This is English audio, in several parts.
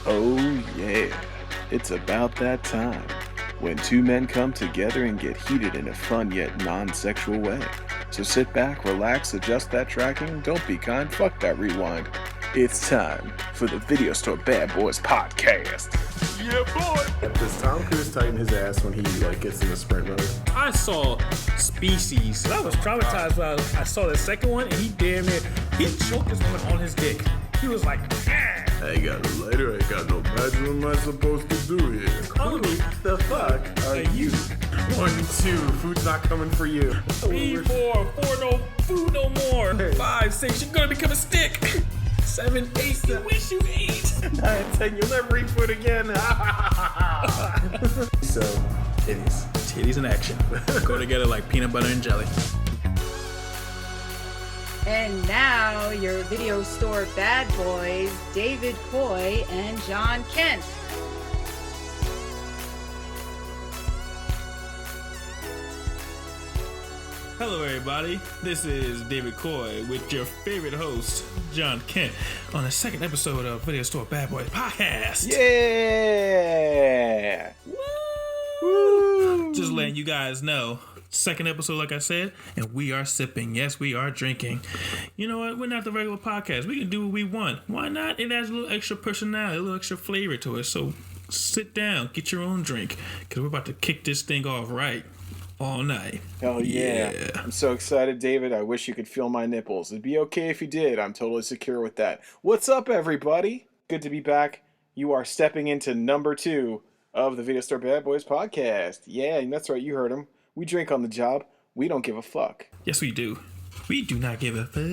Oh yeah, it's about that time when two men come together and get heated in a fun yet non-sexual way. So sit back, relax, adjust that tracking, don't be kind, fuck that rewind. It's time for the Video Store Bad Boys podcast. Yeah, boy! Does Tom Cruise tighten his ass when he gets in the sprint mode? I saw Species. I was traumatized when I saw the second one, and he choked this woman on his dick. He was like, yeah. I got a lighter, I got no badge. What am I supposed to do here? Who the fuck are you? 1, 2, food's not coming for you. 3, 4, no food no more. 5, 6, you're gonna become a stick. 7, 8, you wish you ate. 9, 10, you'll never eat food again. So, titties. Titties in action. Go together like peanut butter and jelly. And now, your video store bad boys, David Coy and John Kent. Hello, everybody. This is David Coy with your favorite host, John Kent, on the second episode of Video Store Bad Boys podcast. Yeah! Woo! Just letting you guys know. Second episode, like I said, and we are sipping. Yes, we are drinking. You know what? We're not the regular podcast. We can do what we want. Why not? It adds a little extra personality, a little extra flavor to it. So sit down, get your own drink, because we're about to kick this thing off right all night. Hell yeah. I'm so excited, David. I wish you could feel my nipples. It'd be okay if you did. I'm totally secure with that. What's up, everybody? Good to be back. You are stepping into number 2 of the Video Store Bad Boys podcast. Yeah, and that's right. You heard him. We drink on the job. We don't give a fuck. Yes, we do. We do not give a fuck.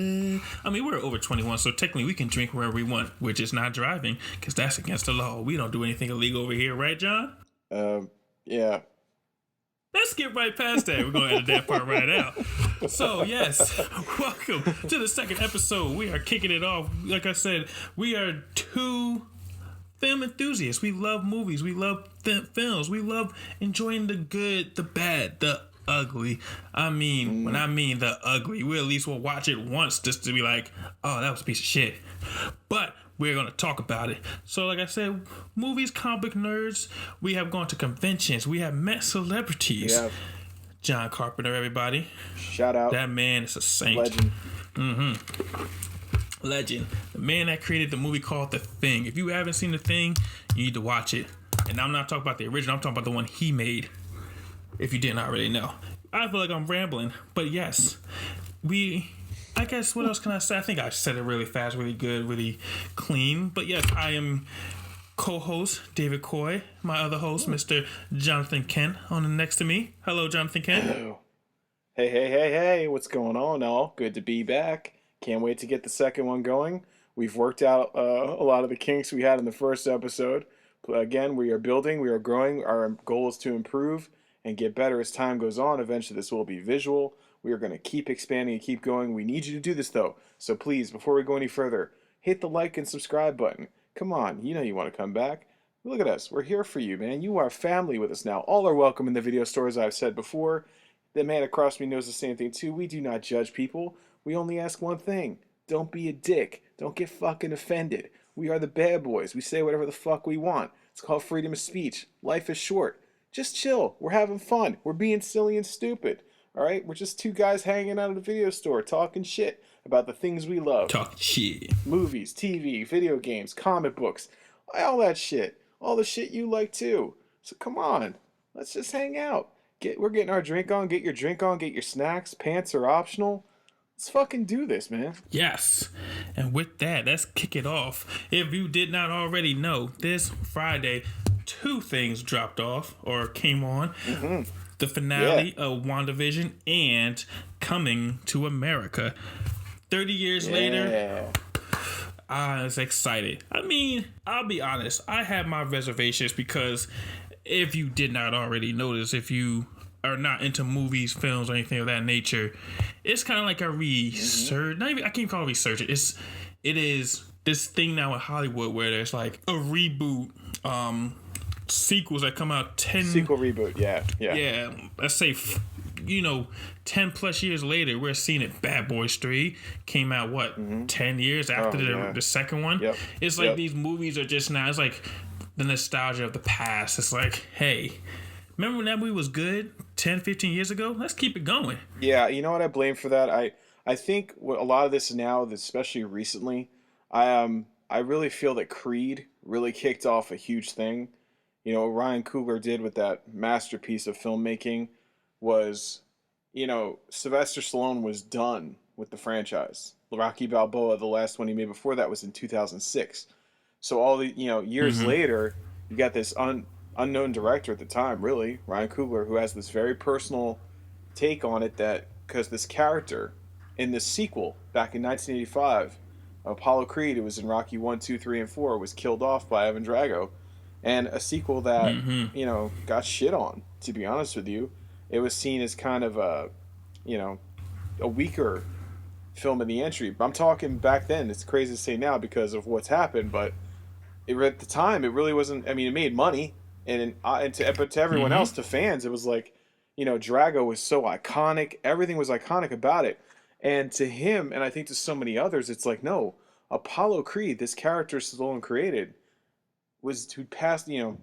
I mean, we're over 21, so technically we can drink wherever we want. We're just not driving, because that's against the law. We don't do anything illegal over here, right, John? Yeah. Let's get right past that. We're going to edit that part right out. So, yes, welcome to the second episode. We are kicking it off. Like I said, we are two film enthusiasts. We love movies. We love films. We love enjoying the good, the bad, the ugly. I mean, when I mean the ugly, we at least will watch it once just to be like, oh, that was a piece of shit. But we're going to talk about it. So like I said, movies, comic nerds, we have gone to conventions. We have met celebrities. Yeah. John Carpenter, everybody. Shout out. That man is a saint. Legend. Legend. The man that created the movie called The Thing. If you haven't seen The Thing, you need to watch it. And I'm not talking about the original. I'm talking about the one he made. If you didn't already know. I feel like I'm rambling. But yes, I guess, what else can I say? I think I said it really fast, really good, really clean. But yes, I am co-host David Coy. My other host, Mr. Jonathan Kent, on the next to me. Hello, Jonathan Kent. Hello. Hey. What's going on, all? Good to be back. Can't wait to get the second one going. We've worked out a lot of the kinks we had in the first episode. Again, we are building, we are growing. Our goal is to improve and get better as time goes on. Eventually, this will be visual. We are going to keep expanding and keep going. We need you to do this, though. So please, before we go any further, hit the like and subscribe button. Come on, you know you want to come back. Look at us. We're here for you, man. You are family with us now. All are welcome in the video store, as I've said before. The man across me knows the same thing, too. We do not judge people. We only ask one thing. Don't be a dick. Don't get fucking offended. We are the bad boys. We say whatever the fuck we want. It's called freedom of speech. Life is short. Just chill. We're having fun. We're being silly and stupid. All right? We're just two guys hanging out at a video store talking shit about the things we love. Talk shit. Movies, TV, video games, comic books, all that shit. All the shit you like too. So come on. Let's just hang out. We're getting our drink on. Get your drink on. Get your snacks. Pants are optional. Let's fucking do this, man. Yes. And with that, let's kick it off. If you did not already know, this Friday, 2 things dropped off or came on. The finale of Wandavision and Coming to America. 30 years later, I was excited. I mean, I'll be honest. I had my reservations because if you did not already notice, if you are not into movies, films, or anything of that nature, it's kind of like a resurgence. Not even, I can't call it resurgence. It is this thing now in Hollywood where there's like a reboot, sequels that come out 10 sequel reboot. Yeah. Let's say 10 plus years later, we're seeing it. Bad Boys 3 came out, 10 years after the second one? Yep. It's like these movies are just now, it's like the nostalgia of the past. It's like, hey, remember when that movie was good 10, 15 years ago? Let's keep it going. Yeah, you know what I blame for that? I think what a lot of this now, especially recently, I really feel that Creed really kicked off a huge thing. What Ryan Coogler did with that masterpiece of filmmaking was, Sylvester Stallone was done with the franchise. Rocky Balboa, the last one he made before that, was in 2006. So all the, years later, you got this unknown director at the time, really, Ryan Coogler, who has this very personal take on it, that because this character in this sequel back in 1985, Apollo Creed, it was in Rocky 1, 2, 3, and 4, was killed off by Ivan Drago. And a sequel that, got shit on, to be honest with you. It was seen as kind of a weaker film in the entry. I'm talking back then. It's crazy to say now because of what's happened, but at the time, it really wasn't. I mean, it made money, but to everyone else, to fans, it was like, Drago was so iconic. Everything was iconic about it. And to him, and I think to so many others, it's like, no, Apollo Creed, this character Stallone created,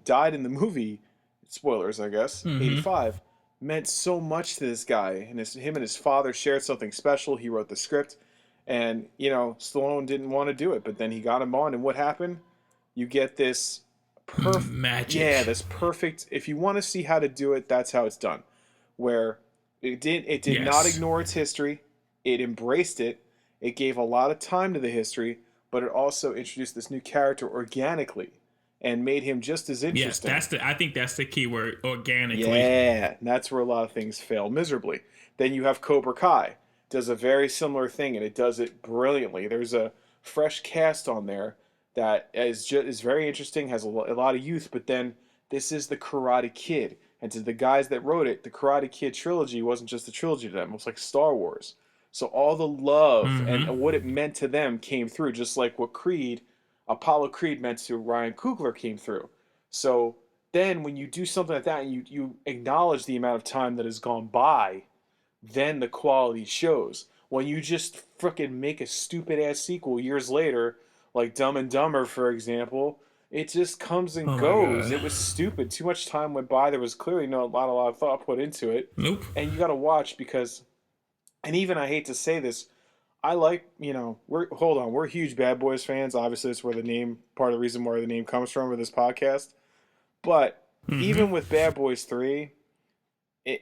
died in the movie, spoilers, I guess, 85, meant so much to this guy. And him and his father shared something special. He wrote the script. And, Stallone didn't want to do it, but then he got him on. And what happened? You get this perfect magic. Yeah, this perfect. If you want to see how to do it, that's how it's done. Where it did not ignore its history. It embraced it. It gave a lot of time to the history, but it also introduced this new character organically and made him just as interesting. Yes, I think that's the key word, organically. Yeah, and that's where a lot of things fail miserably. Then you have Cobra Kai. Does a very similar thing, and it does it brilliantly. There's a fresh cast on there that is very interesting, has a lot of youth, but then this is the Karate Kid. And to the guys that wrote it, the Karate Kid trilogy wasn't just a trilogy to them. It was like Star Wars. So all the love and what it meant to them came through, just like what Apollo Creed meant to Ryan Coogler came through. So then when you do something like that and you acknowledge the amount of time that has gone by, then the quality shows. When you just frickin' make a stupid-ass sequel years later, like Dumb and Dumber, for example, it just comes and goes. It was stupid. Too much time went by. There was clearly not a lot of thought put into it. Nope. And you got to watch because... And even, I hate to say this, I like, we're huge Bad Boys fans. Obviously, that's where part of the reason where the name comes from with this podcast. But even with Bad Boys 3, I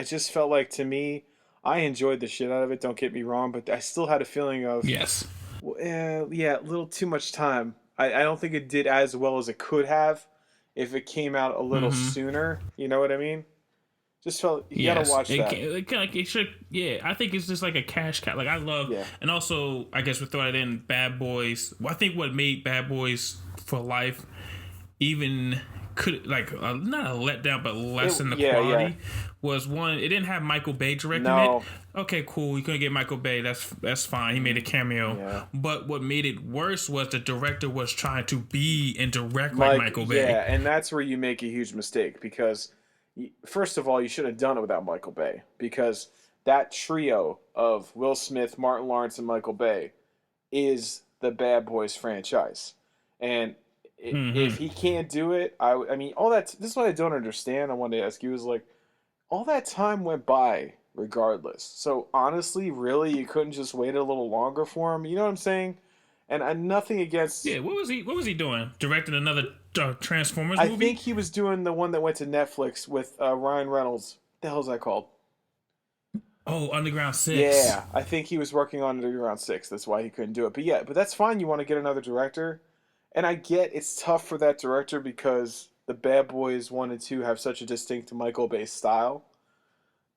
just felt like, to me, I enjoyed the shit out of it, don't get me wrong, but I still had a feeling of, a little too much time. I don't think it did as well as it could have if it came out a little sooner. You know what I mean? Just felt you gotta watch that. It should, I think it's just like a cash cow. Like I love, and also I guess we throw it in Bad Boys. Well, I think what made Bad Boys for Life even not a letdown, but lessen the quality was one. It didn't have Michael Bay directing it. Okay, cool. You couldn't get Michael Bay. That's fine. He made a cameo. Yeah. But what made it worse was the director was trying to be and direct like Michael Bay. Yeah, and that's where you make a huge mistake because. First of all, you should have done it without Michael Bay because that trio of Will Smith, Martin Lawrence, and Michael Bay is the Bad Boys franchise. And if he can't do it, I mean, all that. This is what I don't understand. I wanted to ask you is like, all that time went by regardless. So honestly, really, you couldn't just wait a little longer for him. You know what I'm saying? And nothing against. Yeah, what was he doing? Directing another Transformers movie? I think he was doing the one that went to Netflix with Ryan Reynolds. What the hell is that called? Oh, Underground 6. Yeah, I think he was working on Underground 6. That's why he couldn't do it. But that's fine. You want to get another director. And I get it's tough for that director because the Bad Boys 1 and 2 have such a distinct Michael Bay style.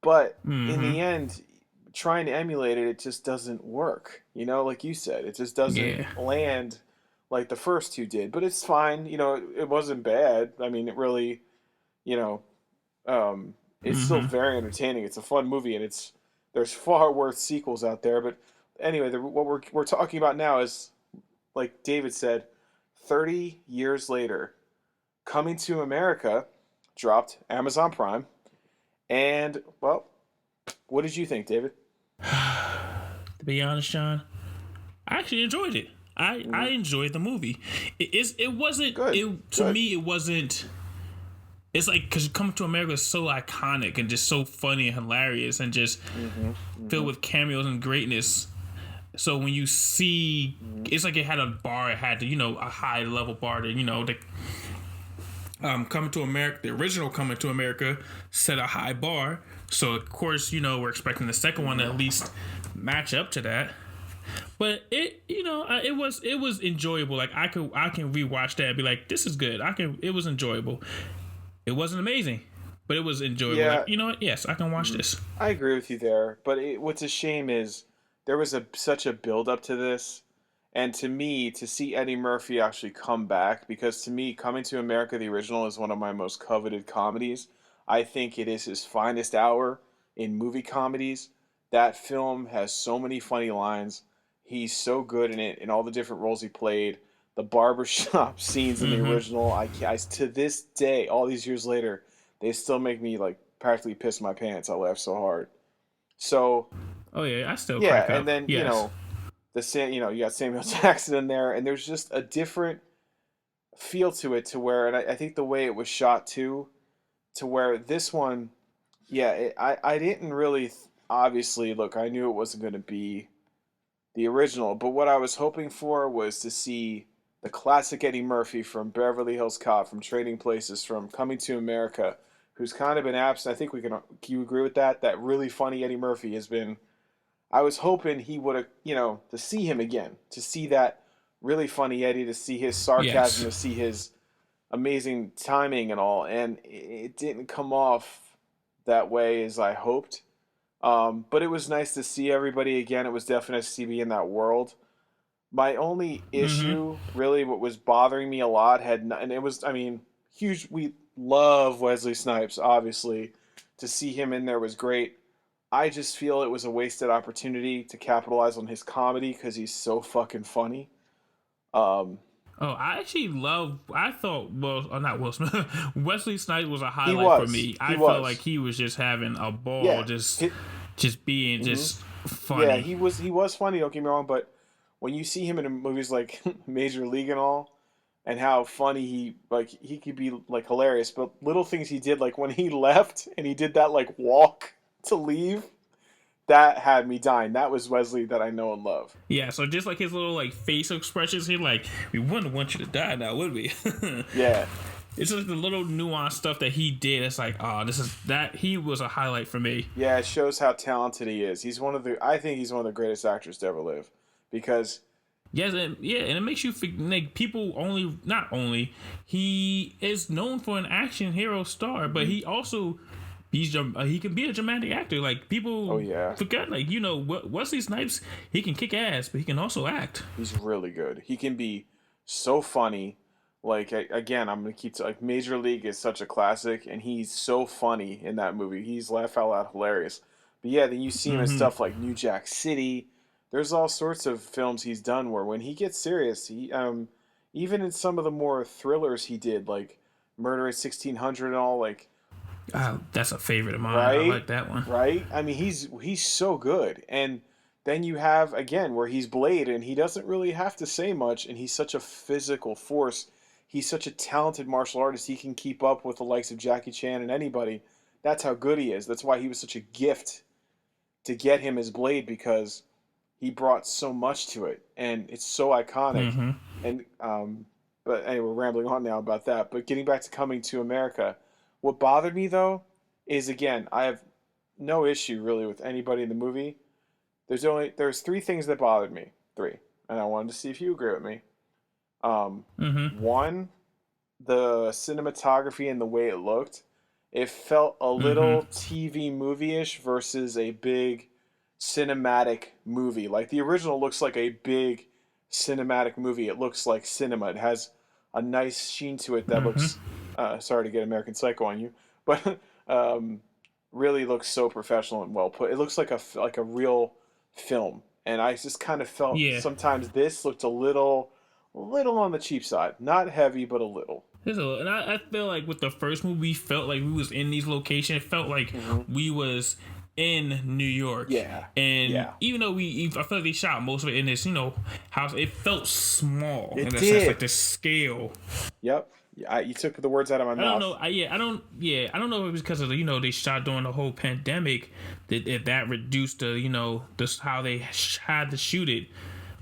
But in the end, trying to emulate it just doesn't work. Like you said, it just doesn't land like the first two did. But it's fine. It wasn't bad. I mean, it really, it's still very entertaining. It's a fun movie, and there's far worse sequels out there. But anyway, what we're talking about now is, like David said, 30 years later, Coming to America dropped Amazon Prime, and well, What did you think, David? To be honest, John, I actually enjoyed it. I enjoyed the movie. It wasn't Good. To me it wasn't. It's like because Coming to America is so iconic and just so funny and hilarious and just filled with cameos and greatness. So when you see, it's like it had a bar. It had a high level bar that Coming to America, the original Coming to America set a high bar. So of course, we're expecting the second one to at least match up to that. But it was enjoyable. Like I can rewatch that and be like, this is good. It was enjoyable. It wasn't amazing, but it was enjoyable. Yeah. Like, you know what? Yes, I can watch this. I agree with you there, but what's a shame is there was such a build up to this, and to me, to see Eddie Murphy actually come back, because to me, Coming to America the original is one of my most coveted comedies. I think it is his finest hour in movie comedies. That film has so many funny lines. He's so good in it, in all the different roles he played. The barbershop scenes in the original, I to this day, all these years later, they still make me like practically piss my pants. I laugh so hard. So Oh yeah, I still yeah, crack up. and then Yes. you got Samuel Jackson in there, and there's just a different feel to it, to where, and I think the way it was shot too, to where this one, yeah, I didn't really obviously look. I knew it wasn't going to be the original, but what I was hoping for was to see the classic Eddie Murphy from Beverly Hills Cop, from Trading Places, from Coming to America, who's kind of been absent. I think can you agree with that? That really funny Eddie Murphy has been. I was hoping he would have, to see him again, to see that really funny Eddie, to see his sarcasm, Yes. to see his amazing timing and all, and it didn't come off that way as I hoped. But it was nice to see everybody again. It was definitely nice to see me in that world. My only issue, really, what was bothering me a lot, and it was, huge. We love Wesley Snipes, obviously. To see him in there was great. I just feel it was a wasted opportunity to capitalize on his comedy because he's so fucking funny. Oh, I actually I thought, not Will Smith. Wesley Snipes was a highlight for me. I felt like he was just having a ball, just being just funny. Yeah, he was funny. Don't get me wrong, but when you see him in movies like Major League and all, and how funny he could be like hilarious, but little things he did, like when he left and he did that like walk to leave, that had me dying. That was Wesley that I know and love. Yeah, so just like his little like face expressions, he like, we wouldn't want you to die now, would we? Yeah. It's just the little nuanced stuff that he did. It's like, he was a highlight for me. Yeah, it shows how talented he is. I think he's one of the greatest actors to ever live, because yes, and it makes you think, like, people not only he is known for an action hero star, but he also he can be a dramatic actor. Like people forget, like Wesley Snipes, he can kick ass, but he can also act. He's really good. He can be so funny. Like, again, I'm gonna keep like Major League is such a classic, and he's so funny in that movie. He's laugh out loud hilarious. But yeah, then you see him in stuff like New Jack City. There's all sorts of films he's done where when he gets serious, he even in some of the more thrillers he did, like Murder at 1600 and all, like. That's a favorite of mine. Right? I like that one. Right? I mean, he's so good. And then you have, again, where he's Blade, and he doesn't really have to say much, and he's such a physical force. He's such a talented martial artist. He can keep up with the likes of Jackie Chan and anybody. That's how good he is. That's why he was such a gift to get him as Blade, because he brought so much to it, and it's so iconic. And but anyway, we're rambling on now about that. But getting back to Coming to America, what bothered me though is, again, I have no issue really with anybody in the movie. There's three things that bothered me. Three, and I wanted to see if you agree with me. One, the cinematography and the way it looked. It felt a little TV movie-ish versus a big cinematic movie. Like the original looks like a big cinematic movie. It looks like cinema. It has a nice sheen to it that looks. Sorry to get American Psycho on you, but really looks so professional and well put. It looks like a real film, and I just kind of felt sometimes this looked a little on the cheap side. Not heavy, but a little. And I feel like with the first movie, we felt like we was in these locations. It felt like we was in New York. Yeah. And Yeah. even though I feel like they shot most of it in this, house, it felt small in that did. sense, like the scale. Yep. You took the words out of my I mouth. don't know. I don't know if it was because of they shot during the whole pandemic that reduced this how they had to shoot it,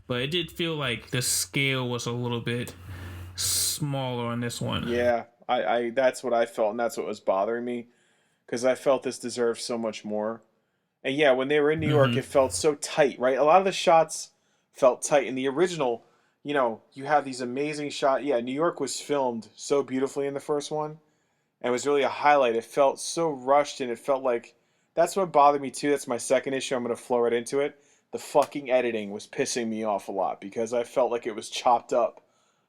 but it did feel like the scale was a little bit smaller on this one. Yeah, I that's what I felt, and that's what was bothering me, because I felt this deserved so much more. And yeah, when they were in New York, it felt so tight, right? A lot of the shots felt tight. In the original, you have these amazing shots. Yeah, New York was filmed so beautifully in the first one, and it was really a highlight. It felt so rushed, and it felt like that's what bothered me too. That's my second issue. I'm gonna flow right into it. The fucking editing was pissing me off a lot because I felt like it was chopped up.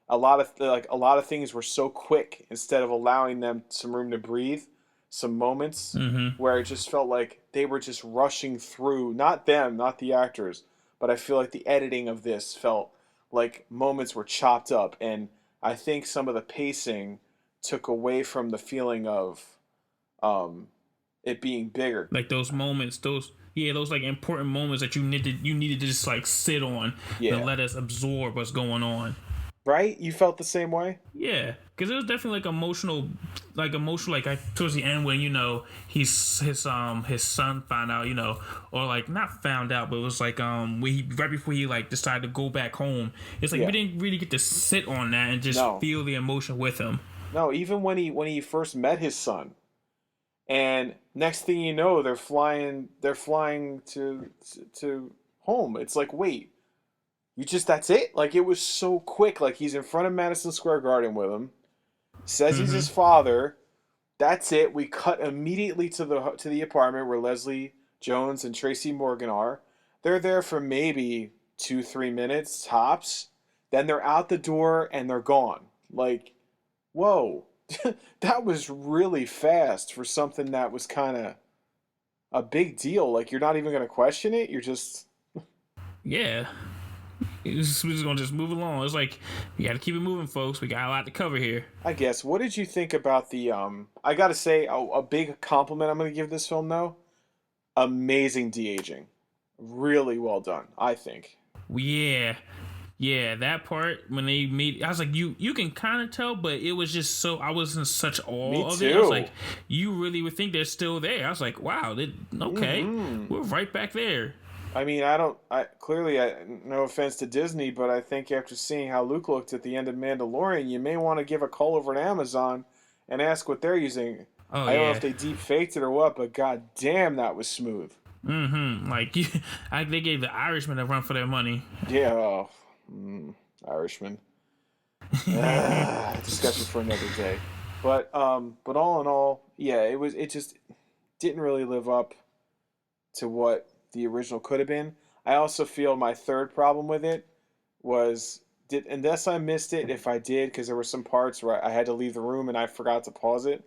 A lot of things were so quick instead of allowing them some room to breathe. Some moments where it just felt like they were just rushing through, not them, not the actors, but I feel like the editing of this felt like moments were chopped up, and I think some of the pacing took away from the feeling of it being bigger. Like those moments, those like important moments that you needed to just like sit on and let us absorb what's going on. Right? You felt the same way? Yeah, because it was definitely like emotional, like towards the end when his son found out, or like not found out, but it was like right before he like decided to go back home. It's like we didn't really get to sit on that and just feel the emotion with him. No, even when he first met his son, and next thing you know, they're flying to home. It's like, wait. That's it? Like, it was so quick. Like, he's in front of Madison Square Garden with him. Says he's his father. That's it. We cut immediately to the apartment where Leslie Jones and Tracy Morgan are. They're there for maybe 2-3 minutes, tops. Then they're out the door and they're gone. Like, whoa. That was really fast for something that was kind of a big deal. Like, you're not even going to question it. You're just... Yeah. We're just gonna just move along. It's like we got to keep it moving, folks. We got a lot to cover here. I guess. What did you think about the? I gotta say a big compliment I'm gonna give this film though. Amazing de-aging, really well done. I think. Yeah, that part when they made, I was like, you can kind of tell, but it was just so I was in such awe of it. I was like, you really would think they're still there. I was like, wow, we're right back there. I mean, clearly, no offense to Disney, but I think after seeing how Luke looked at the end of Mandalorian, you may want to give a call over to Amazon and ask what they're using. I don't know if they deep faked it or what, but god damn, that was smooth. Like, they gave the Irishman a run for their money. Yeah, Irishman. Discussion for another day. But all in all, yeah, it just didn't really live up to what the original could have been. I also feel my third problem with it was unless I missed it, if I did, because there were some parts where I had to leave the room and I forgot to pause it.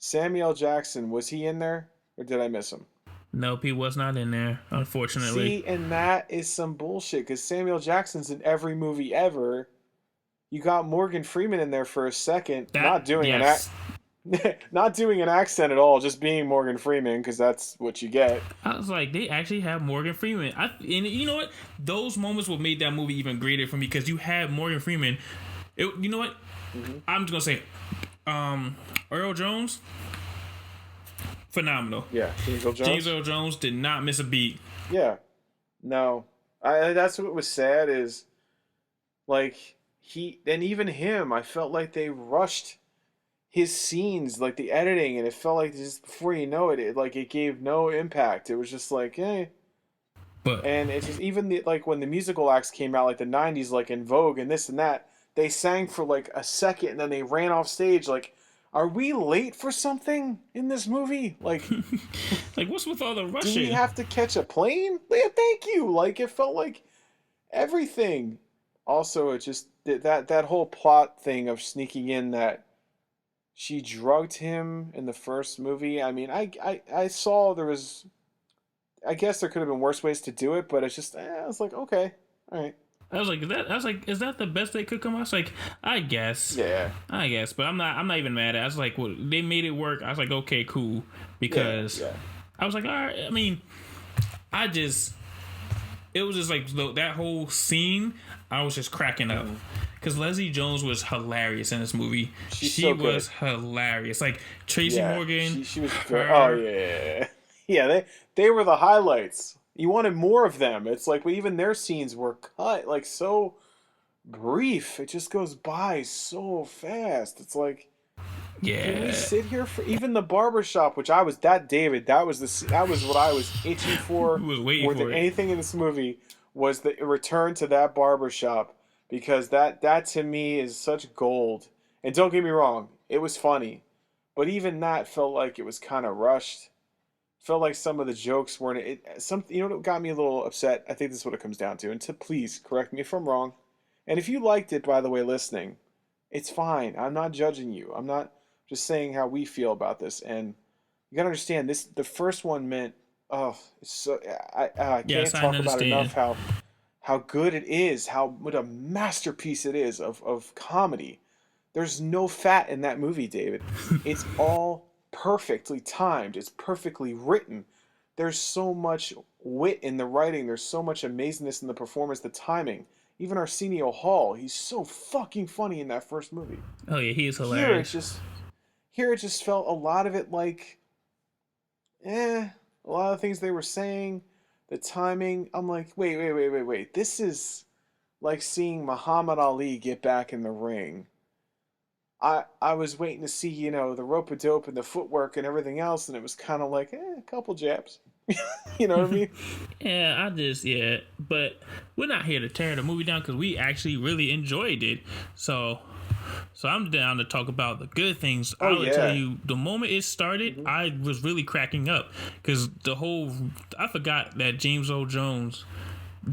Samuel Jackson, was he in there or did I miss him? Nope, he was not in there, unfortunately. See, and that is some bullshit because Samuel Jackson's in every movie ever. You got Morgan Freeman in there for a second, not doing an accent at all, just being Morgan Freeman, because that's what you get. I was like, they actually have Morgan Freeman. And you know what? Those moments what made that movie even greater for me, because you had Morgan Freeman. You know what? I'm just going to say, Earl Jones, phenomenal. Yeah, James Earl Jones did not miss a beat. Yeah. No. That's what was sad is, like, even him, I felt like they rushed his scenes, like the editing, and it felt like just before you know it, it gave no impact. It was just like, and it's just even like when the musical acts came out, like the '90s, like In Vogue and this and that, they sang for like a second and then they ran off stage. Like, are we late for something in this movie? Like, like what's with all the rushing? Do we have to catch a plane? Yeah, thank you. Like, it felt like everything. Also, it just that whole plot thing of sneaking in that she drugged him in the first movie. I mean, I saw there was... I guess there could have been worse ways to do it, but it's just... I was like, okay, all right. I was like, is that the best they could come out? I was like, I guess. Yeah. I guess, but I'm not even mad at it. I was like, well, they made it work. I was like, okay, cool. Because I was like, all right. I mean, it was just like that whole scene. I was just cracking up because Leslie Jones was hilarious in this movie. She was hilarious. Like Tracy Morgan. She was. Oh yeah. They were the highlights. You wanted more of them. It's like even their scenes were cut like so brief. It just goes by so fast. It's like. Yeah. Can we sit here for even the barbershop, which I was David, that was what I was itching for was waiting more for than it. anything in this movie was the return to that barbershop because that to me is such gold. And don't get me wrong, it was funny, but even that felt like it was kind of rushed. Felt like some of the jokes weren't you know what got me a little upset? I think this is what it comes down to. And please correct me if I'm wrong. And if you liked it, by the way, listening, it's fine. I'm not judging you. I'm not just saying how we feel about this, and you gotta understand this. The first one meant, it's so I can't talk about enough how good it is, what a masterpiece it is of comedy. There's no fat in that movie, David. It's all perfectly timed. It's perfectly written. There's so much wit in the writing. There's so much amazingness in the performance, the timing. Even Arsenio Hall, he's so fucking funny in that first movie. Oh yeah, he is hilarious. Here it just felt a lot of it like, a lot of things they were saying, the timing. I'm like, wait. This is like seeing Muhammad Ali get back in the ring. I was waiting to see, the rope-a-dope and the footwork and everything else, and it was kind of like, a couple jabs. You know what I mean? Yeah, but we're not here to tear the movie down because we actually really enjoyed it. So I'm down to talk about the good things. I would tell you, the moment it started, I was really cracking up because I forgot that James Earl Jones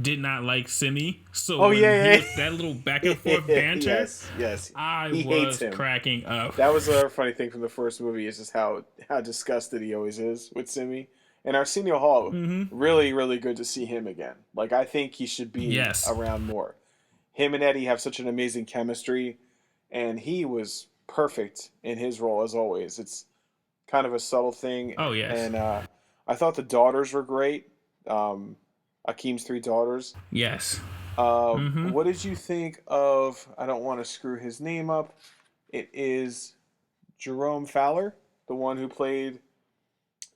did not like Simi. So that little back and forth banter, yes, I was cracking up. That was another funny thing from the first movie is just how disgusted he always is with Simi. And Arsenio Hall, really, really good to see him again. Like, I think he should be around more. Him and Eddie have such an amazing chemistry, and he was perfect in his role, as always. It's kind of a subtle thing. Oh, yes. And I thought the daughters were great. Akeem's 3 daughters. Yes. What did you think of, I don't want to screw his name up, it is Jerome Fowler, the one who played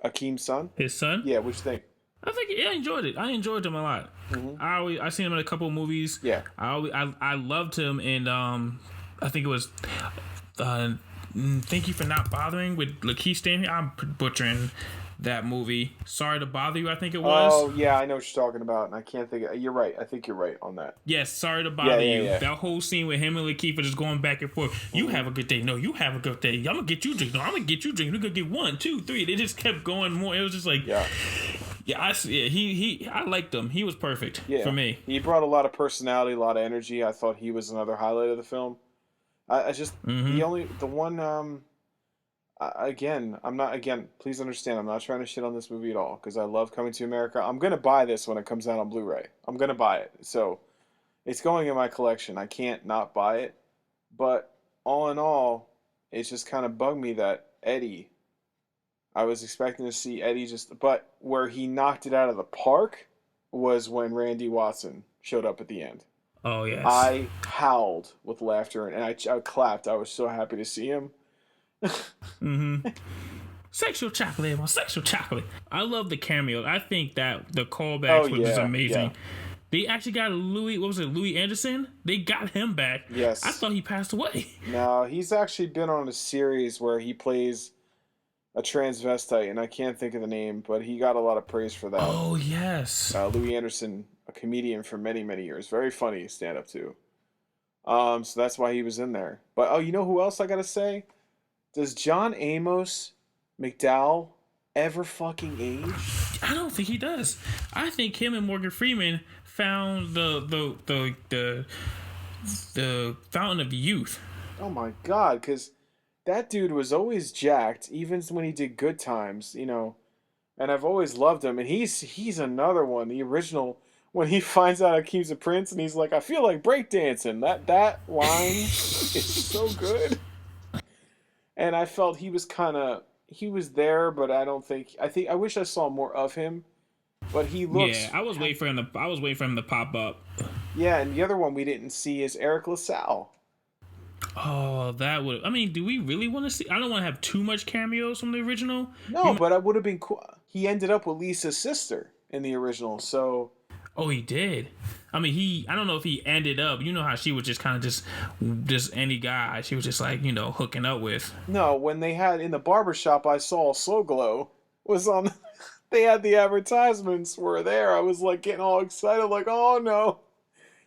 Akeem's son? His son? Yeah, what you think? I enjoyed it. I enjoyed him a lot. I seen him in a couple of movies. Yeah. I loved him in I think it was Thank You for Not Bothering with Lakeith Stanfield. I'm butchering that movie. Sorry to Bother You, I think it was. Oh, yeah, I know what you're talking about, and I can't think you're right. I think you're right on that. Yes, Sorry to Bother You. Yeah. That whole scene with him and Lakeith are just going back and forth. You have a good day. No, you have a good day. I'm gonna get you a drink. No, I'm gonna get you a drink. We're gonna get 1, 2, 3. They just kept going more. It was just like I liked him. He was perfect for me. He brought a lot of personality, a lot of energy. I thought he was another highlight of the film. Please understand, I'm not trying to shit on this movie at all because I love Coming to America. I'm going to buy this when it comes out on Blu-ray. I'm going to buy it. So it's going in my collection. I can't not buy it. But all in all, it's just kind of bugged me that Eddie, I was expecting to see Eddie but where he knocked it out of the park was when Randy Watson showed up at the end. Oh, yes. I howled with laughter and I clapped. I was so happy to see him. Sexual chocolate, my sexual chocolate. I love the cameo. I think that the callbacks was just amazing. Yeah. They actually got Louis Anderson? They got him back. Yes. I thought he passed away. No, he's actually been on a series where he plays a transvestite, and I can't think of the name, but he got a lot of praise for that. Oh, yes. Louis Anderson, a comedian for many, many years. Very funny stand-up, too. So that's why he was in there. But, you know who else I gotta say? Does John Amos McDowell ever fucking age? I don't think he does. I think him and Morgan Freeman found the fountain of youth. Oh my god, because that dude was always jacked, even when he did Good Times, and I've always loved him. And he's another one, the original, when he finds out Akeem's a prince and he's like, I feel like breakdancing. That line is so good. And I felt he was kind of he was there, but I wish I saw more of him. But he Yeah, looks. I was waiting for him to. I was waiting for him to pop up. Yeah, and the other one we didn't see is Eric LaSalle. Oh, that would. I mean, do we really want to see? I don't want to have too much cameos from the original. No, but it would have been cool. He ended up with Lisa's sister in the original, so. Oh, he did. I mean, I don't know if he ended up. You know how she was just kind of just any guy. She was just like hooking up with. No, when they had in the barbershop, I saw Slow Glow was on. They had the advertisements were there. I was like getting all excited, like, oh no,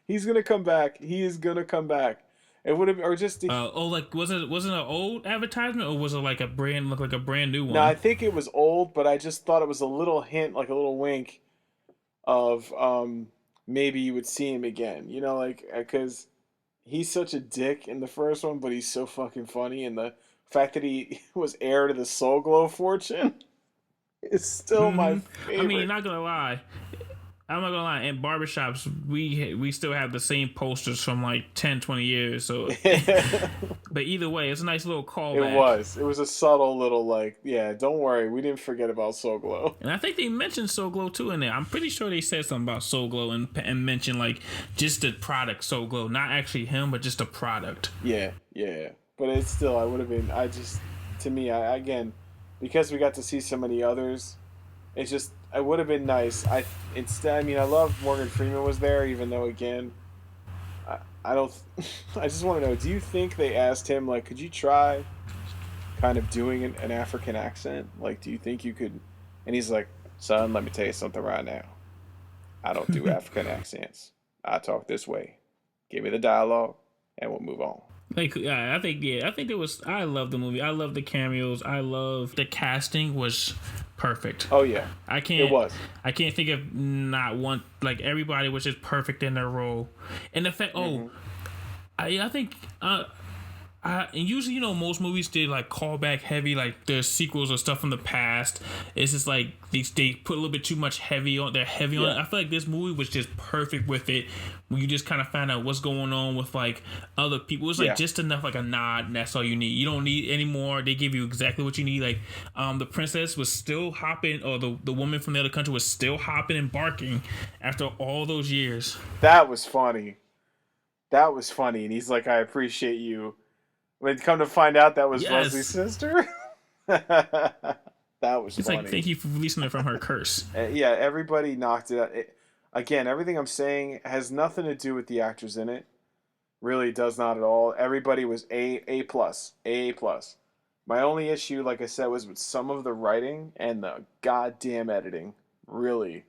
he's gonna come back. He is gonna come back. It would have, or just. Like was it an old advertisement or was it like look like a brand new one? No, I think it was old, but I just thought it was a little hint, like a little wink, of maybe you would see him again. Like because he's such a dick in the first one, but he's so fucking funny, and the fact that he was heir to the Soul Glow fortune is still my favorite. I mean, not gonna lie. I'm not gonna lie, in barbershops, we still have the same posters from like 10, 20 years. So, but either way, it's a nice little callback. It was a subtle little like, yeah, don't worry, we didn't forget about Soul Glow. And I think they mentioned Soul Glow too in there. I'm pretty sure they said something about Soul Glow and mentioned like just the product Soul Glow, not actually him, but just the product. Yeah. But it's still, to me, again, because we got to see so many others, it's just. It would have been nice. I love Morgan Freeman was there, even though again, I don't. I just want to know. Do you think they asked him like, could you try, kind of doing an African accent? Like, do you think you could? And he's like, son, let me tell you something right now. I don't do African accents. I talk this way. Give me the dialogue, and we'll move on. I think it was. I love the movie. I love the cameos. I love the casting was perfect. Oh yeah, It was. I can't think of not one. Like everybody was just perfect in their role, and the fact. Mm-hmm. I think. And usually, most movies did like callback heavy, like there's sequels or stuff from the past. It's just like they put a little bit too much heavy on. They're heavy on it. I feel like this movie was just perfect with it. When you just kind of find out what's going on with like other people, it's like just enough like a nod, and that's all you need. You don't need any more. They give you exactly what you need. Like the princess was still hopping, or the woman from the other country was still hopping and barking after all those years. That was funny. And he's like, I appreciate you. When come to find out that was Leslie's sister. That was it's funny. Like, thank you for releasing her from her curse. Yeah, everybody knocked it out. Again, everything I'm saying has nothing to do with the actors in it. Really does not at all. Everybody was A+. My only issue, like I said, was with some of the writing and the goddamn editing. Really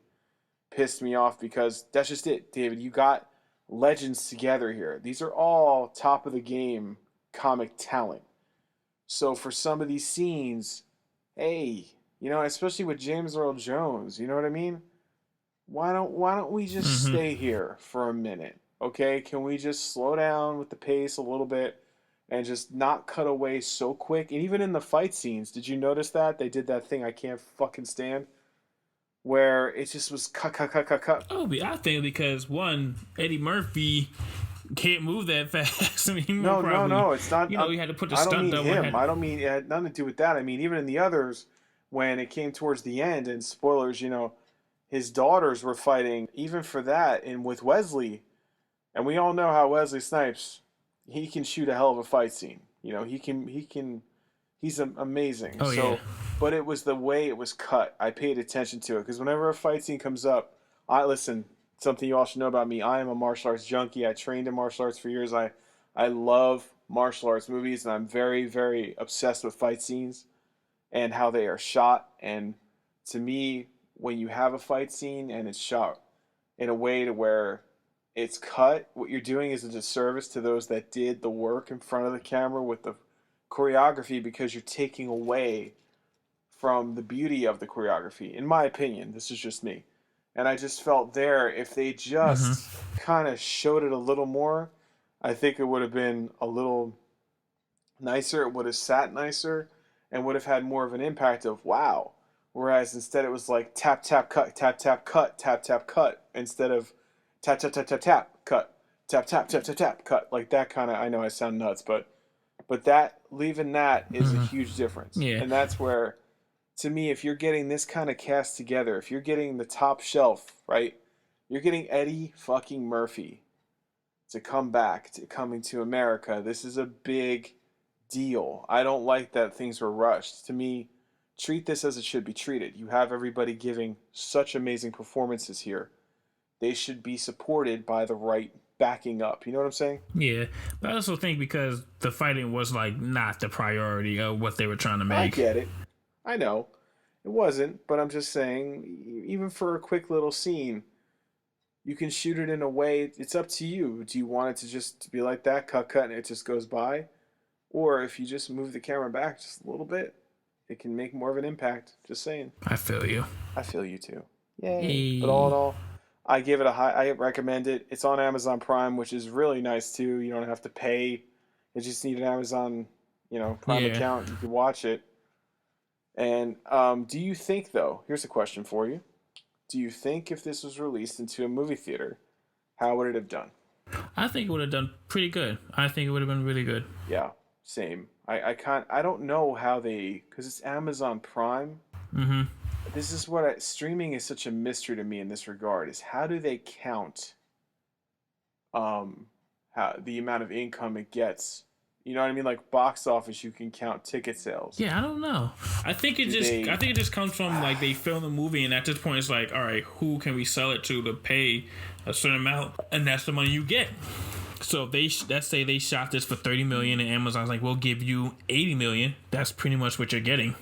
pissed me off because that's just it, David. You got legends together here. These are all top of the game comic talent. So for some of these scenes, hey, especially with James Earl Jones, you know what I mean? Why don't we just stay here for a minute? Okay? Can we just slow down with the pace a little bit and just not cut away so quick? And even in the fight scenes, did you notice that? They did that thing I can't fucking stand where it just was cut. Oh, I think because one, Eddie Murphy can't move that fast anymore. No, it's not. You had to put the stunt double. I don't mean it had nothing to do with that. I mean, even in the others, when it came towards the end, and spoilers, his daughters were fighting. Even for that, and with Wesley, and we all know how Wesley Snipes, he can shoot a hell of a fight scene. He's amazing. Oh, yeah. But it was the way it was cut. I paid attention to it because whenever a fight scene comes up, listen. Something you all should know about me. I am a martial arts junkie. I trained in martial arts for years. I love martial arts movies, and I'm very, very obsessed with fight scenes and how they are shot. And to me, when you have a fight scene and it's shot in a way to where it's cut, what you're doing is a disservice to those that did the work in front of the camera with the choreography because you're taking away from the beauty of the choreography. In my opinion, this is just me. And I just felt there, if they just kind of showed it a little more, I think it would have been a little nicer. It would have sat nicer and would have had more of an impact of, wow. Whereas instead it was like tap, tap, cut, tap, tap, cut, tap, tap, cut. Instead of tap, tap, tap, tap, tap, cut, tap, tap, tap, tap, tap, cut. Like that kind of, I know I sound nuts, but that leaving that is a huge difference. Yeah. And that's where, to me, if you're getting this kind of cast together, if you're getting the top shelf, right? You're getting Eddie fucking Murphy to come back, to coming to America. This is a big deal. I don't like that things were rushed. To me, treat this as it should be treated. You have everybody giving such amazing performances here. They should be supported by the right backing up. You know what I'm saying? Yeah, but I also think because the fighting was like not the priority of what they were trying to I make. get it. I know. It wasn't, but I'm just saying, even for a quick little scene, you can shoot it in a way, it's up to you. Do you want it to just be like that, cut, and it just goes by? Or if you just move the camera back just a little bit, it can make more of an impact. Just saying. I feel you. I feel you too. Yay. Hey. But all in all, I give it a high, I recommend it. It's on Amazon Prime, which is really nice too. You don't have to pay. You just need an Amazon, Prime account. You can watch it. And do you think, though, here's a question for you. Do you think if this was released into a movie theater, how would it have done? I think it would have done pretty good. I think it would have been really good. Yeah, same. I don't know how because it's Amazon Prime. Mm-hmm. This is what streaming is such a mystery to me in this regard, is how do they count how the amount of income it gets? You know what I mean? Like box office, you can count ticket sales. Yeah, I don't know. I think it just comes from like they film the movie, and at this point, it's like, all right, who can we sell it to pay a certain amount, and that's the money you get. So if let's say they shot this for $30 million, and Amazon's like, we'll give you $80 million. That's pretty much what you're getting.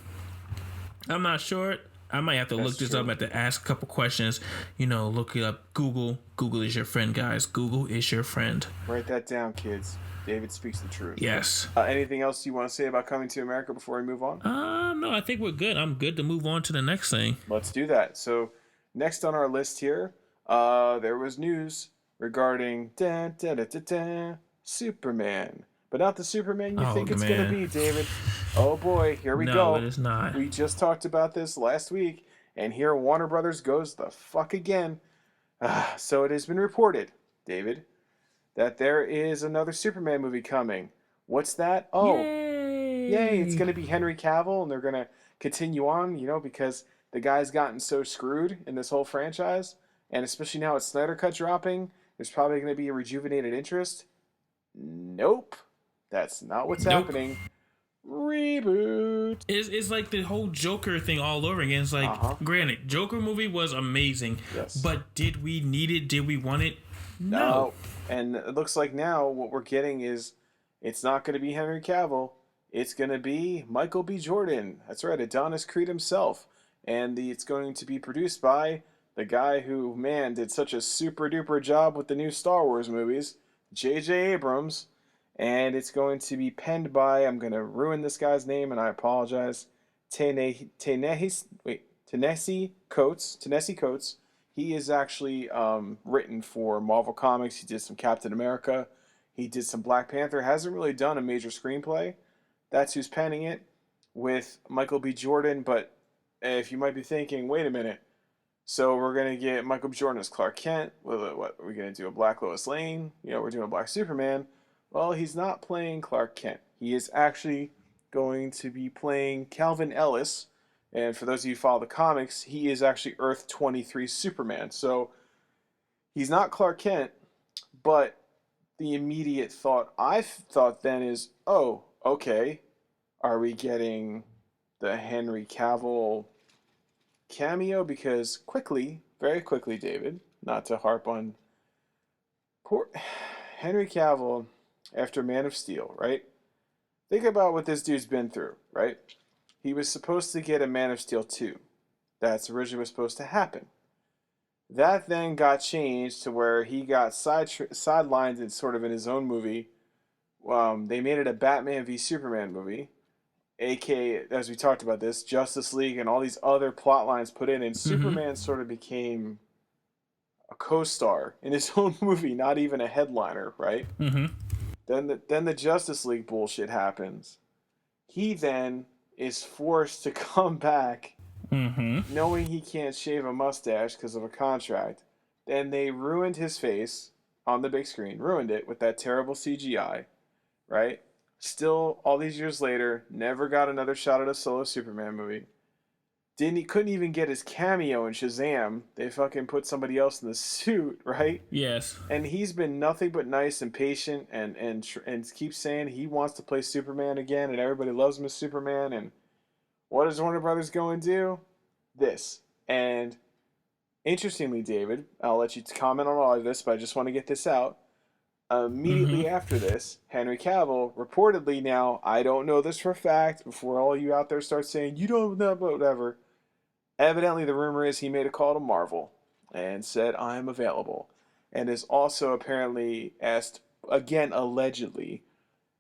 I'm not sure. I might have to look this up. I have to ask a couple questions. Look it up. Google. Google is your friend, guys. Google is your friend. Write that down, kids. David speaks the truth. Yes. Anything else you want to say about Coming to America before we move on? No, I think we're good. I'm good to move on to the next thing. Let's do that. So, next on our list here, there was news regarding Superman. But not the Superman you think it's going to be, David. Oh boy, here we go. No, it is not. We just talked about this last week, and here Warner Brothers goes the fuck again. So it has been reported, David, that there is another Superman movie coming. What's that? Oh, yay, it's going to be Henry Cavill, and they're going to continue on, because the guy's gotten so screwed in this whole franchise, and especially now with Snyder Cut dropping, there's probably going to be a rejuvenated interest. Nope. That's not what's happening. Reboot. It's like the whole Joker thing all over again. It's like, granted, Joker movie was amazing, but did we need it? Did we want it? No. And it looks like now what we're getting is it's not going to be Henry Cavill. It's going to be Michael B. Jordan. That's right, Adonis Creed himself. And it's going to be produced by the guy who, man, did such a super duper job with the new Star Wars movies, JJ Abrams. And it's going to be penned by, I'm going to ruin this guy's name and I apologize, Ta-Nehisi Coates. He is actually written for Marvel Comics. He did some Captain America. He did some Black Panther. Hasn't really done a major screenplay. That's who's penning it with Michael B. Jordan. But if you might be thinking, wait a minute. So we're going to get Michael B. Jordan as Clark Kent. What are we going to do? A Black Lois Lane? We're doing a Black Superman. Well, he's not playing Clark Kent. He is actually going to be playing Calvin Ellis. And for those of you who follow the comics, he is actually Earth 23 Superman. So he's not Clark Kent, but the immediate thought I thought then is, oh, okay, are we getting the Henry Cavill cameo? Because very quickly, David, not to harp on poor Henry Cavill after Man of Steel, right? Think about what this dude's been through, right? He was supposed to get a Man of Steel 2. That's originally was supposed to happen. That then got changed to where he got sidelined in sort of in his own movie. They made it a Batman v Superman movie, aka, as we talked about this, Justice League and all these other plot lines put in, and Superman sort of became a co-star in his own movie, not even a headliner, right? Mm-hmm. Then the Justice League bullshit happens. He then is forced to come back, knowing he can't shave a mustache because of a contract. Then they ruined his face on the big screen, ruined it with that terrible CGI, right? Still, all these years later, never got another shot at a solo Superman movie. Couldn't even get his cameo in Shazam. They fucking put somebody else in the suit, right? Yes. And he's been nothing but nice and patient, and keeps saying he wants to play Superman again, and everybody loves him as Superman. And what does Warner Brothers go and do? This. And interestingly, David, I'll let you comment on all of this, but I just want to get this out. Immediately after this, Henry Cavill reportedly, now I don't know this for a fact, before all you out there start saying you don't know, whatever. Evidently, the rumor is he made a call to Marvel and said, I am available. And is also apparently asked, again, allegedly,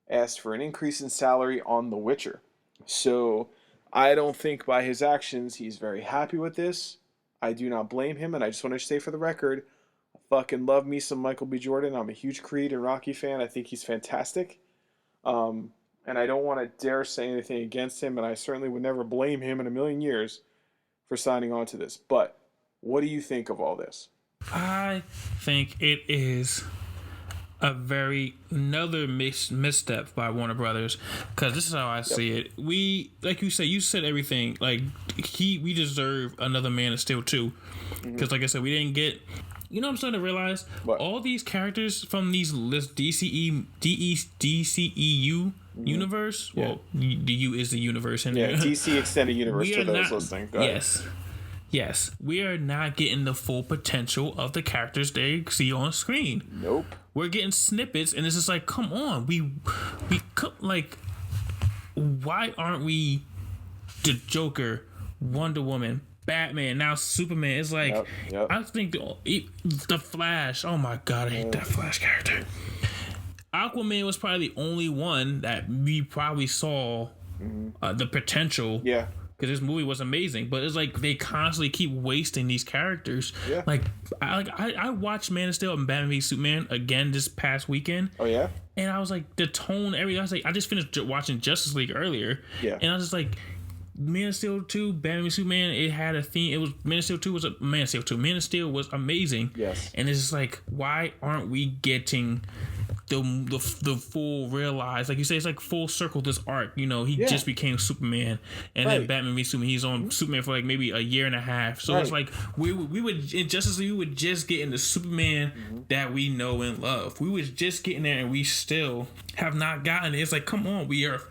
asked for an increase in salary on The Witcher. So I don't think by his actions he's very happy with this. I do not blame him, and I just want to say for the record, I fucking love me some Michael B. Jordan. I'm a huge Creed and Rocky fan. I think he's fantastic. And I don't want to dare say anything against him, and I certainly would never blame him in a million years for signing on to this. But what do you think of all this? I think it is another misstep by Warner Brothers, because this is how I see it. We, like you said everything. Like we deserve another Man of Steel 2, because like I said, we didn't get. You know what I'm starting to realize? What? All these characters from these DCEU universe. Yeah. Well, the U is the universe, and DC Extended Universe we to are those not, listening. Go ahead. Yes, we are not getting the full potential of the characters they see on screen. Nope. We're getting snippets, and it's just like, come on, like, why aren't we the Joker, Wonder Woman, Batman, now Superman? It's like, Yep. I think the Flash. Oh my god, I hate that Flash character. Aquaman was probably the only one that we probably saw the potential. Yeah. Because this movie was amazing, but it's like they constantly keep wasting these characters. Yeah. Like I watched Man of Steel and Batman v Superman again this past weekend. Oh yeah. And I was like, the tone, everything. I was like, I just finished watching Justice League earlier. Yeah. And I was just like, Man of Steel 2, Batman v Superman, it had a theme. It was Man of Steel 2 was Man of Steel 2. Man of Steel was amazing. Yes. And it's just like, why aren't we getting the full realize, like you say, it's like full circle this arc. You know, he just became Superman, and then Batman v Superman, he's on Superman for like maybe a year and a half. So it's like we would in Justice League, we would just get into Superman that we know and love. We was just getting there, and we still have not gotten it. It's like, come on, we are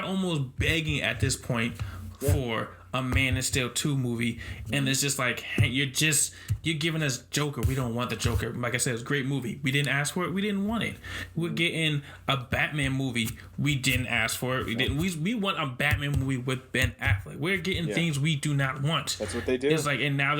almost begging at this point for a Man of Steel 2 movie, and it's just like, hey, you're giving us Joker. We don't want the Joker. Like I said, it's a great movie. We didn't ask for it. We didn't want it. We're getting a Batman movie. We didn't ask for it. We want a Batman movie with Ben Affleck. We're getting things we do not want. That's what they do. It's like, and now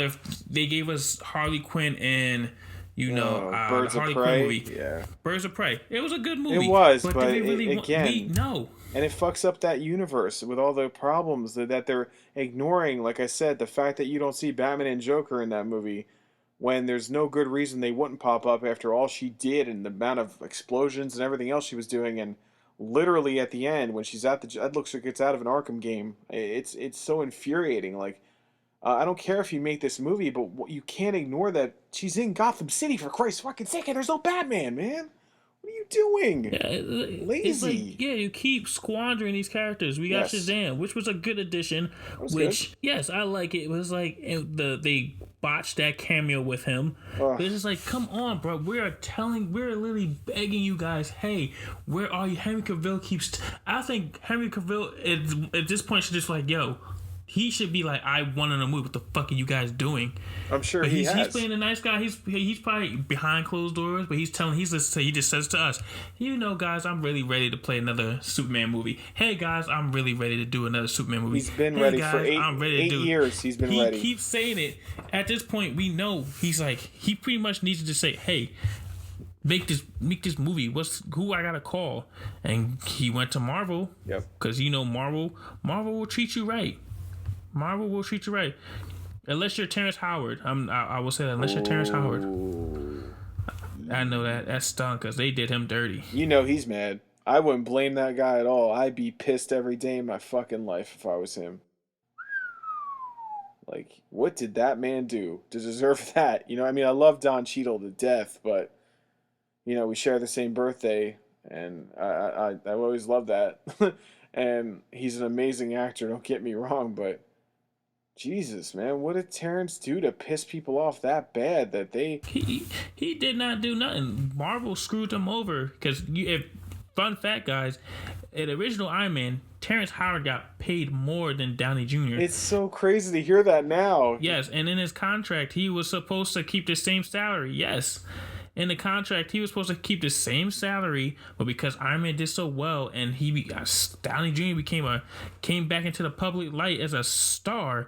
they gave us Harley Quinn and Birds the Harley of Prey. Quinn movie. Yeah. Birds of Prey. It was a good movie. It was, but but did they really again, no. And it fucks up that universe with all the problems that they're ignoring. Like I said, the fact that you don't see Batman and Joker in that movie, when there's no good reason they wouldn't pop up after all she did and the amount of explosions and everything else she was doing. And literally at the end, when she's at that looks like it's out of an Arkham game. It's so infuriating. Like, I don't care if you make this movie, but you can't ignore that she's in Gotham City, for Christ's fucking sake, and there's no Batman, man. What are you doing? Lazy. It's like, you keep squandering these characters. We got Shazam, which was a good addition. Which, yes, I like it. It was like they botched that cameo with him. But it's just like, come on, bro. We're literally begging you guys, hey, where are you? Henry Cavill I think Henry Cavill at this point should just like, yo, he should be like, I want in a movie. What the fuck are you guys doing? I'm sure but he's playing a nice guy. He's probably behind closed doors, but he just says to us, guys, I'm really ready to play another Superman movie. Hey guys, I'm really ready to do another Superman movie. He's been ready for 8 years. He's been ready. He keeps saying it. At this point, we know he's like, he pretty much needs to just say, hey, make this movie. Who I gotta call? And he went to Marvel. Yep. Because Marvel will treat you right. Marvel will treat you right, unless you're Terrence Howard. I will say that, unless you're Terrence Howard. I know that stunk because they did him dirty. He's mad. I wouldn't blame that guy at all. I'd be pissed every day in my fucking life if I was him. Like, what did that man do to deserve that? I love Don Cheadle to death, but we share the same birthday. and I always loved that. And he's an amazing actor. Don't get me wrong, but Jesus, man, what did Terrence do to piss people off that bad that they? He did not do nothing. Marvel screwed him over because if fun fact, guys, in the original Iron Man, Terrence Howard got paid more than Downey Jr. It's so crazy to hear that now. Yes, and in his contract, he was supposed to keep the same salary. Yes. In the contract, he was supposed to keep the same salary, but because Iron Man did so well, and Downey Jr. came back into the public light as a star,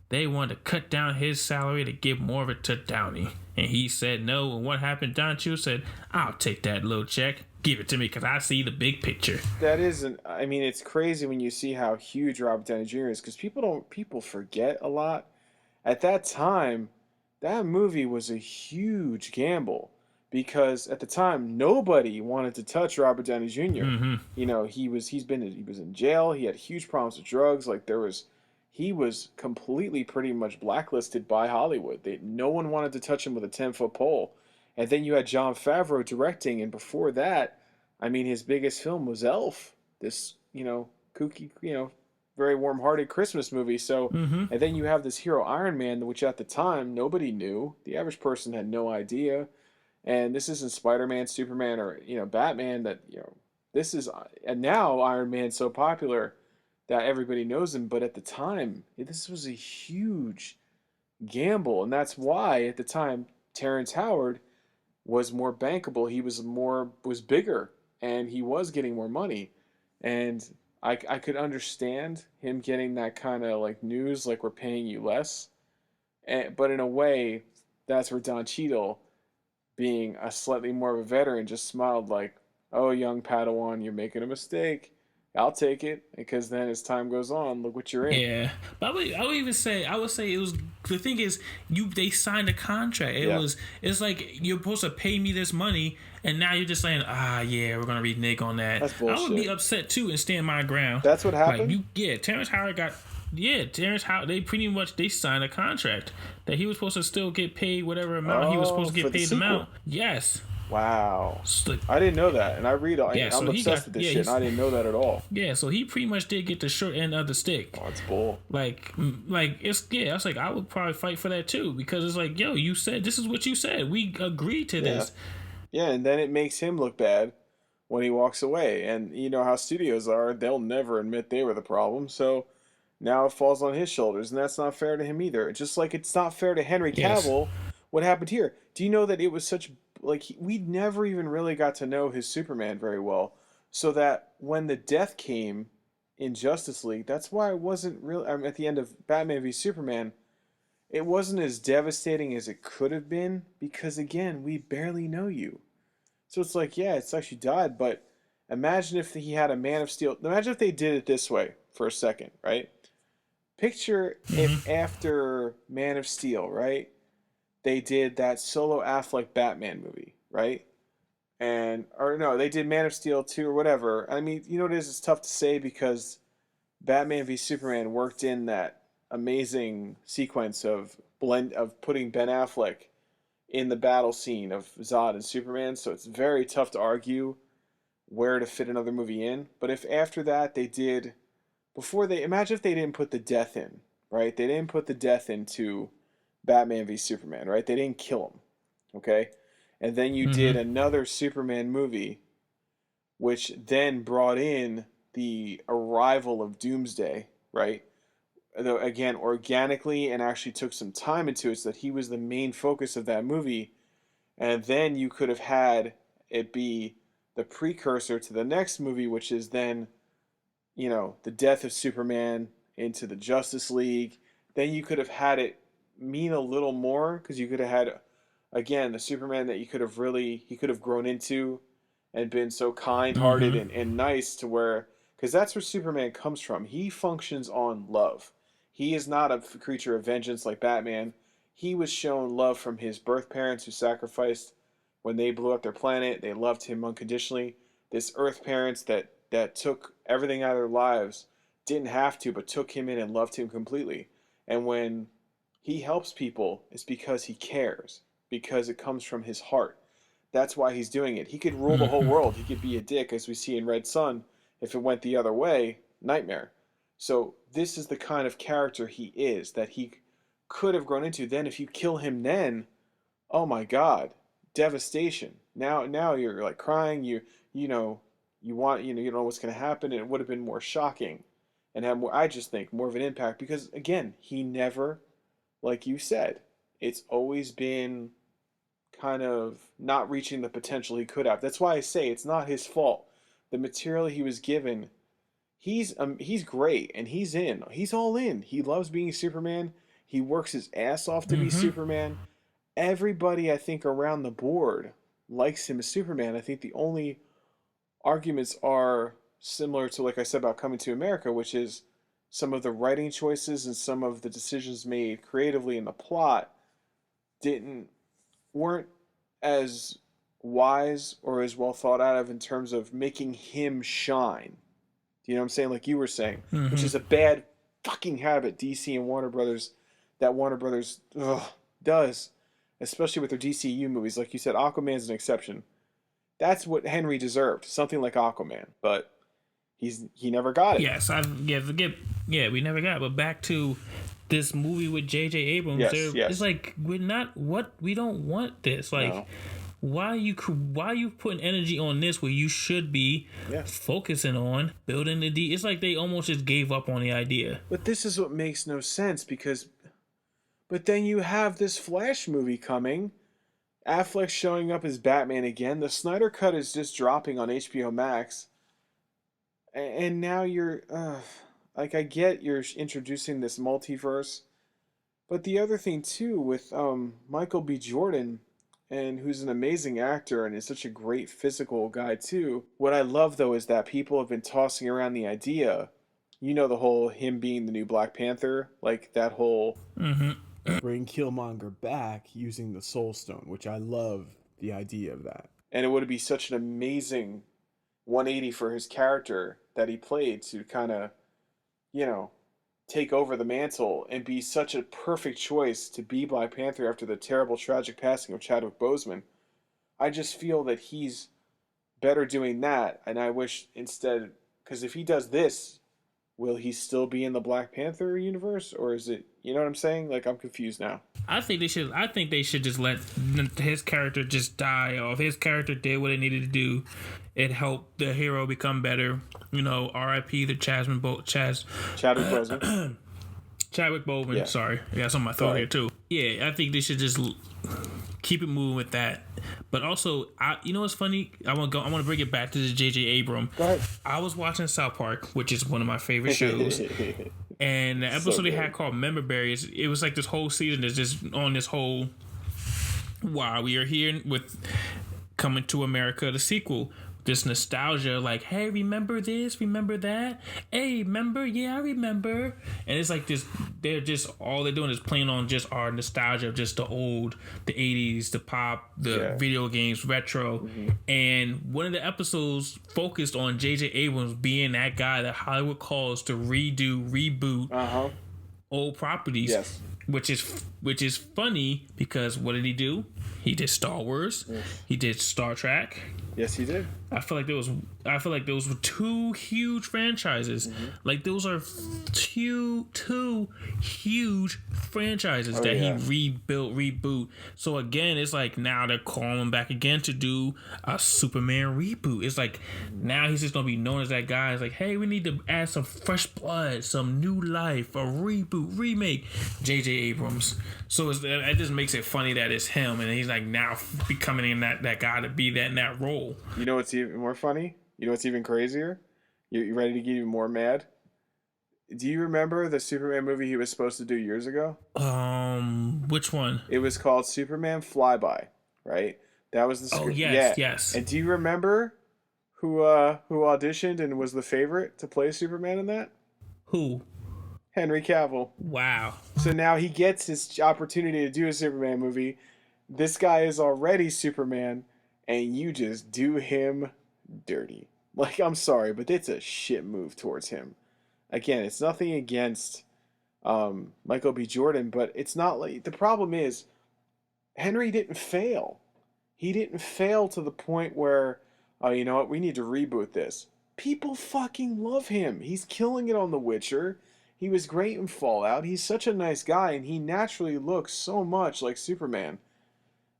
they wanted to cut down his salary to give more of it to Downey, and he said no. And what happened? Don Cheadle said, "I'll take that little check, give it to me, because I see the big picture." That isn't. I mean, it's crazy when you see how huge Robert Downey Jr. is, because people forget a lot. At that time, that movie was a huge gamble. Because at the time nobody wanted to touch Robert Downey Jr. You know, he was in jail. He had huge problems with drugs. Like he was completely pretty much blacklisted by Hollywood. No one wanted to touch him with a 10-foot pole. And then you had Jon Favreau directing, and before that, I mean, his biggest film was Elf. This kooky, very warm-hearted Christmas movie. So, and then you have this hero Iron Man, which at the time nobody knew. The average person had no idea. And this isn't Spider-Man, Superman, or Batman. This is, and now Iron Man's so popular that everybody knows him. But at the time, this was a huge gamble, and that's why at the time Terrence Howard was more bankable. He was bigger, and he was getting more money. And I could understand him getting that kind of like news, like we're paying you less. But in a way, that's where Don Cheadle, being a slightly more of a veteran, just smiled like, "Oh, young Padawan, you're making a mistake. I'll take it." Because then as time goes on, look what you're in. Yeah, but I would say it was, the thing is, they signed a contract. It's like, you're supposed to pay me this money, and now you're just saying, yeah, we're gonna renege on that. That's bullshit. I would be upset too and stand my ground. That's what happened. Terrence Howard they pretty much, they signed a contract that he was supposed to still get paid whatever amount he was supposed to get paid amount. Yes. Wow. I didn't know that, and I'm obsessed with this shit, and I didn't know that at all. Yeah, so he pretty much did get the short end of the stick. Oh, it's bull. Like it's, I was like, I would probably fight for that too, because it's like, yo, you said, this is what you said. We agreed to this. Yeah, and then it makes him look bad when he walks away, and you know how studios are; they'll never admit they were the problem. So now it falls on his shoulders, and that's not fair to him either. Just like it's not fair to Henry Cavill. Yes. What happened here? Do you know that it was such, like, we never even really got to know his Superman very well, so that when the death came in Justice League, that's why it wasn't really, at the end of Batman v Superman, it wasn't as devastating as it could have been, because again, we barely know you. So it's like, yeah, it's actually died, but imagine if he had a Man of Steel. Imagine if they did it this way for a second, right? Picture if after Man of Steel, right, they did that solo Affleck Batman movie, right? They did Man of Steel 2 or whatever. I mean, you know what it is? It's tough to say because Batman v Superman worked in that amazing sequence of putting Ben Affleck in the battle scene of Zod and Superman, so it's very tough to argue where to fit another movie in. But if after that they did, imagine if they didn't put the death in, right? They didn't put the death into Batman v Superman, right? They didn't kill him, okay? And then you did another Superman movie, which then brought in the arrival of Doomsday, right? Though again, organically, and actually took some time into it, so that he was the main focus of that movie. And then you could have had it be the precursor to the next movie, which is then, the death of Superman into the Justice League. Then you could have had it mean a little more, because you could have had, again, the Superman that he could have grown into and been so kind-hearted and nice, to where, because that's where Superman comes from. He functions on love. He is not a creature of vengeance like Batman. He was shown love from his birth parents, who sacrificed when they blew up their planet. They loved him unconditionally. This Earth parents that took everything out of their lives, didn't have to, but took him in and loved him completely. And when he helps people, it's because he cares, because it comes from his heart. That's why he's doing it. He could rule the whole world. He could be a dick, as we see in Red Sun. If it went the other way, nightmare. So this is the kind of character he is, that he could have grown into. Then if you kill him then, oh my God, devastation. Now you're like crying, you know, you don't know what's going to happen, and it would have been more shocking and have more, I just think, more of an impact, because again, he never, like you said, it's always been kind of not reaching the potential he could have. That's why I say it's not his fault. The material he was given, he's great, and he's all in. He loves being Superman. He works his ass off to be Superman. Everybody, I think, around the board likes him as Superman. I think the only arguments are similar to, like I said, about Coming to America, which is some of the writing choices and some of the decisions made creatively in the plot weren't as wise or as well thought out of in terms of making him shine. You know what I'm saying? Like you were saying, which is a bad fucking habit DC and Warner Brothers does, especially with their DCU movies. Like you said, Aquaman's an exception. That's what Henry deserved, something like Aquaman, but he never got it. Yes, we never got it. But back to this movie with JJ Abrams, yes. It's like we don't want this. Like, no. Why are you putting energy on this where you should be focusing on building the It's like they almost just gave up on the idea. But this is what makes no sense, but then you have this Flash movie coming, Affleck showing up as Batman again, the Snyder Cut is just dropping on HBO Max, and now you're, like, I get you're introducing this multiverse, but the other thing too with Michael B. Jordan, and who's an amazing actor and is such a great physical guy too. What I love though is that people have been tossing around the idea, you know, the whole him being the new Black Panther, like that whole Bring Killmonger back using the Soul Stone, which I love the idea of that. And it would be such an amazing 180 for his character that he played to kind of, you know, take over the mantle and be such a perfect choice to be Black Panther after the terrible, tragic passing of Chadwick Boseman. I just feel that he's better doing that, and I wish instead, because if he does this, will he still be in the Black Panther universe, or is it, you know what I'm saying? Like, I'm confused now. I think they should just let his character just die off. His character did what it needed to do. It helped the hero become better. You know, R.I.P. the Chadwick Boseman. Chadwick Boseman. Yeah. Sorry, I got something in my throat here too. Yeah, I think they should just keep it moving with that. But also, you know what's funny? I want to bring it back to the JJ Abrams. Go ahead. I was watching South Park, which is one of my favorite shows. And the episode they had called Member Berries, it was like this whole season is just on this whole, wow, we are here with Coming to America, the sequel. This nostalgia, like, hey, remember this, remember that, hey, remember, yeah, I remember. And it's like this, they're just, all they're doing is playing on just our nostalgia of just the 80s, the pop, the video games, retro. And one of the episodes focused on JJ Abrams being that guy that Hollywood calls to reboot old properties. Yes. Which is funny because what did he do? He did Star Wars. Yes. He did Star Trek. Yes, he did. I feel like those were two huge franchises. Like those are two huge franchises that he reboot. So again, it's like now they're calling him back again to do a Superman reboot. It's like now he's just gonna be known as that guy. It's like, hey, we need to add some fresh blood, some new life, a reboot, remake. JJ Abrams. So it just makes it funny that it's him, and he's like now becoming in that guy to be in that role. You know what's even more funny? You know what's even crazier? You ready to get even more mad? Do you remember the Superman movie he was supposed to do years ago? Which one? It was called Superman Flyby, right? That was the script. Oh, yes. And do you remember who auditioned and was the favorite to play Superman in that? Who? Henry Cavill. Wow. So now he gets his opportunity to do a Superman movie. This guy is already Superman, and you just do him dirty. Like, I'm sorry, but it's a shit move towards him. Again, it's nothing against Michael B. Jordan, but it's not like, the problem is Henry didn't fail. He didn't fail to the point where, oh, you know what, we need to reboot this. People fucking love him. He's killing it on The Witcher. He was great in Fallout. He's such a nice guy, and he naturally looks so much like Superman.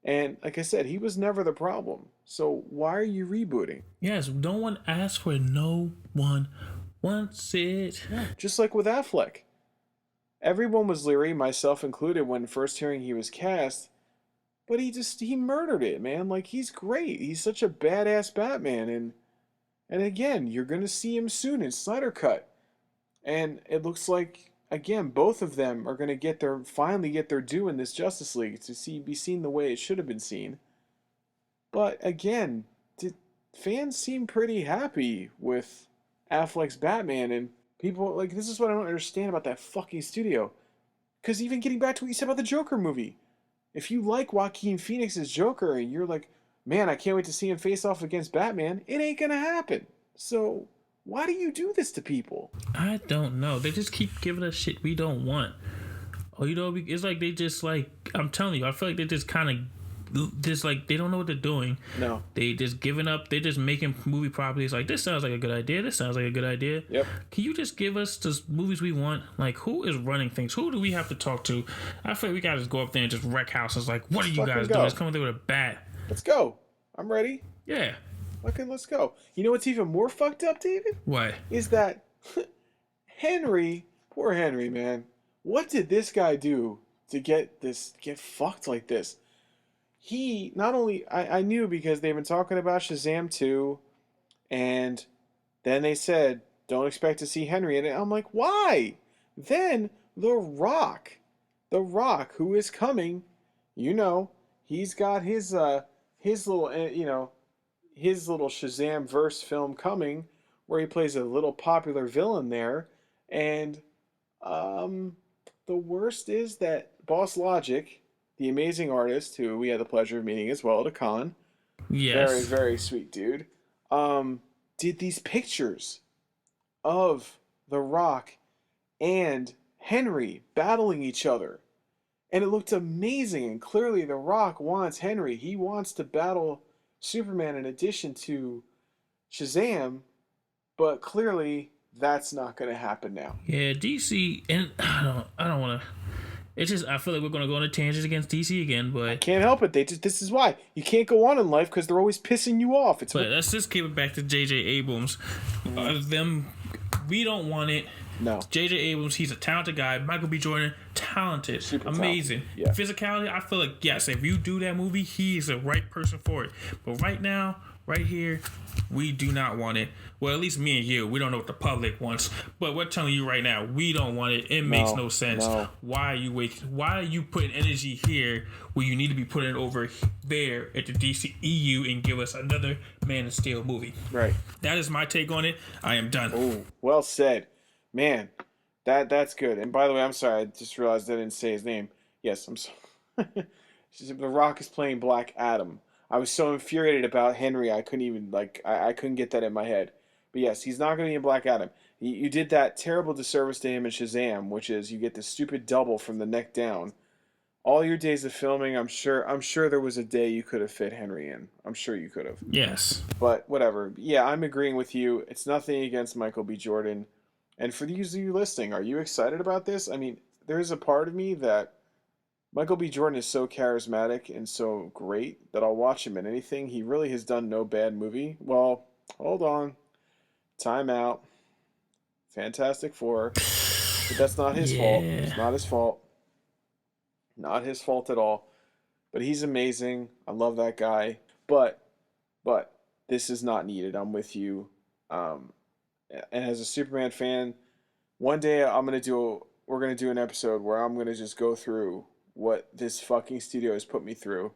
And like I said, he was never the problem. So why are you rebooting? Yes, no one asked for it. No one wants it. Just like with Affleck. Everyone was leery, myself included, when first hearing he was cast. But he murdered it, man. Like, he's great. He's such a badass Batman. And again, you're going to see him soon in Snyder Cut. And it looks like, again, both of them are going to finally get their due in this Justice League to be seen the way it should have been seen. But again, fans seem pretty happy with Affleck's Batman, and people, like, this is what I don't understand about that fucking studio. Because even getting back to what you said about the Joker movie, if you like Joaquin Phoenix's Joker and you're like, man, I can't wait to see him face off against Batman, it ain't gonna happen. So why do you do this to people? I don't know. They just keep giving us shit we don't want. Oh, you know, it's like they just, like, I'm telling you, I feel like they just kind of just, like, they don't know what they're doing. No. They just giving up. They're just making movie properties like, this sounds like a good idea. This sounds like a good idea. Yep. Can you just give us the movies we want? Like, who is running things? Who do we have to talk to? I feel like we gotta just go up there and just wreck houses. Like, what are you guys doing? Just come up there with a bat. Let's go. I'm ready. Yeah. Okay, let's go. You know what's even more fucked up, David? What? Is that Henry, poor Henry, man. What did this guy do to get fucked like this? He, not only, I knew because they've been talking about Shazam 2, and then they said, don't expect to see Henry in it. I'm like, why? Then The Rock, who is coming, you know, he's got his little, his little Shazam verse film coming, where he plays a little popular villain there, and the worst is that Boss Logic, the amazing artist who we had the pleasure of meeting as well at a con, Yes. very, very sweet dude, did these pictures of The Rock and Henry battling each other. And it looked amazing, and clearly The Rock wants Henry. He wants to battle Superman in addition to Shazam, but clearly that's not going to happen now. Yeah, DC, and I don't want to. It's just, I feel like we're going to go on a tangent against DC again, but Can't help it. This is why you can't go on in life, because they're always pissing you off. but let's just keep it back to JJ Abrams. We don't want it. No. JJ Abrams, he's a talented guy. Michael B. Jordan, talented, Super amazing. talented, yeah. Physicality, I feel like, yes, if you do that movie, he is the right person for it. But right now, right here, we do not want it. Well, at least me and you, we don't know what the public wants. But we're telling you right now, we don't want it. It makes no sense. No. Why are you putting energy here where you need to be putting it over there at the DC EU and give us another Man of Steel movie? Right. That is my take on it. I am done. Oh, well said. Man, that's good. And by the way, I'm sorry, I just realized I didn't say his name. Yes, I'm sorry. The Rock is playing Black Adam. I was so infuriated about Henry, I couldn't even, I couldn't get that in my head. But yes, he's not going to be in Black Adam. You did that terrible disservice to him in Shazam, which is you get this stupid double from the neck down. All your days of filming, I'm sure there was a day you could have fit Henry in. I'm sure you could have. Yes. But whatever. Yeah, I'm agreeing with you. It's nothing against Michael B. Jordan. And for those of you listening, are you excited about this? I mean, there's a part of me that Michael B. Jordan is so charismatic and so great that I'll watch him in anything. He really has done no bad movie. Well, hold on. Time out. Fantastic Four. But that's not his fault. It's not his fault. Not his fault at all. But he's amazing. I love that guy. But this is not needed. I'm with you. And as a Superman fan, one day we're gonna do an episode where I'm gonna just go through what this fucking studio has put me through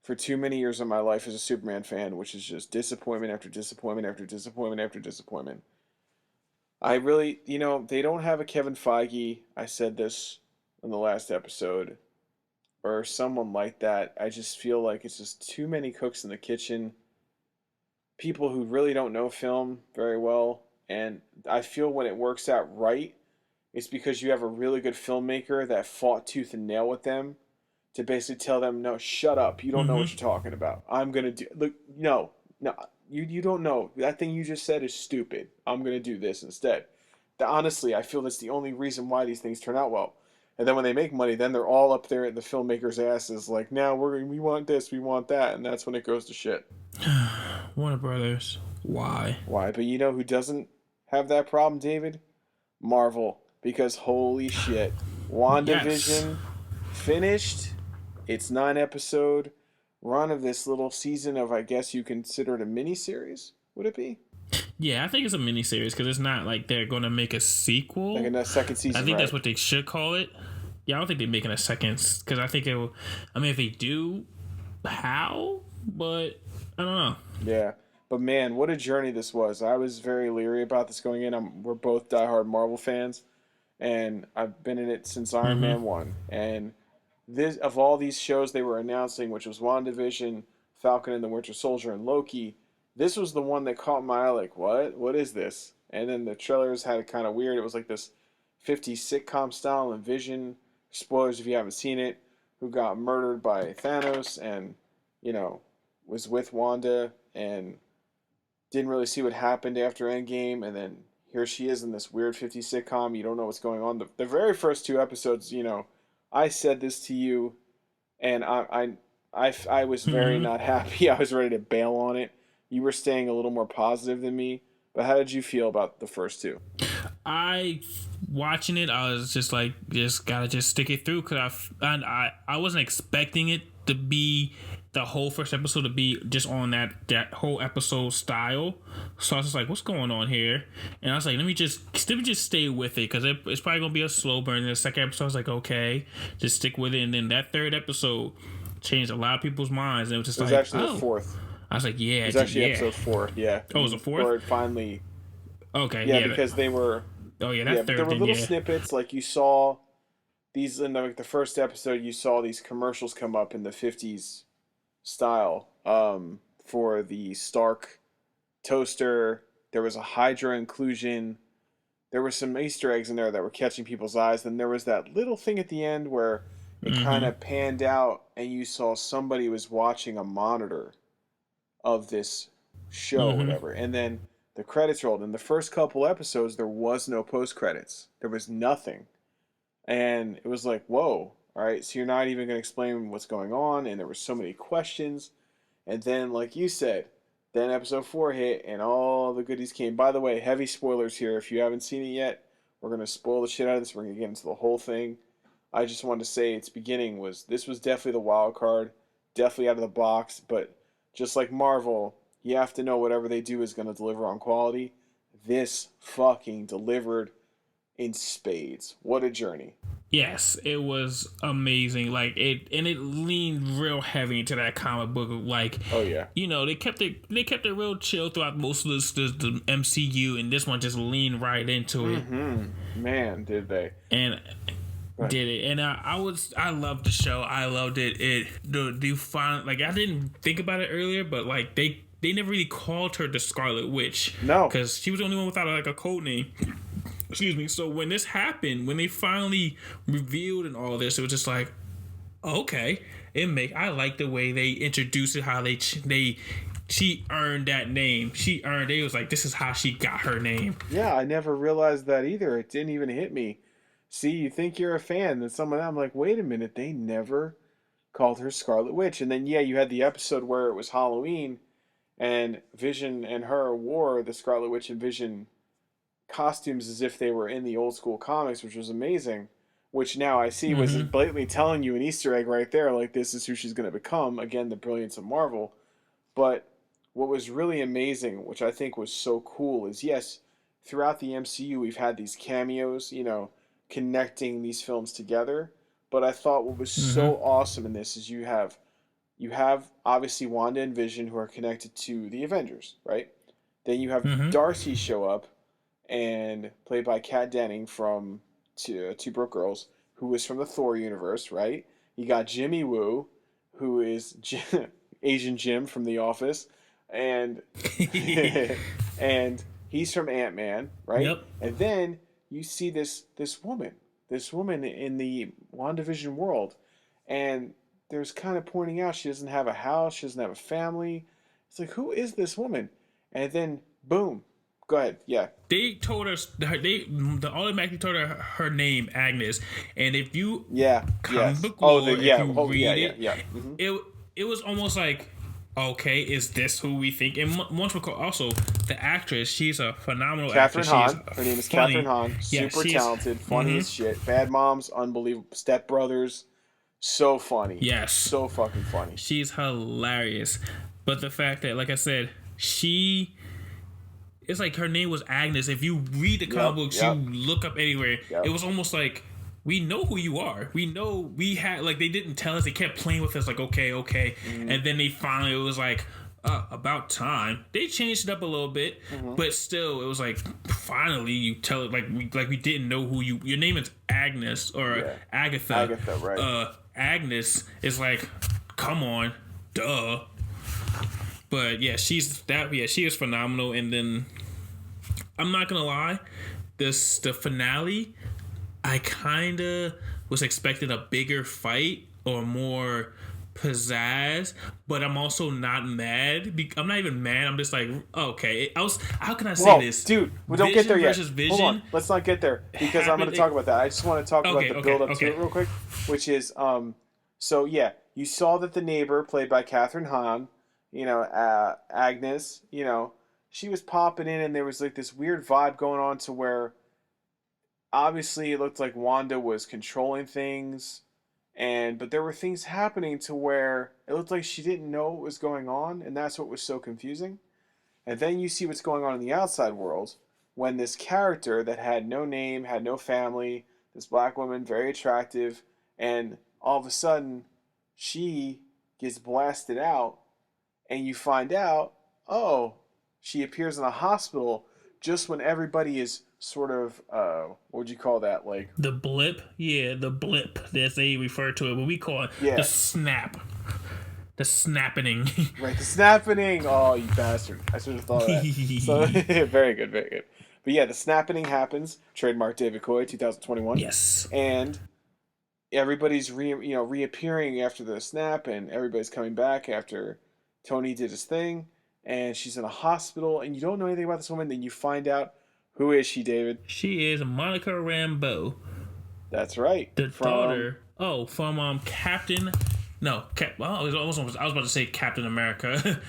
for too many years of my life as a Superman fan, which is just disappointment after disappointment after disappointment after disappointment. I really, they don't have a Kevin Feige. I said this in the last episode, or someone like that. I just feel like it's just too many cooks in the kitchen. People who really don't know film very well. And I feel when it works out right, it's because you have a really good filmmaker that fought tooth and nail with them to basically tell them, no, shut up. You don't know what you're talking about. I'm going to do, look, no, you don't know. That thing you just said is stupid. I'm going to do this instead. Honestly, I feel that's the only reason why these things turn out well. And then when they make money, then they're all up there at the filmmakers' asses like, now we want this, we want that. And that's when it goes to shit. Warner Brothers. Why? Why? But you know who doesn't have that problem, David? Marvel. Because holy shit. WandaVision finished its 9-episode run of this little season of, I guess you consider it a miniseries, would it be? Yeah, I think it's a miniseries because it's not like they're going to make a sequel. Like a second season, I think right? that's what they should call it. Yeah, I don't think they're making a second because I think it will. I mean, if they do, how? But I don't know. Yeah, but man, what a journey this was. I was very leery about this going in. We're both diehard Marvel fans, and I've been in it since Iron Man 1. And this, of all these shows they were announcing, which was WandaVision, Falcon and the Winter Soldier, and Loki, this was the one that caught my eye. Like, what is this? And then the trailers had it kind of weird. It was like this 50s sitcom style, and Vision, spoilers if you haven't seen it, who got murdered by Thanos and, you know, was with Wanda and didn't really see what happened after Endgame, and then here she is in this weird 50s sitcom. You don't know what's going on. The very first 2 episodes, you know, I said this to you, and I was very not happy. I was ready to bail on it. You were staying a little more positive than me. But how did you feel about the first 2? Watching it, I was just like, gotta stick it through because I wasn't expecting it to be the whole first episode to be just on that whole episode style. So I was just like, what's going on here? And I was like, let me just stay with it because it's probably gonna be a slow burn. And the second episode, I was like, okay, just stick with it. And then that third episode changed a lot of people's minds. And it was just actually the 4th. I was like, yeah, it was actually episode 4. Yeah. Oh, it was a 4th? Where it finally. Okay. Yeah, because they were. Oh yeah, that third. There were little snippets like you saw these in the first episode. You saw these commercials come up in the 50s style for the Stark toaster. There was a Hydra inclusion. There were some Easter eggs in there that were catching people's eyes. Then there was that little thing at the end where it kind of panned out and you saw somebody was watching a monitor of this show, whatever. And then the credits rolled. In the first couple episodes, there was no post-credits. There was nothing. And it was like, whoa. All right, so you're not even going to explain what's going on, and there were so many questions. And then, like you said, then episode 4 hit, and all the goodies came. By the way, heavy spoilers here. If you haven't seen it yet, we're going to spoil the shit out of this. We're going to get into the whole thing. I just wanted to say its beginning was definitely the wild card, definitely out of the box, but just like Marvel, you have to know whatever they do is going to deliver on quality. This fucking delivered in spades. What a journey. Yes, it was amazing. Like it leaned real heavy into that comic book. Like, oh yeah, you know, they kept it real chill throughout most of the MCU, and this one just leaned right into it. Man, did they? And did it. And I loved the show. I loved it. Like I didn't think about it earlier, but like they never really called her the Scarlet Witch. No, because she was the only one without like a code name. Excuse me. So when this happened, when they finally revealed and all this, it was just like, okay, I like the way they introduced it, how she earned that name. It was like, this is how she got her name. Yeah, I never realized that either. It didn't even hit me. See, you think you're a fan, then I'm like, wait a minute, they never called her Scarlet Witch. And then yeah, you had the episode where it was Halloween, and Vision and her wore the Scarlet Witch and Vision costumes as if they were in the old school comics, which was amazing, which now I see was blatantly telling you an Easter egg right there, like this is who she's going to become. Again, the brilliance of Marvel. But what was really amazing, which I think was so cool, is yes, throughout the MCU we've had these cameos, you know, connecting these films together, but I thought what was so awesome in this is you have obviously Wanda and Vision who are connected to the Avengers, right? Then you have Darcy show up, and played by Kat Denning from Two Broke Girls, who is from the Thor universe, right? You got Jimmy Woo, who is Asian Jim from The Office, and and he's from Ant-Man, right? Yep. And then you see this woman in the WandaVision world, and there's kind of pointing out she doesn't have a house, she doesn't have a family. It's like, who is this woman? And then, boom. Go ahead. Yeah. They told us the automatically told her name Agnes, and if you comic book Oh, lore, if you read it, Mm-hmm. it was almost like, okay, is this who we think? And once we also the actress, she's a phenomenal Catherine actress. Hahn. Her name is Catherine Hahn. Super talented, funny as shit. Bad Moms, unbelievable. Step Brothers, so funny. Yes, so fucking funny. She's hilarious. But the fact that, like I said, it's like her name was Agnes. If you read the comic books, you look up anywhere, it was almost like, we know who you are. We know we had, like, they didn't tell us. They kept playing with us like, okay. Mm-hmm. And then they finally, it was like, about time. They changed it up a little bit, but still, it was like, finally you tell it, like we didn't know who your name is Agnes or Agatha. Agatha, right. Agnes is like, come on, duh. But yeah, she is phenomenal. And then, I'm not gonna lie, the finale, I kind of was expecting a bigger fight or more pizzazz, but I'm also not mad. I'm not even mad. I'm just like, okay. How can I say this, dude? We don't get there yet. Vision, hold on, let's not get there because I'm going to talk about that. I just want to talk about the build up to it real quick, which is so yeah, you saw that the neighbor, played by Catherine Hahn, Agnes, she was popping in, and there was like this weird vibe going on to where obviously it looked like Wanda was controlling things, but there were things happening to where it looked like she didn't know what was going on, and that's what was so confusing. And then you see what's going on in the outside world when this character that had no name, had no family, this black woman, very attractive, and all of a sudden she gets blasted out, and you find out, she appears in a hospital just when everybody is sort of, what would you call that? Like the blip? Yeah, the blip, as they refer to it, but we call it the snap. The snapping. Right, the snapping. Oh, you bastard. I should have thought of that. So, very good, very good. But yeah, the snapping happens. Trademark David Coy, 2021. Yes. And everybody's reappearing after the snap, and everybody's coming back after Tony did his thing, and she's in a hospital, and you don't know anything about this woman. Then you find out, who is she, David? She is Monica Rambeau. That's right. The daughter. From Captain. No, I was about to say Captain America.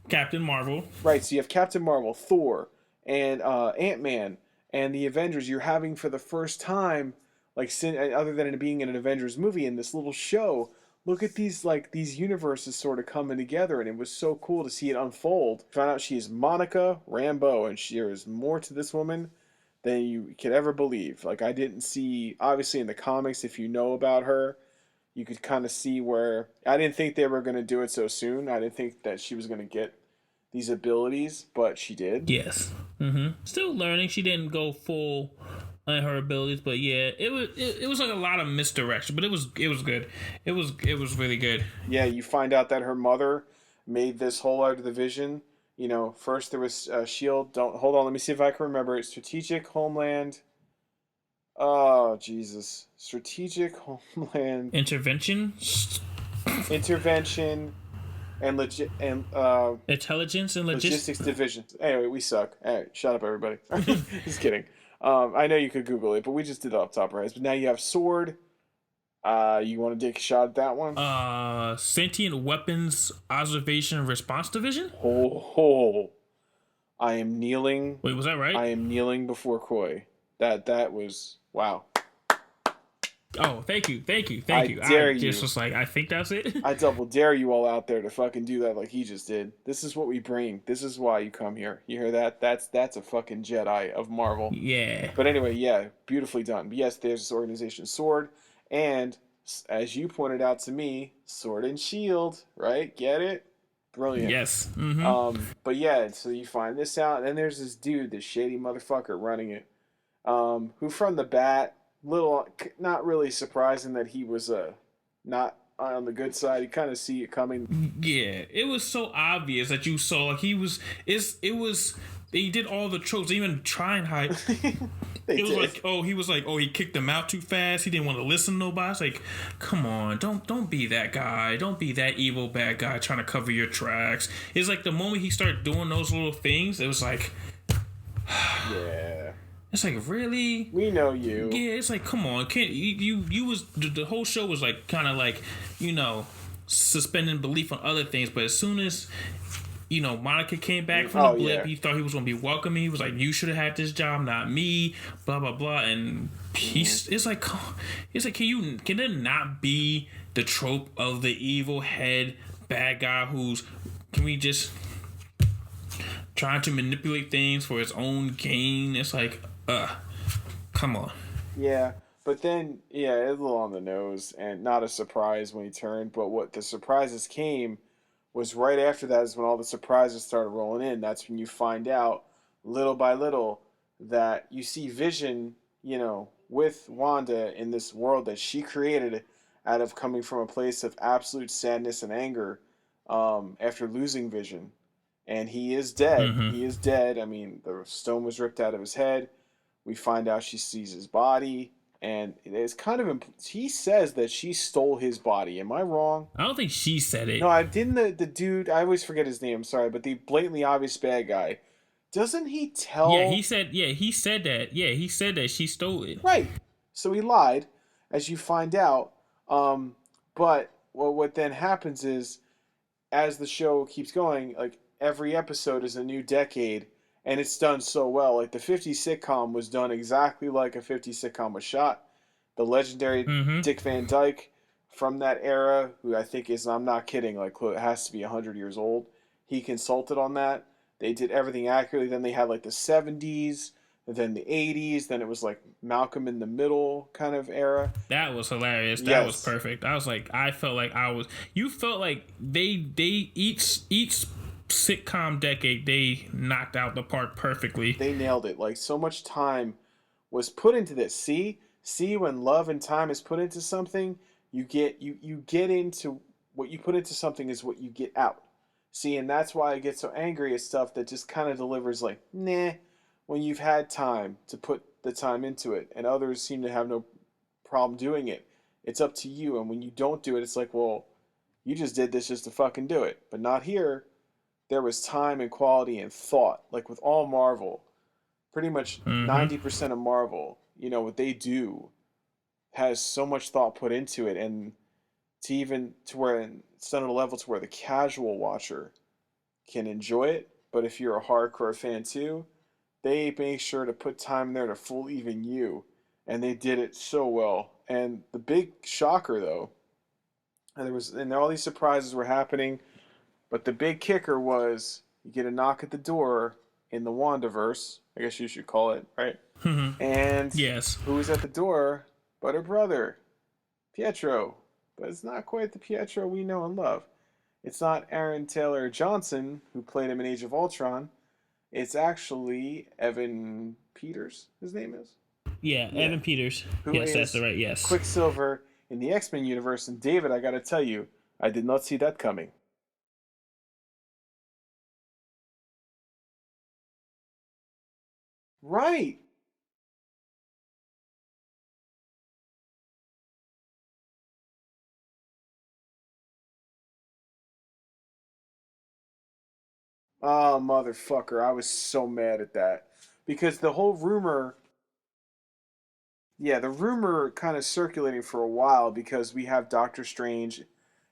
Captain Marvel. Right. So you have Captain Marvel, Thor, and Ant-Man, and the Avengers. You're having for the first time, like, other than it being in an Avengers movie, in this little show. Look at these universes sort of coming together, and it was so cool to see it unfold. Found out she is Monica Rambeau, and there is more to this woman than you could ever believe. Like, I didn't see, obviously in the comics, if you know about her, you could kind of see where, I didn't think they were going to do it so soon. I didn't think that she was going to get these abilities, but she did. Yes. Still learning. She didn't go full on her abilities, but yeah, it was like a lot of misdirection, but it was good. It was really good. Yeah, you find out that her mother made this whole out of the Vision. First there was Shield. Hold on, let me see if I can remember it. Strategic Homeland. Oh Jesus! Strategic Homeland Intervention. And intelligence and logistics division. Anyway, we suck. All right, shut up, everybody. Just kidding. I know you could Google it, but we just did it off the top of our heads. But now you have Sword. You want to take a shot at that one? Sentient Weapons Observation Response Division. I am kneeling. Wait, was that right? I am kneeling before Coy. That was wow. Oh, thank you. I dare you. Just was like, I think that's it. I double dare you all out there to fucking do that like he just did. This is what we bring. This is why you come here. You hear that? That's a fucking Jedi of Marvel. Yeah. But anyway, yeah, beautifully done. But yes, there's this organization, Sword, and as you pointed out to me, Sword and Shield, right? Get it? Brilliant. Yes. But yeah, so you find this out, and then there's this dude, this shady motherfucker running it, who from the bat, not really surprising that he was not on the good side. You kind of see it coming. Yeah, it was so obvious that you saw, like, he was. It was. They did all the tropes, even try and hide. It was did. like, oh, he kicked him out too fast. He didn't want to listen to nobody. It's like, come on, don't be that guy. Don't be that evil bad guy trying to cover your tracks. It's like the moment he started doing those little things, it was like, yeah. It's like, really? We know you. Yeah, it's like, come on, can't you was the whole show was like kind of like, suspending belief on other things, but as soon as Monica came back from the blip, he thought he was gonna be welcoming. He was like, you should have had this job, not me, blah blah blah. And it's like can there not be the trope of the evil head bad guy can we just trying to manipulate things for his own gain? It's like, come on. Yeah, but then, it's a little on the nose and not a surprise when he turned. But what the surprises came was right after that is when all the surprises started rolling in. That's when you find out, little by little, that you see Vision, with Wanda in this world that she created out of coming from a place of absolute sadness and anger after losing Vision. And he is dead. Mm-hmm. He is dead. I mean, the stone was ripped out of his head. We find out she sees his body, and it's kind of he says that she stole his body. Am I wrong? I don't think she said it. No, I didn't. The dude, I always forget his name. Sorry, but the blatantly obvious bad guy, doesn't he tell? Yeah, he said that. Yeah, he said that she stole it. Right. So he lied, as you find out. But what then happens is, as the show keeps going, like every episode is a new decade. And it's done so well. Like the 50s sitcom was done exactly like a 50s sitcom was shot. The legendary Dick Van Dyke from that era, who I think is, I'm not kidding, like it has to be 100 years old. He consulted on that. They did everything accurately. Then they had like the 70s, then the 80s. Then it was like Malcolm in the Middle kind of era. That was hilarious. That was perfect. You felt like they each sitcom decade they knocked out the park perfectly. They nailed it. Like so much time was put into this. See when love and time is put into something, you get into what you put into something is what you get out. See, and that's why I get so angry at stuff that just kind of delivers like, nah, when you've had time to put the time into it and others seem to have no problem doing it. It's up to you, and when you don't do it, it's like, well, you just did this just to fucking do it. But not here. There was time and quality and thought. Like with all Marvel, pretty much 90% of Marvel, what they do has so much thought put into it, and to where it's done at a level to where the casual watcher can enjoy it. But if you're a hardcore fan too, they make sure to put time in there to fool even you, and they did it so well. And the big shocker though, and all these surprises were happening. But the big kicker was you get a knock at the door in the Wandaverse, I guess you should call it, right? And yes, who was at the door but her brother, Pietro. But it's not quite the Pietro we know and love. It's not Aaron Taylor Johnson, who played him in Age of Ultron. It's actually Evan Peters, his name is? Yeah. Evan Peters. Yes, that's the right, yes. Quicksilver in the X-Men universe. And David, I gotta tell you, I did not see that coming. Right. Oh, motherfucker. I was so mad at that. Because the whole rumor... Yeah, the rumor kind of circulating for a while because we have Doctor Strange,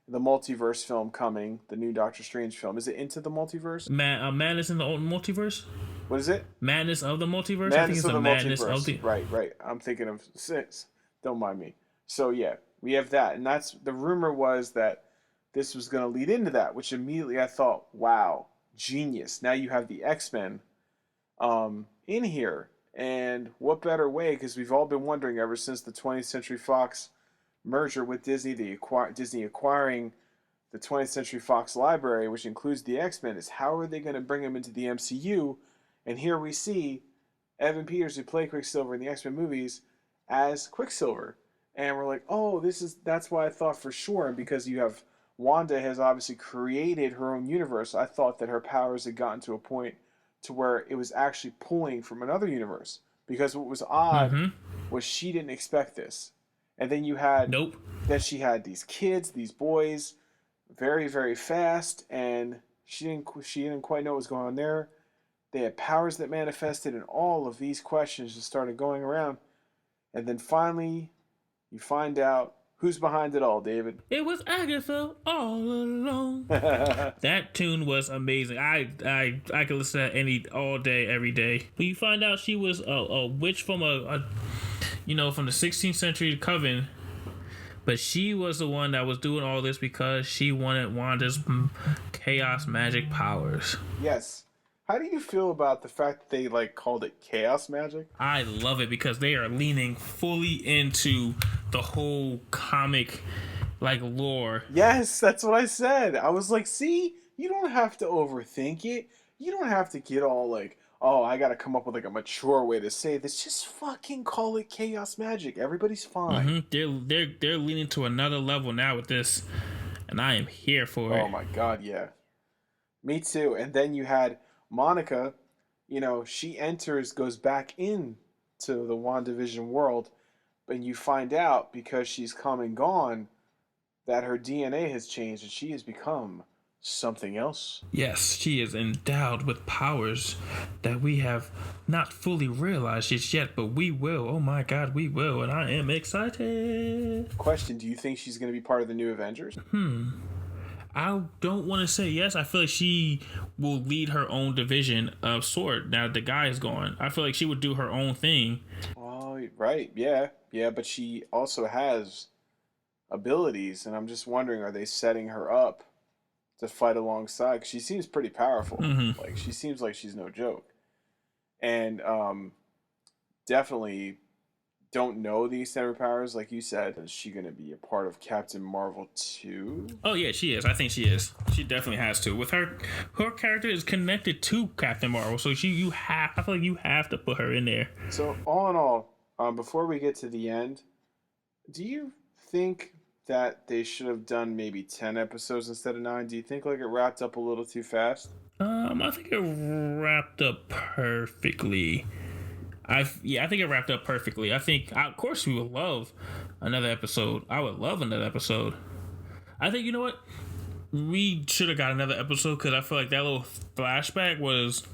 the multiverse film coming, the new Doctor Strange film. Is it Into the Multiverse? Madness in the Multiverse? What is it? Madness of the Multiverse? Madness I think it's of the Madness Multiverse. of the... Right. I'm thinking of 6. Don't mind me. So, yeah, we have that. And that's the rumor was that this was going to lead into that, which immediately I thought, wow, genius. Now you have the X-Men in here. And what better way, because we've all been wondering ever since the 20th Century Fox merger with Disney, Disney acquiring the 20th Century Fox library, which includes the X-Men, is how are they going to bring them into the MCU? And here we see Evan Peters, who played Quicksilver in the X-Men movies, as Quicksilver. And we're like, oh, that's why I thought for sure. And because you have Wanda has obviously created her own universe, I thought that her powers had gotten to a point to where it was actually pulling from another universe. because what was odd Mm-hmm. was she didn't expect this. And then you had Nope. then she had these kids, these boys, very, very fast, and she didn't quite know what was going on there. They had powers that manifested, and all of these questions just started going around. And then finally, you find out who's behind it all, David. It was Agatha all along. That tune was amazing. I could listen to that all day, every day. When you find out she was a witch from from the 16th century coven, but she was the one that was doing all this because she wanted Wanda's chaos magic powers. Yes. How do you feel about the fact that they called it chaos magic? I love it because they are leaning fully into the whole comic lore. Yes, that's what I said. I was like, see, you don't have to overthink it. You don't have to get all oh, I gotta come up with a mature way to say this. Just fucking call it chaos magic. Everybody's fine. Mm-hmm. They're leaning to another level now with this, and I am here for it. Oh my god, yeah. Me too. And then you had Monica, she goes back in to the WandaVision world, but you find out because she's come and gone that her DNA has changed and she has become something else. Yes, she is endowed with powers that we have not fully realized just yet, but we will. Oh my god, we will, and I am excited. Question, do you think she's going to be part of the new Avengers? I don't want to say yes. I feel like she will lead her own division of S.W.O.R.D. Now the guy is gone. I feel like she would do her own thing. Oh, right. Yeah, but she also has abilities, and I'm just wondering, are they setting her up to fight alongside? 'Cause she seems pretty powerful. Mm-hmm. She seems like she's no joke. And definitely don't know the extent of her powers, like you said. Is she going to be a part of Captain Marvel 2? Oh yeah, she is. I think she is. She definitely has to. With her character is connected to Captain Marvel, so I feel like you have to put her in there. So all in all, before we get to the end, do you think that they should have done maybe 10 episodes instead of 9? Do you think it wrapped up a little too fast? I think it wrapped up perfectly. I think it wrapped up perfectly. I think, of course, we would love another episode. I would love another episode. I think, you know what? We should have got another episode because I feel like that little flashback was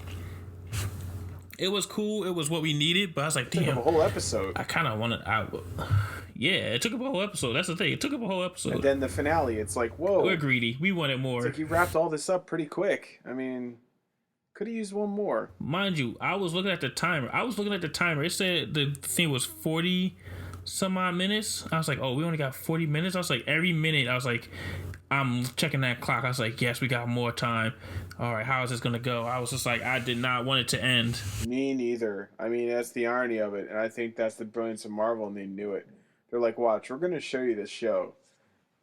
cool. It was what we needed, but I was like, damn. A whole episode. I kind of wanted yeah, it took up a whole episode. That's the thing. It took up a whole episode. And then the finale, it's like, whoa. We're greedy. We wanted more. It's like you wrapped all this up pretty quick. I mean, could have used one more. Mind you, I was looking at the timer. It said the thing was 40 some odd minutes. I was like, oh, we only got 40 minutes. I was like, every minute, I was like, I'm checking that clock. I was like, yes, we got more time. All right, how is this going to go? I was just like, I did not want it to end. Me neither. I mean, that's the irony of it. And I think that's the brilliance of Marvel, and they knew it. They're like, watch, we're going to show you this show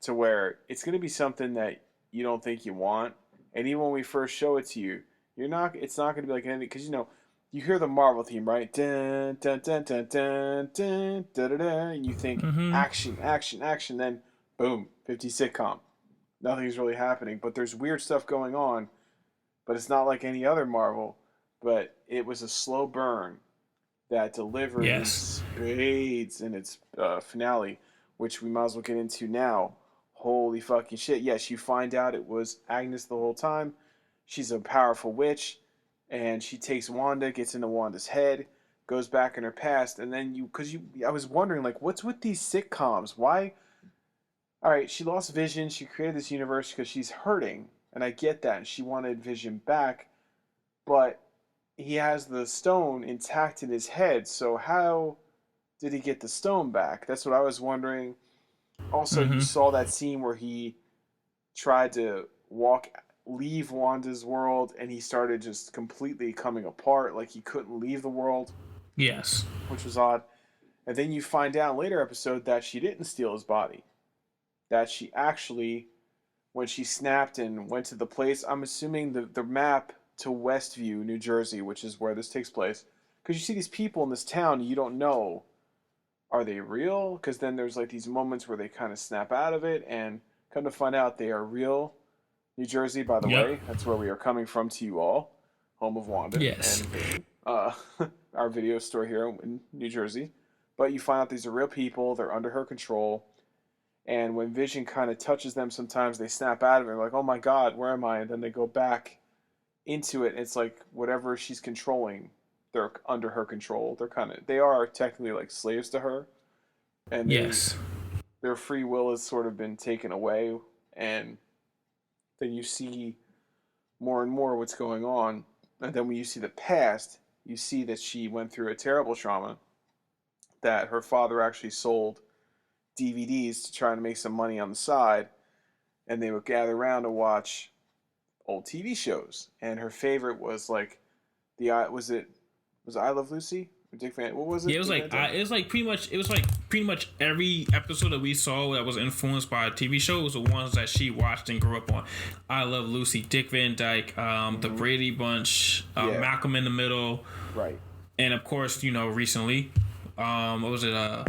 to where it's going to be something that you don't think you want. And even when we first show it to you, it's not going to be like anything. Because, you hear the Marvel theme, right? Dun, dun, dun, dun, dun, dun, da, da, da, and you think action, action, action. Then, boom, 50s sitcom. Nothing's really happening. But there's weird stuff going on. But it's not like any other Marvel. But it was a slow burn that delivered in spades in its finale, which we might as well get into now. Holy fucking shit. Yes, you find out it was Agnes the whole time. She's a powerful witch, and she takes Wanda, gets into Wanda's head, goes back in her past, and then I was wondering, what's with these sitcoms? Why? All right, she lost Vision. She created this universe because she's hurting, and I get that, and she wanted Vision back, but he has the stone intact in his head, so how did he get the stone back? That's what I was wondering. Also, you saw that scene where he tried to leave Wanda's world, and he started just completely coming apart, like he couldn't leave the world. Yes. Which was odd. And then you find out in a later episode that she didn't steal his body. That she actually, when she snapped and went to the place, I'm assuming the map to Westview, New Jersey, which is where this takes place. Because you see these people in this town, and you don't know, are they real? Because then there's these moments where they kind of snap out of it, and come to find out they are real. New Jersey, by the way, that's where we are coming from to you all, home of Wanda. Yes. And our video store here in New Jersey. But you find out these are real people. They're under her control. And when Vision kind of touches them, sometimes they snap out of it. Like, oh my God, where am I? And then they go back into it. And it's like whatever she's controlling, they're under her control. They are technically like slaves to her. And Yes. their free will has sort of been taken away. And then you see more and more what's going on. And then when you see the past, you see that she went through a terrible trauma, that her father actually sold DVDs to try to make some money on the side, and they would gather around to watch old TV shows. And her favorite was like was I Love Lucy? Dick Van, what was it? Yeah, it was like pretty much every episode that we saw that was influenced by a TV show was the ones that she watched and grew up on. I Love Lucy, Dick Van Dyke, the Brady Bunch, Malcolm in the Middle, right? And of course, recently, what was it?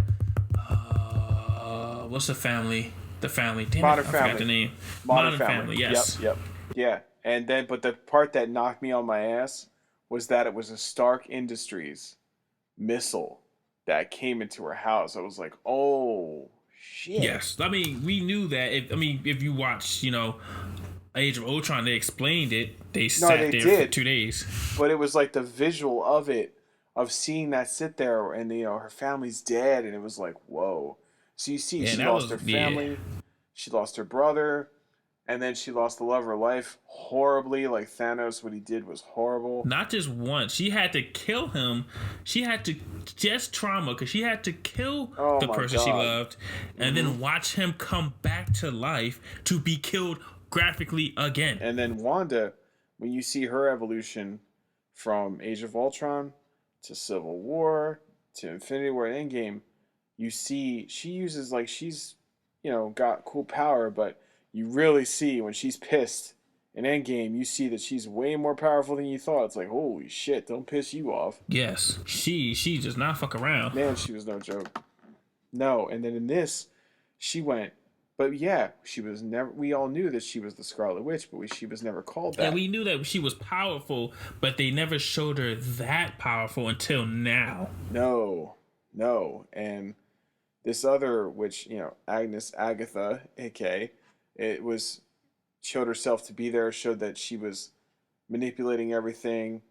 What's the family? The family. Damn Modern it, I Family. forgot the name. Modern Family. Yes. Yep. Yeah. And then, but the part that knocked me on my ass was that it was a Stark Industries missile that came into her house. I was like, oh shit. Yes, I mean we knew that. If you watch, Age of Ultron, they explained it. They sat there for 2 days. But it was like the visual of it, of seeing that sit there, and her family's dead, and it was like, whoa. So you see, she lost her family, she lost her brother, and then she lost the love of her life horribly. Like Thanos, what he did was horrible. Not just once. She had to kill him. She had to just trauma because she had to kill the person she loved, and then watch him come back to life to be killed graphically again. And then Wanda, when you see her evolution from Age of Ultron to Civil War to Infinity War and Endgame, you see she uses, like, she's got cool power, but you really see when she's pissed in Endgame, you see that she's way more powerful than you thought. It's like, holy shit, don't piss you off. Yes, she does not fuck around. Man, she was no joke. No, and then in this, she went, but yeah, she was never, we all knew that she was the Scarlet Witch, but she was never called that. Yeah, we knew that she was powerful, but they never showed her that powerful until now. No, and this other witch, Agatha, aka, showed herself to be there, showed that she was manipulating everything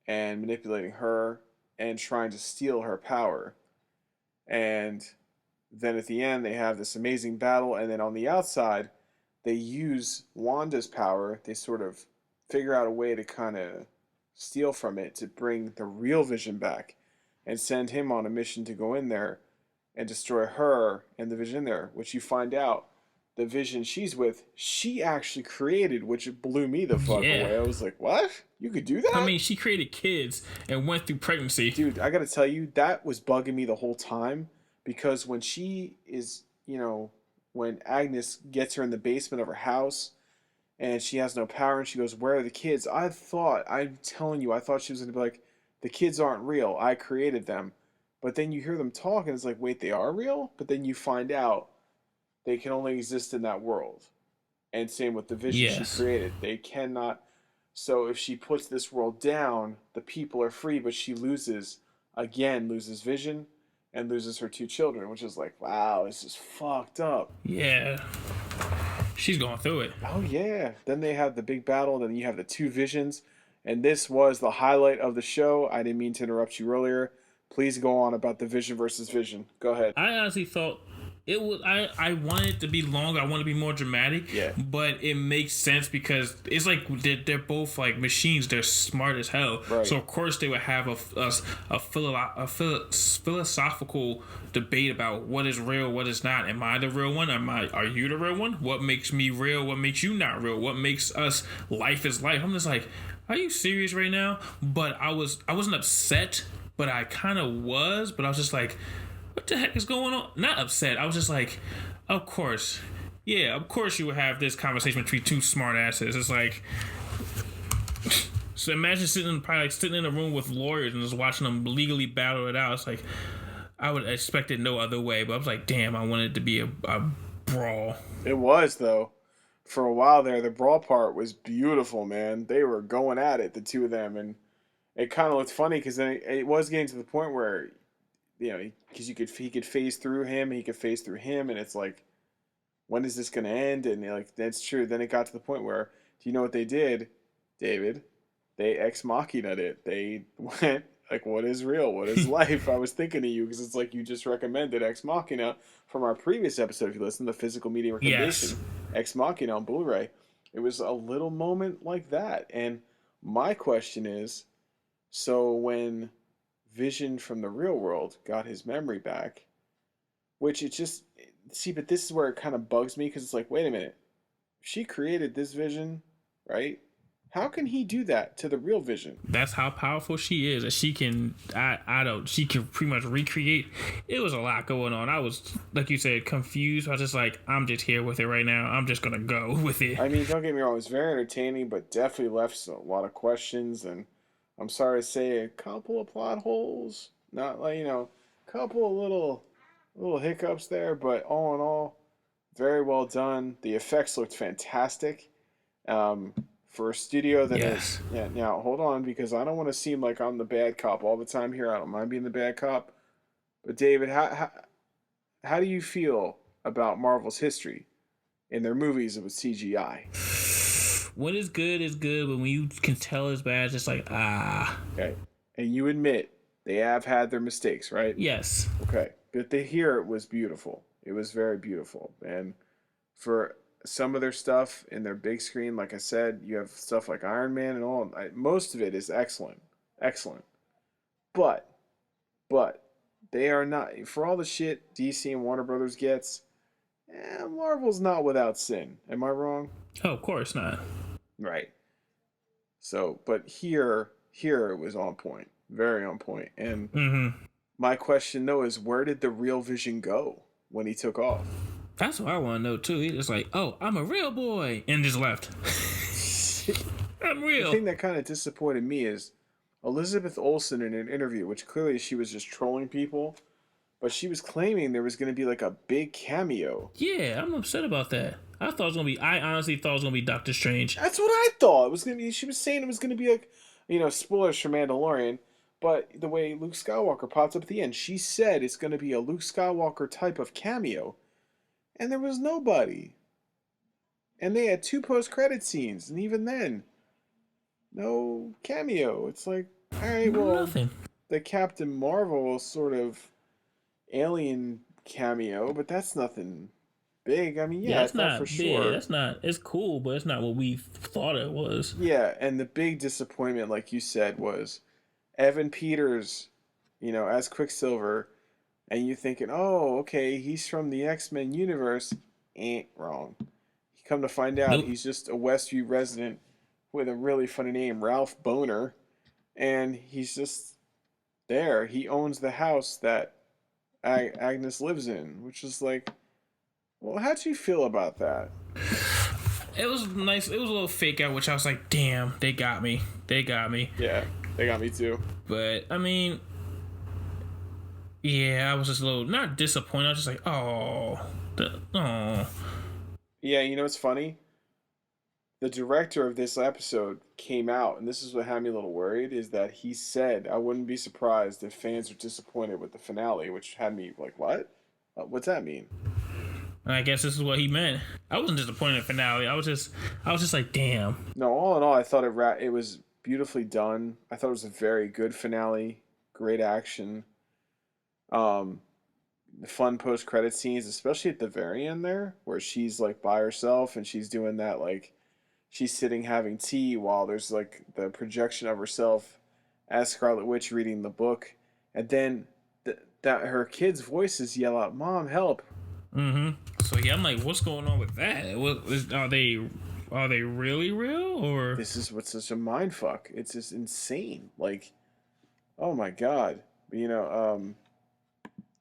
and manipulating her and trying to steal her power. And then at the end, they have this amazing battle, and then on the outside, they use Wanda's power. They sort of figure out a way to kind of steal from it to bring the real Vision back and send him on a mission to go in there and destroy her and the Vision there, which you find out the Vision she's with, she actually created, which blew me the fuck away. I was like, what? You could do that? I mean, she created kids and went through pregnancy. Dude, I gotta tell you, that was bugging me the whole time, because when she is, when Agnes gets her in the basement of her house and she has no power and she goes, where are the kids? I'm telling you, I thought she was gonna be like, the kids aren't real. I created them. But then you hear them talk and it's like, wait, they are real? But then you find out they can only exist in that world. And same with the Vision she created. They cannot. So if she puts this world down, the people are free, but she loses Vision and loses her 2 children, which is like, wow, this is fucked up. Yeah. She's going through it. Oh, yeah. Then they have the big battle, and then you have the 2 Visions. And this was the highlight of the show. I didn't mean to interrupt you earlier. Please go on about the Vision versus Vision. Go ahead. I honestly thought it was. I wanted it to be longer. I want to be more dramatic. Yeah. But it makes sense because it's like they're both like machines. They're smart as hell. Right. So of course they would have a philosophical debate about what is real, what is not. Am I the real one? Are you the real one? What makes me real? What makes you not real? What makes us life is life? I'm just like, are you serious right now? But I wasn't upset. But I kind of was, but I was just like, what the heck is going on? Not upset. I was just like, of course. Yeah, of course you would have this conversation between 2 smart asses. It's like, so imagine sitting in a room with lawyers and just watching them legally battle it out. It's like, I would expect it no other way. But I was like, damn, I wanted it to be a brawl. It was, though. For a while there, the brawl part was beautiful, man. They were going at it, the 2 of them, and it kind of looked funny because then it was getting to the point where, because he could phase through him, he could phase through him, and it's like, when is this gonna end? And like, that's true. Then it got to the point where, do you know what they did, David? They ex machina'd it. They went like, what is real? What is life? I was thinking of you because it's like you just recommended Ex Machina from our previous episode. If you listen to the physical media recommendation, Yes. Ex Machina on Blu-ray, it was a little moment like that. And my question is, so when Vision from the real world got his memory back, which it just see, but this is where it kind of bugs me because it's like, wait a minute, she created this Vision, right? How can he do that to the real Vision? That's how powerful she is. That she can, she can pretty much recreate. It was a lot going on. I was, like you said, confused. I was just like, I'm just here with it right now. I'm just gonna go with it. I mean, don't get me wrong, it was very entertaining, but definitely left a lot of questions, and I'm sorry to say, a couple of plot holes. Not like, a couple of little hiccups there, but all in all, very well done. The effects looked fantastic. For a studio that Yes. is, yeah. Now hold on, because I don't want to seem like I'm the bad cop all the time here. I don't mind being the bad cop, but David, how do you feel about Marvel's history in their movies with CGI? When it's good, but when you can tell it's bad, it's just like, Okay, and you admit they have had their mistakes, right? yes. Okay, but here it was beautiful. It was very beautiful, and for some of their stuff in their big screen, like I said, you have stuff like Iron Man and all. Most of it is excellent, excellent. But they are not, for all the shit DC and Warner Brothers gets. Marvel's not without sin. Am I wrong? Oh, of course not. Right. So, but here it was on point, very on point. And my question though is, where did the real Vision go when he took off? That's what I want to know too. He just like, oh, I'm a real boy, and just left. I'm real. The thing that kind of disappointed me is Elizabeth Olsen in an interview, which clearly she was just trolling people, but she was claiming there was going to be like a big cameo. Yeah, I'm upset about that. I honestly thought it was gonna be Doctor Strange. That's what I thought. It was going to be. She was saying it was going to be like, spoilers for Mandalorian, but the way Luke Skywalker pops up at the end, she said it's going to be a Luke Skywalker type of cameo. And there was nobody. And they had 2 post-credit scenes, and even then, no cameo. It's like, all right, well, Nothing. the Captain Marvel sort of alien cameo, but that's nothing big. I mean, yeah, it's not for big. sure. That's not. It's cool, but it's not what we thought it was. Yeah, and the big disappointment, like you said, was Evan Peters, as Quicksilver. And you thinking, oh, okay, he's from the X-Men universe. Ain't wrong. You come to find out Nope. he's just a Westview resident with a really funny name, Ralph Boner. And he's just there. He owns the house that Agnes lives in, which is like, well, how'd you feel about that? It was nice. It was a little fake out, which I was like, damn, they got me. Yeah, they got me too. But, I mean, yeah, I was just a little, not disappointed. I was just like, oh. Yeah, it's funny? The director of this episode came out, and this is what had me a little worried, is that he said, I wouldn't be surprised if fans are disappointed with the finale, which had me like, what? What's that mean? And I guess this is what he meant. I wasn't disappointed in the finale. I was just like, damn. No, all in all, I thought it was beautifully done. I thought it was a very good finale. Great action. The fun post-credit scenes, especially at the very end there, where she's like by herself and she's doing that, like she's sitting having tea while there's like the projection of herself as Scarlet Witch reading the book, and then that her kids' voices yell out, "Mom, help!" So yeah, I'm like, what's going on with that? Are they really real, or This is what's such a mind fuck. It's just insane. Like, oh my god.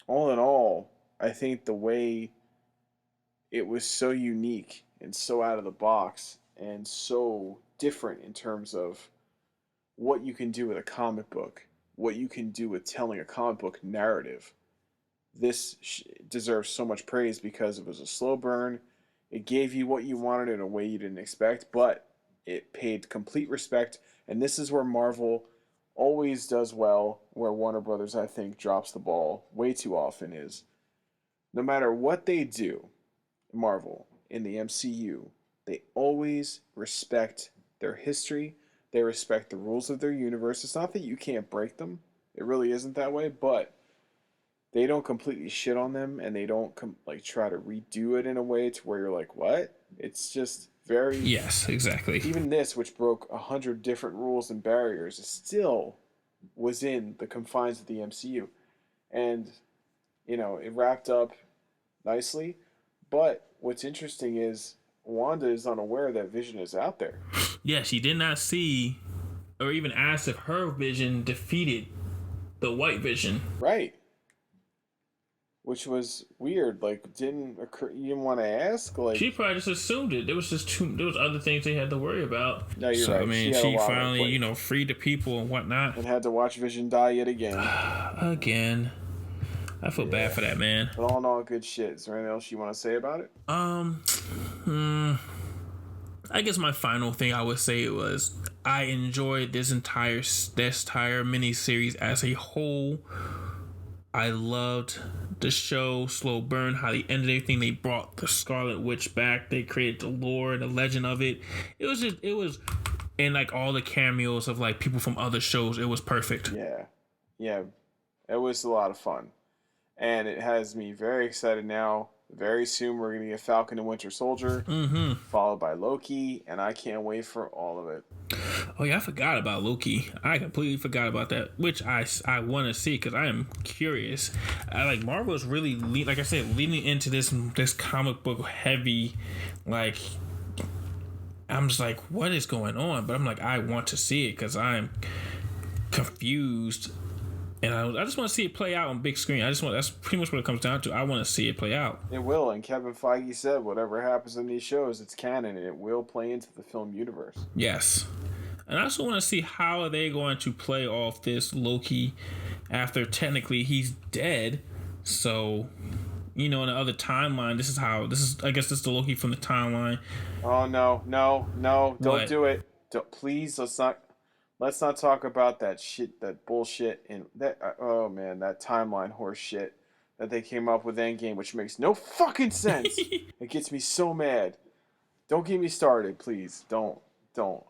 All in all, I think the way it was so unique and so out of the box and so different in terms of what you can do with a comic book, what you can do with telling a comic book narrative. This deserves so much praise because it was a slow burn. It gave you what you wanted in a way you didn't expect, but it paid complete respect. And this is where Marvel always does well, where Warner Brothers, I think, drops the ball way too often, is no matter what they do, Marvel, in the MCU, they always respect their history. They respect the rules of their universe. It's not that you can't break them. It really isn't that way, but they don't completely shit on them, and they don't like try to redo it in a way to where you're like, what? It's just very Yes, exactly. even this, which broke 100 different rules and barriers, still was in the confines of the MCU, and it wrapped up nicely. But what's interesting is Wanda is unaware that Vision is out there. Yeah, she did not see or even ask if her Vision defeated the White Vision. Right. Which was weird. Like, didn't occur. You didn't want to ask. Like, she probably just assumed it. There was there was other things they had to worry about. No, you're right. I mean, she finally, freed the people and whatnot. And had to watch Vision die yet again. Again. I feel bad for that, man. But all in all, good shit. Is there anything else you want to say about it? I guess my final thing I would say was I enjoyed this entire miniseries as a whole. I loved the show, slow burn, how they ended everything. They brought the Scarlet Witch back. They created the lore, the legend of it. It was, and like all the cameos of like people from other shows. It was perfect. Yeah, it was a lot of fun. And it has me very excited now. Very soon we're going to get Falcon and Winter Soldier, followed by Loki, and I can't wait for all of it. Oh yeah, I forgot about Loki. I completely forgot about that, which I want to see because I am curious. Marvel is really, like I said, leaning into this comic book heavy, like, I'm just like, what is going on? But I'm like, I want to see it because I'm confused. And I just want to see it play out on big screen. That's pretty much what it comes down to. I want to see it play out. It will, and Kevin Feige said whatever happens in these shows, it's canon, and it will play into the film universe. Yes. And I also want to see how are they going to play off this Loki after technically he's dead. So, in the other timeline, I guess this is the Loki from the timeline. Oh, no, don't do it. Please, let's not talk about that shit, that bullshit, and that, oh man, that timeline horse shit that they came up with Endgame, which makes no fucking sense. It gets me so mad. Don't get me started, please. Don't.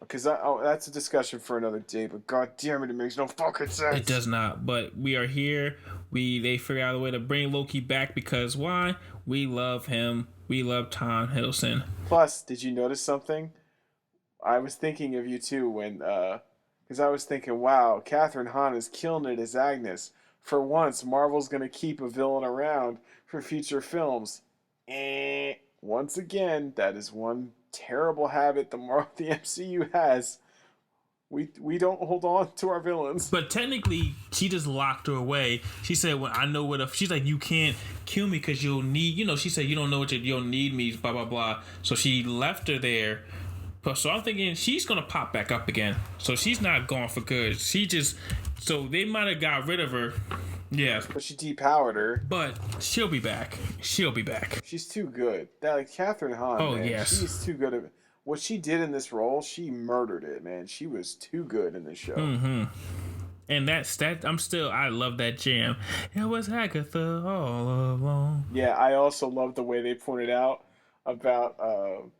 Because that's a discussion for another day, but god damn it makes no fucking sense. It does not, but we are here. They figure out a way to bring Loki back because why? We love him. We love Tom Hiddleston. Plus, did you notice something? I was thinking of you too when, because I was thinking, wow, Catherine Hahn is killing it as Agnes. For once, Marvel's going to keep a villain around for future films. Once again, that is one terrible habit the MCU has. We don't hold on to our villains. But technically, she just locked her away. She said, "Well, I know what." She's like, "You can't kill me because you'll need." She said, "You don't know what you'll need me." Blah blah blah. So she left her there. So I'm thinking she's gonna pop back up again. So she's not gone for good. So they might have got rid of her. Yeah. But she depowered her. But she'll be back. She's too good. Catherine Hahn. Oh, man, yes. She's too good. What she did in this role, she murdered it, man. She was too good in this show. Mm-hmm. And I love that jam. It was Agatha all along. Yeah, I also love the way they pointed out about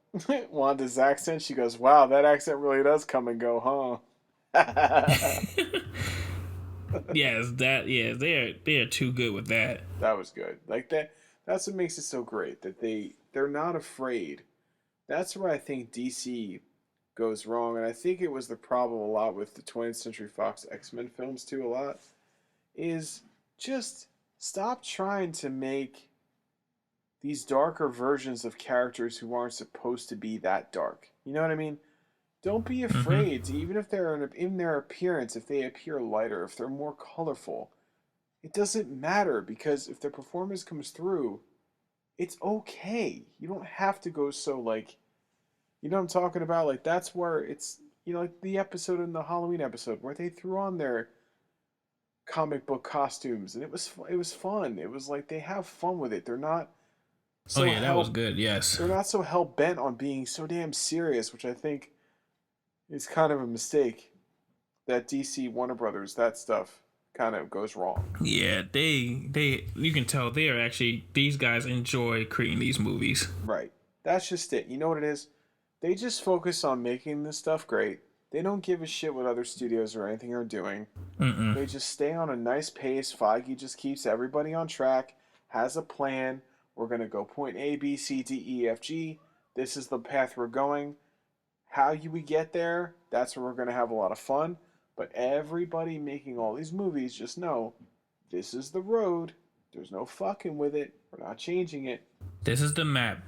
Wanda's accent. She goes, "Wow, that accent really does come and go, huh?" Yes, they're too good with that. That was good. Like that. That's what makes it so great that they're not afraid. That's where I think DC goes wrong, and I think it was the problem a lot with the 20th Century Fox X-Men films too. A lot is just stop trying to make these darker versions of characters who aren't supposed to be that dark. You know what I mean? Don't be afraid to, even if they're in their appearance, if they appear lighter, if they're more colorful, it doesn't matter, because if their performance comes through, it's okay. You don't have to go so, like, you know what I'm talking about? Like, that's where it's, like the episode in the Halloween episode where they threw on their comic book costumes, and it was fun. It was like they have fun with it. They're not so that was good, yes. They're not so hell-bent on being so damn serious, which I think is kind of a mistake that DC Warner Brothers, that stuff kind of goes wrong. Yeah, they you can tell they are actually, these guys enjoy creating these movies. Right. That's just it. You know what it is? They just focus on making this stuff great. They don't give a shit what other studios or anything are doing. They just stay on a nice pace. Feige just keeps everybody on track, has a plan. We're going to go point A, B, C, D, E, F, G. This is the path we're going. How we get there, that's where we're going to have a lot of fun. But everybody making all these movies just know this is the road. There's no fucking with it. We're not changing it. This is the map.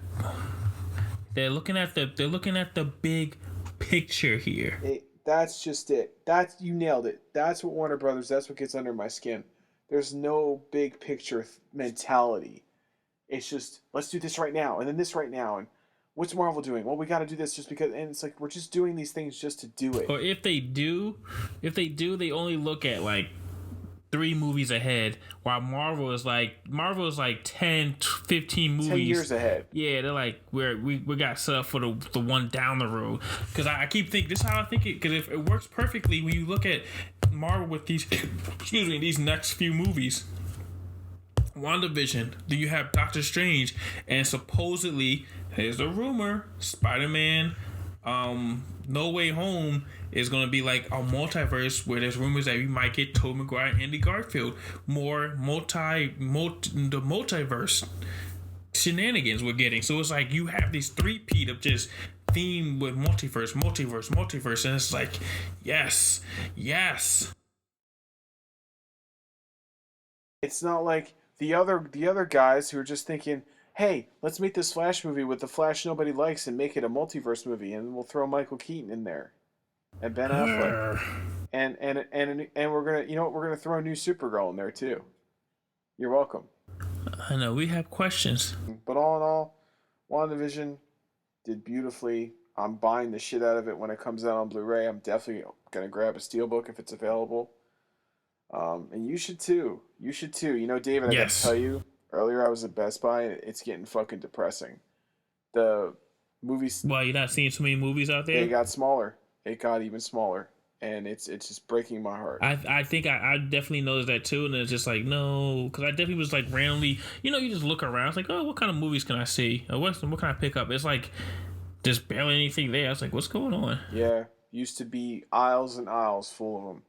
They're looking at the big picture here. That's just it. You nailed it. That's what Warner Brothers, that's what gets under my skin. There's no big picture mentality. It's just, let's do this right now, and then this right now, and what's Marvel doing? Well, we got to do this just because, and it's like, we're just doing these things just to do it. Or if they do, they only look at like 3 movies ahead, while Marvel is like 10, 15 movies. 10 years ahead. Yeah, they're like, we got set up for the one down the road. Because I keep thinking, this is how I think it, because if it works perfectly when you look at Marvel with these, these next few movies. WandaVision, then you have Doctor Strange, and supposedly, here's a rumor, Spider-Man, No Way Home is going to be like a multiverse where there's rumors that we might get Tobey Maguire and Andy Garfield. More the multiverse shenanigans we're getting. So it's like you have these 3-peat of just theme with multiverse, and it's like, yes. It's not like the other guys who are just thinking, hey, let's make this Flash movie with the Flash nobody likes and make it a multiverse movie, and we'll throw Michael Keaton in there and Ben Affleck, and we're gonna, you know what, we're gonna throw a new Supergirl in there too. You're welcome. I know we have questions, but all in all, WandaVision did beautifully. I'm buying the shit out of it when it comes out on Blu-ray. I'm definitely gonna grab a steelbook if it's available. And you should too. You know, David, I got to tell you, earlier I was at Best Buy and it's getting fucking depressing. The movies. Well, you're not seeing too many movies out there? It got smaller. It got even smaller. And it's just breaking my heart. I think I definitely noticed that too. And it's just like, no, because I definitely was like randomly, you just look around. It's like, oh, what kind of movies can I see? Or what can I pick up? It's like, there's barely anything there. I was like, what's going on? Yeah. Used to be aisles and aisles full of them.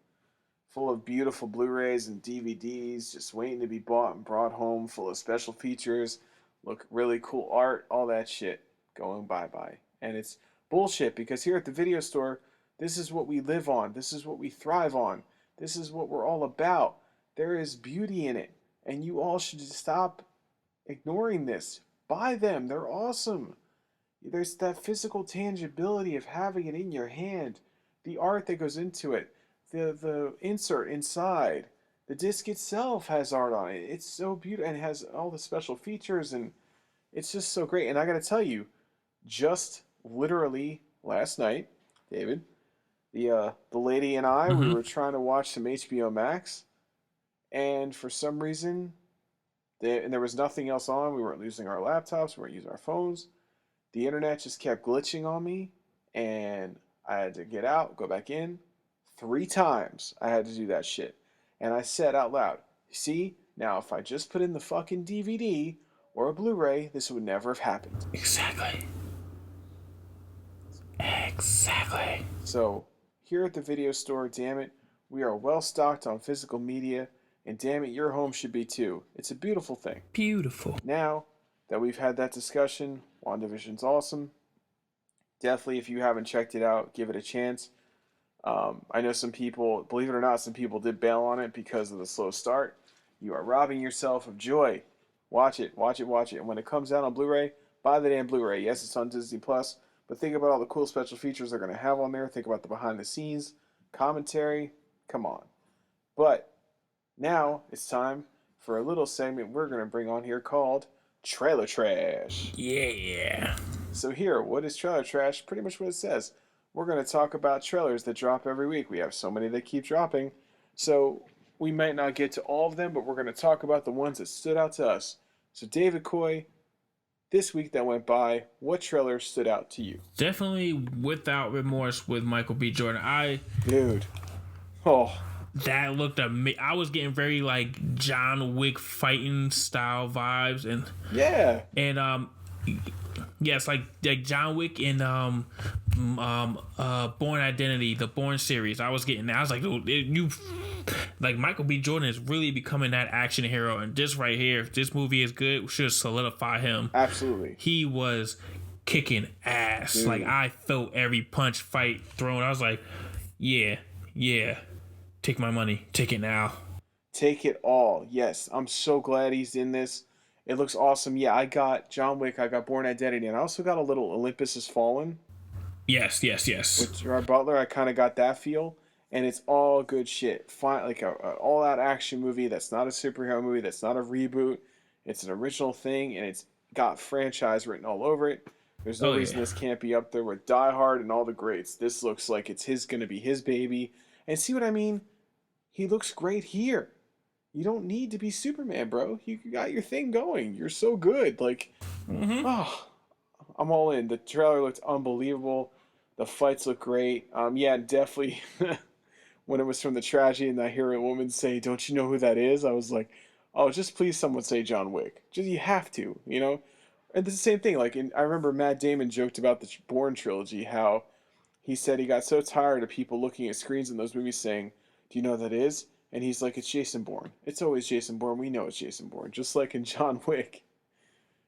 Full of beautiful Blu-rays and DVDs just waiting to be bought and brought home, full of special features, look really cool art, all that shit going bye-bye. And it's bullshit because here at the video store, this is what we live on. This is what we thrive on. This is what we're all about. There is beauty in it. And you all should just stop ignoring this. Buy them. They're awesome. There's that physical tangibility of having it in your hand. The art that goes into it. The insert inside, the disc itself has art on it. It's so beautiful and has all the special features, and it's just so great. And I got to tell you, just literally last night, David, the lady and I, we were trying to watch some HBO Max, and for some reason, there was nothing else on. We weren't using our laptops. We weren't using our phones. The internet just kept glitching on me, and I had to get out, go back in. 3 times I had to do that shit. And I said out loud, see, now if I just put in the fucking DVD or a Blu-ray, this would never have happened. Exactly. So, here at the video store, damn it, we are well stocked on physical media, and damn it, your home should be too. It's a beautiful thing. Beautiful. Now that we've had that discussion, WandaVision's awesome. Definitely, if you haven't checked it out, give it a chance. I know some people, believe it or not, some people did bail on it because of the slow start. You are robbing yourself of joy. Watch it. And when it comes out on Blu-ray, buy the damn Blu-ray. Yes, it's on Disney+, but think about all the cool special features they're going to have on there. Think about the behind-the-scenes commentary. Come on. But now it's time for a little segment we're going to bring on here called Trailer Trash. Yeah. So here, what is Trailer Trash? Pretty much what it says. We're going to talk about trailers that drop every week. We have so many that keep dropping. So we might not get to all of them, but we're going to talk about the ones that stood out to us. So David Coy, this week that went by, what trailer stood out to you? Definitely Without Remorse with Michael B. Jordan. Dude. Oh, That looked amazing. I was getting very like John Wick fighting style vibes, yeah. and yes, like John Wick and Born Identity, the Born series. I was getting that. I was like, dude, you like Michael B. Jordan is really becoming that action hero, and this right here, if this movie is good, should solidify him. Absolutely. He was kicking ass. Dude. Like I felt every punch, fight thrown. I was like, yeah. Take my money. Take it now. Take it all. Yes, I'm so glad he's in this. It looks awesome. Yeah, I got John Wick, I got Born Identity, and I also got a little Olympus Has Fallen. Yes. With Gerard Butler, I kind of got that feel. And it's all good shit. Fine, like a all-out action movie that's not a superhero movie, that's not a reboot. It's an original thing, and it's got franchise written all over it. There's no reason this can't be up there with Die Hard and all the greats. This looks like it's going to be his baby. And see what I mean? He looks great here. You don't need to be Superman, bro. You got your thing going. You're so good. Like, oh, I'm all in. The trailer looked unbelievable. The fights look great. Yeah, definitely. When it was from the tragedy and I hear a woman say, "Don't you know who that is?" I was like, "Oh, just please someone say John Wick." Just you have to, you know. And it's the same thing. Like, I remember Matt Damon joked about the Bourne trilogy, how he said he got so tired of people looking at screens in those movies saying, "Do you know who that is?" And he's like, "It's Jason Bourne. It's always Jason Bourne. We know it's Jason Bourne." Just like in John Wick.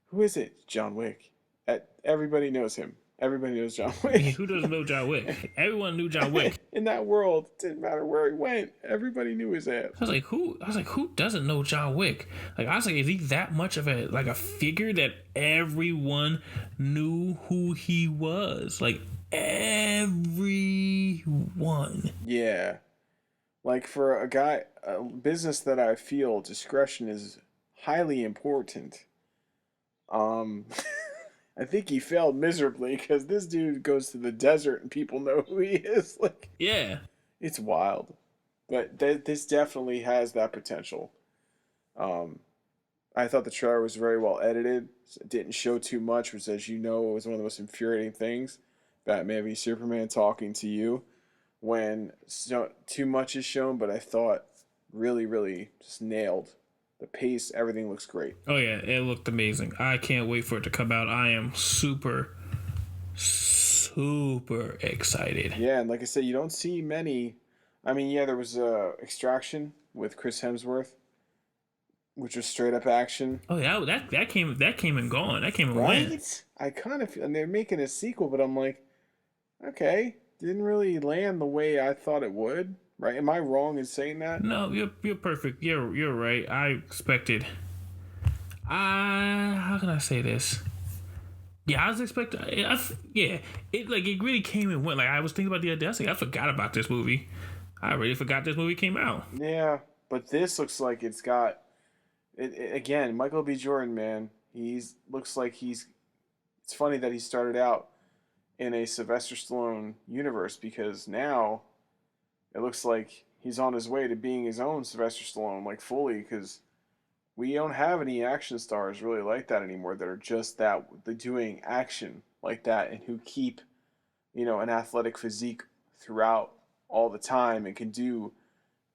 Who is it? John Wick. Everybody knows him. Everybody knows John Wick. Who doesn't know John Wick? Everyone knew John Wick. In that world, it didn't matter where he went. Everybody knew his ass. I was like, who doesn't know John Wick? Like, I was like, is he that much of a figure that everyone knew who he was? Like, everyone. Yeah. Like, for a business that I feel discretion is highly important. I think he failed miserably because this dude goes to the desert and people know who he is. Like, Yeah. it's wild. But this definitely has that potential. I thought the trailer was very well edited. It didn't show too much, which, as you know, was one of the most infuriating things. Batman v Superman talking to you when too much is shown, but I thought really, really just nailed the pace. Everything looks great. Oh yeah, it looked amazing. I can't wait for it to come out. I am super excited. Yeah, and like I said, you don't see many. I mean, yeah, there was Extraction with Chris Hemsworth, which was straight up action. Oh yeah, that came and gone. That came and Right? went. I kind of, and they're making a sequel, but I'm like, okay, didn't really land the way I thought it would. Right? Am I wrong in saying that? No, you're perfect. You're right. I expected. How can I say this? Yeah, I was expecting. It really came and went. Like, I was thinking about the other day. I was like, I forgot about this movie. I already forgot this movie came out. Yeah, but this looks like it's got. Again, Michael B. Jordan, man, looks like he's. It's funny that he started out in a Sylvester Stallone universe, because now it looks like he's on his way to being his own Sylvester Stallone, like, fully, because we don't have any action stars really like that anymore that are just that, they're doing action like that and who keep, an athletic physique throughout all the time and can do,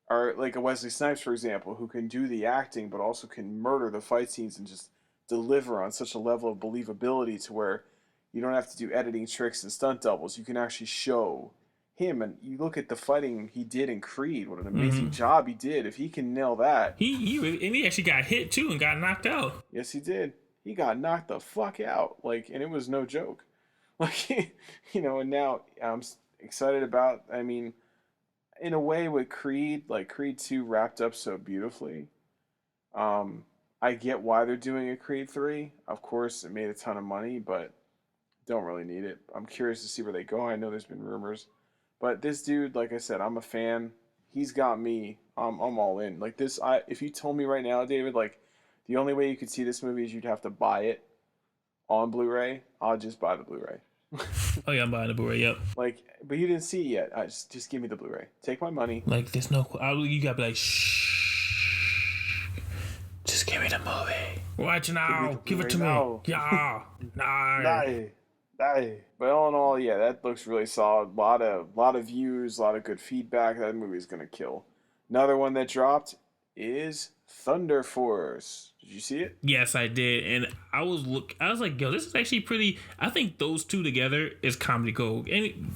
or like a Wesley Snipes, for example, who can do the acting but also can murder the fight scenes and just deliver on such a level of believability to where you don't have to do editing tricks and stunt doubles. You can actually show him, and you look at the fighting he did in Creed. What an amazing job he did! If he can nail that, he actually got hit too and got knocked out. Yes, he did. He got knocked the fuck out, and it was no joke. And now I'm excited about. I mean, in a way, with Creed, Creed 2 wrapped up so beautifully. I get why they're doing a Creed 3. Of course, it made a ton of money, but don't really need it. I'm curious to see where they go. I know there's been rumors. But this dude, like I said, I'm a fan. He's got me. I'm all in. Like this, if you told me right now, David, the only way you could see this movie is you'd have to buy it on Blu-ray, I'll just buy the Blu-ray. Oh yeah, I'm buying the Blu-ray. Yep. But you didn't see it yet. Just give me the Blu-ray. Take my money. There's no. You gotta be like, shh. Just give me the movie. Watch it now. Give it to me. Yeah. Nah. But all in all, yeah, that looks really solid. Lot of views, a lot of good feedback. That movie's gonna kill. Another one that dropped is Thunder Force. Did you see it? Yes, I did, and I was like, yo, this is actually pretty. I think those two together is comedy gold. And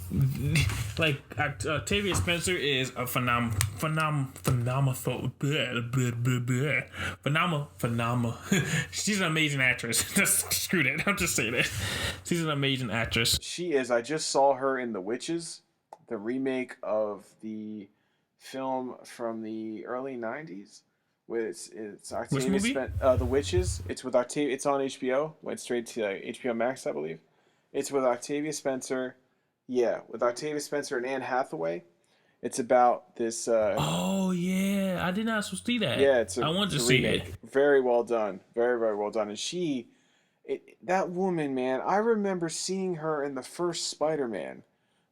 like Octavia Spencer is a phenomenal. She's an amazing actress. Just screw that. I'm just saying that. She's an amazing actress. She is. I just saw her in The Witches, the remake of the film from the early '90s. It's Which Octavia movie? The Witches. It's with Octavia. It's on HBO. Went straight to HBO Max, I believe. It's with Octavia Spencer. Yeah, with Octavia Spencer and Anne Hathaway. It's about this. Oh yeah, I did not see that. Yeah, I wanted to a see remake. it. Very well done. Very, very well done. And that woman, man, I remember seeing her in the first Spider-Man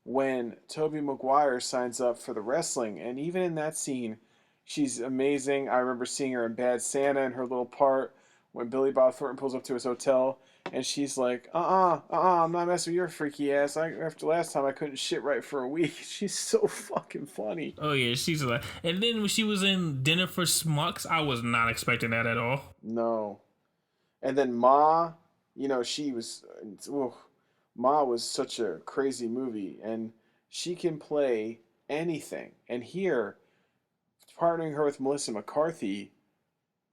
when Tobey Maguire signs up for the wrestling, and even in that scene, she's amazing. I remember seeing her in Bad Santa in her little part when Billy Bob Thornton pulls up to his hotel, and she's like, I'm not messing with your freaky ass. After last time, I couldn't shit right for a week. She's so fucking funny. Oh yeah, she's like. And then when she was in Dinner for Schmucks, I was not expecting that at all. No. And then Ma, she was, Ma was such a crazy movie, and she can play anything. And here, partnering her with Melissa McCarthy,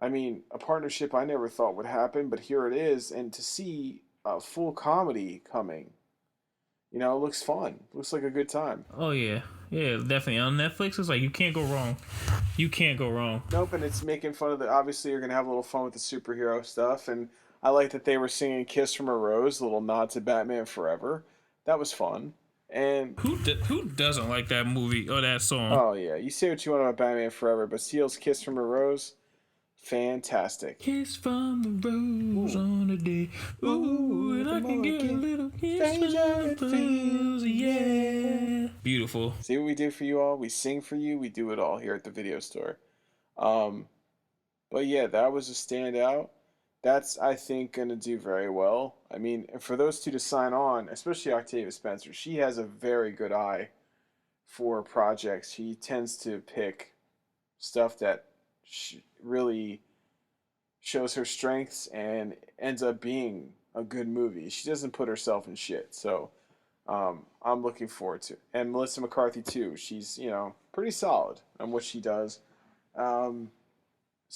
I mean, a partnership I never thought would happen, but here it is. And to see a full comedy coming, it looks fun. Looks like a good time. Oh yeah, yeah, definitely on Netflix. It's like you can't go wrong. You can't go wrong. Nope, and it's making fun of obviously you're gonna have a little fun with the superhero stuff, and I like that they were singing "Kiss from a Rose," a little nod to Batman Forever. That was fun. And Who doesn't like that movie or that song? oh yeah, you say what you want about Batman Forever, but Seal's "Kiss from a Rose," fantastic. Kiss from the rose on a day. Ooh, and I can get a little kiss from the rose. Yeah. Beautiful. See what we do for you all? We sing for you. We do it all here at the video store. But yeah, that was a standout. That's, I think, going to do very well. I mean, for those two to sign on, especially Octavia Spencer, she has a very good eye for projects. She tends to pick stuff that really shows her strengths and ends up being a good movie. She doesn't put herself in shit. So I'm looking forward to it. And Melissa McCarthy, too. She's, pretty solid on what she does. So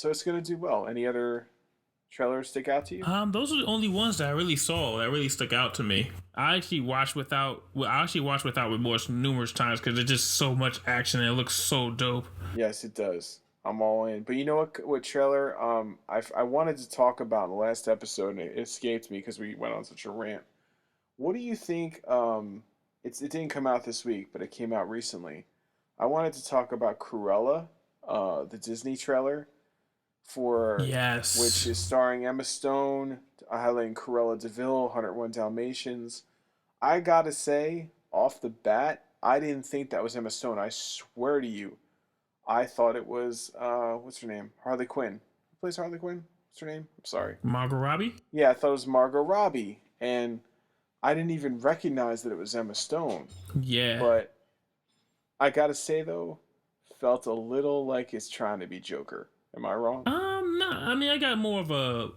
it's going to do well. Any other trailers stick out to you? Those are the only ones that I really saw that really stuck out to me. I actually watched without remorse numerous times because there's just so much action and it looks so dope. Yes, it does. I'm all in. But you know what trailer I wanted to talk about in the last episode, and it escaped me because we went on such a rant. What do you think? It didn't come out this week, but it came out recently. I wanted to talk about Cruella, the Disney trailer for Yes, which is starring Emma Stone, highlighting Cruella DeVille, 101 Dalmatians. I gotta say, off the bat, I didn't think that was Emma Stone. I swear to you, I thought it was what's her name? Harley Quinn. Who plays Harley Quinn? What's her name? I'm sorry. Margot Robbie. Yeah, I thought it was Margot Robbie, and I didn't even recognize that it was Emma Stone. Yeah, But I gotta say though, felt a little like it's trying to be Joker. Am I wrong? no, I mean I got more of a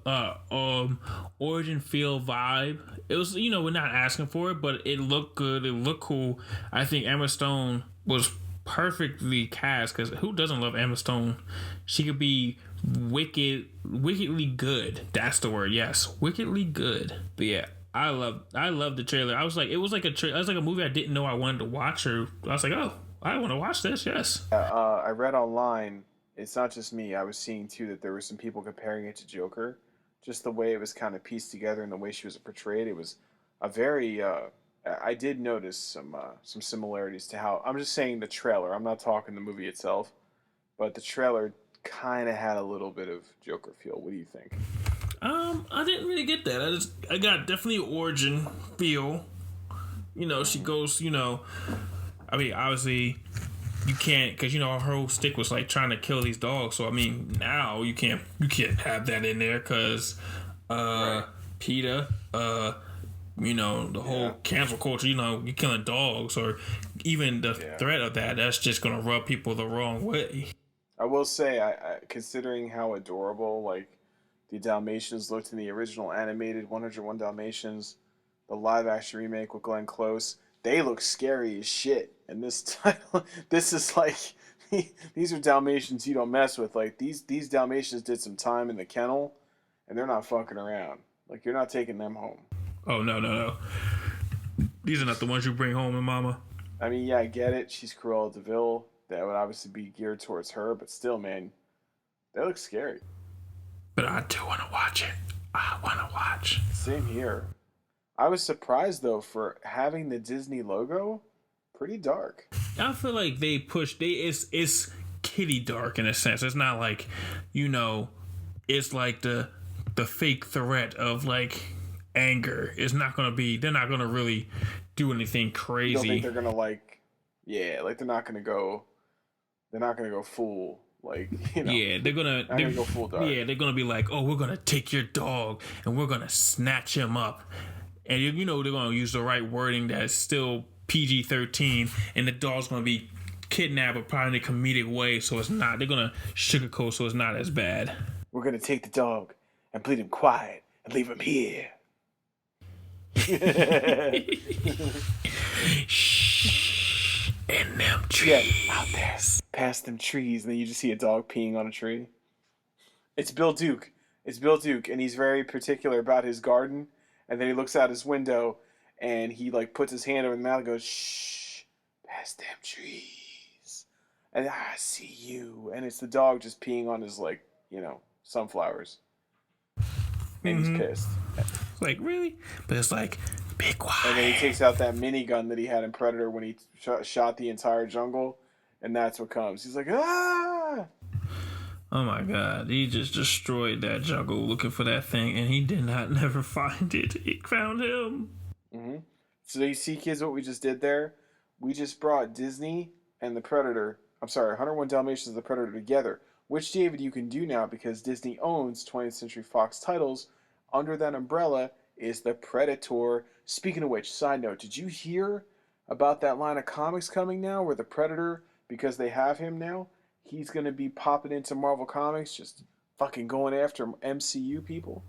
origin feel vibe. It was, we're not asking for it, but it looked good. It looked cool. I think Emma Stone was perfectly cast because who doesn't love Emma Stone? She could be wickedly good. That's the word. Yes, wickedly good. But yeah, I love the trailer. I was like, it was like a movie I didn't know I wanted to watch, or I was like, oh, I want to watch this. Yes. I read online. It's not just me. I was seeing too that there were some people comparing it to Joker, just the way it was kind of pieced together and the way she was portrayed. It was a very. I did notice some similarities to how. I'm just saying the trailer. I'm not talking the movie itself, but the trailer kind of had a little bit of Joker feel. What do you think? I didn't really get that. I got definitely origin feel. She goes. I mean, obviously. You can't, because her whole stick was like trying to kill these dogs. So I mean, now you can't have that in there because Right. PETA the whole cancel culture, you're killing dogs, or even the threat of that's just going to rub people the wrong way. I will say, I considering how adorable like the Dalmatians looked in the original animated 101 Dalmatians, the live action remake with Glenn Close, they look scary as shit. And this title, this is like, these are Dalmatians you don't mess with. Like these Dalmatians did some time in the kennel, and they're not fucking around. Like you're not taking them home. Oh no. These are not the ones you bring home, mama. I mean, yeah, I get it. She's Cruella de Vil. That would obviously be geared towards her, but still, man, they look scary. But I do want to watch it. I want to watch. Same here. I was surprised, though, for having the Disney logo. Pretty dark. I feel like they pushed... It's kitty dark in a sense. It's not like, it's like the fake threat of, like, anger. It's not going to be... They're not going to really do anything crazy. You don't think they're going to, like... Yeah, like, they're not going to go full... Like, yeah, they're gonna go full dark. Yeah, they're gonna be like, oh, we're gonna take your dog and we're gonna snatch him up, and they're gonna use the right wording that's still PG-13, and the dog's gonna be kidnapped, but probably in a comedic way, so it's not. They're gonna sugarcoat so it's not as bad. We're gonna take the dog and bleed him quiet and leave him here. Shh, in them trees. Yeah, out there, past them trees, and then you just see a dog peeing on a tree. It's Bill Duke, and he's very particular about his garden. And then he looks out his window, and he like puts his hand over the mouth and goes, "Shh, past them trees, and I see you." And it's the dog just peeing on his sunflowers, and he's pissed. Like, really? But it's like, be quiet. And then he takes out that minigun that he had in Predator when he shot the entire jungle, and that's what comes. He's like, ah! Oh my God, he just destroyed that jungle looking for that thing, and he did not never find it. It found him. Mm-hmm. So you see, kids, what we just did there? We just brought Disney and the Predator, 101 Dalmatians and the Predator together, which, David, you can do now because Disney owns 20th Century Fox titles. Under that umbrella is the Predator. Speaking of which, side note, did you hear about that line of comics coming now where the Predator, because they have him now, he's going to be popping into Marvel Comics, just fucking going after MCU people?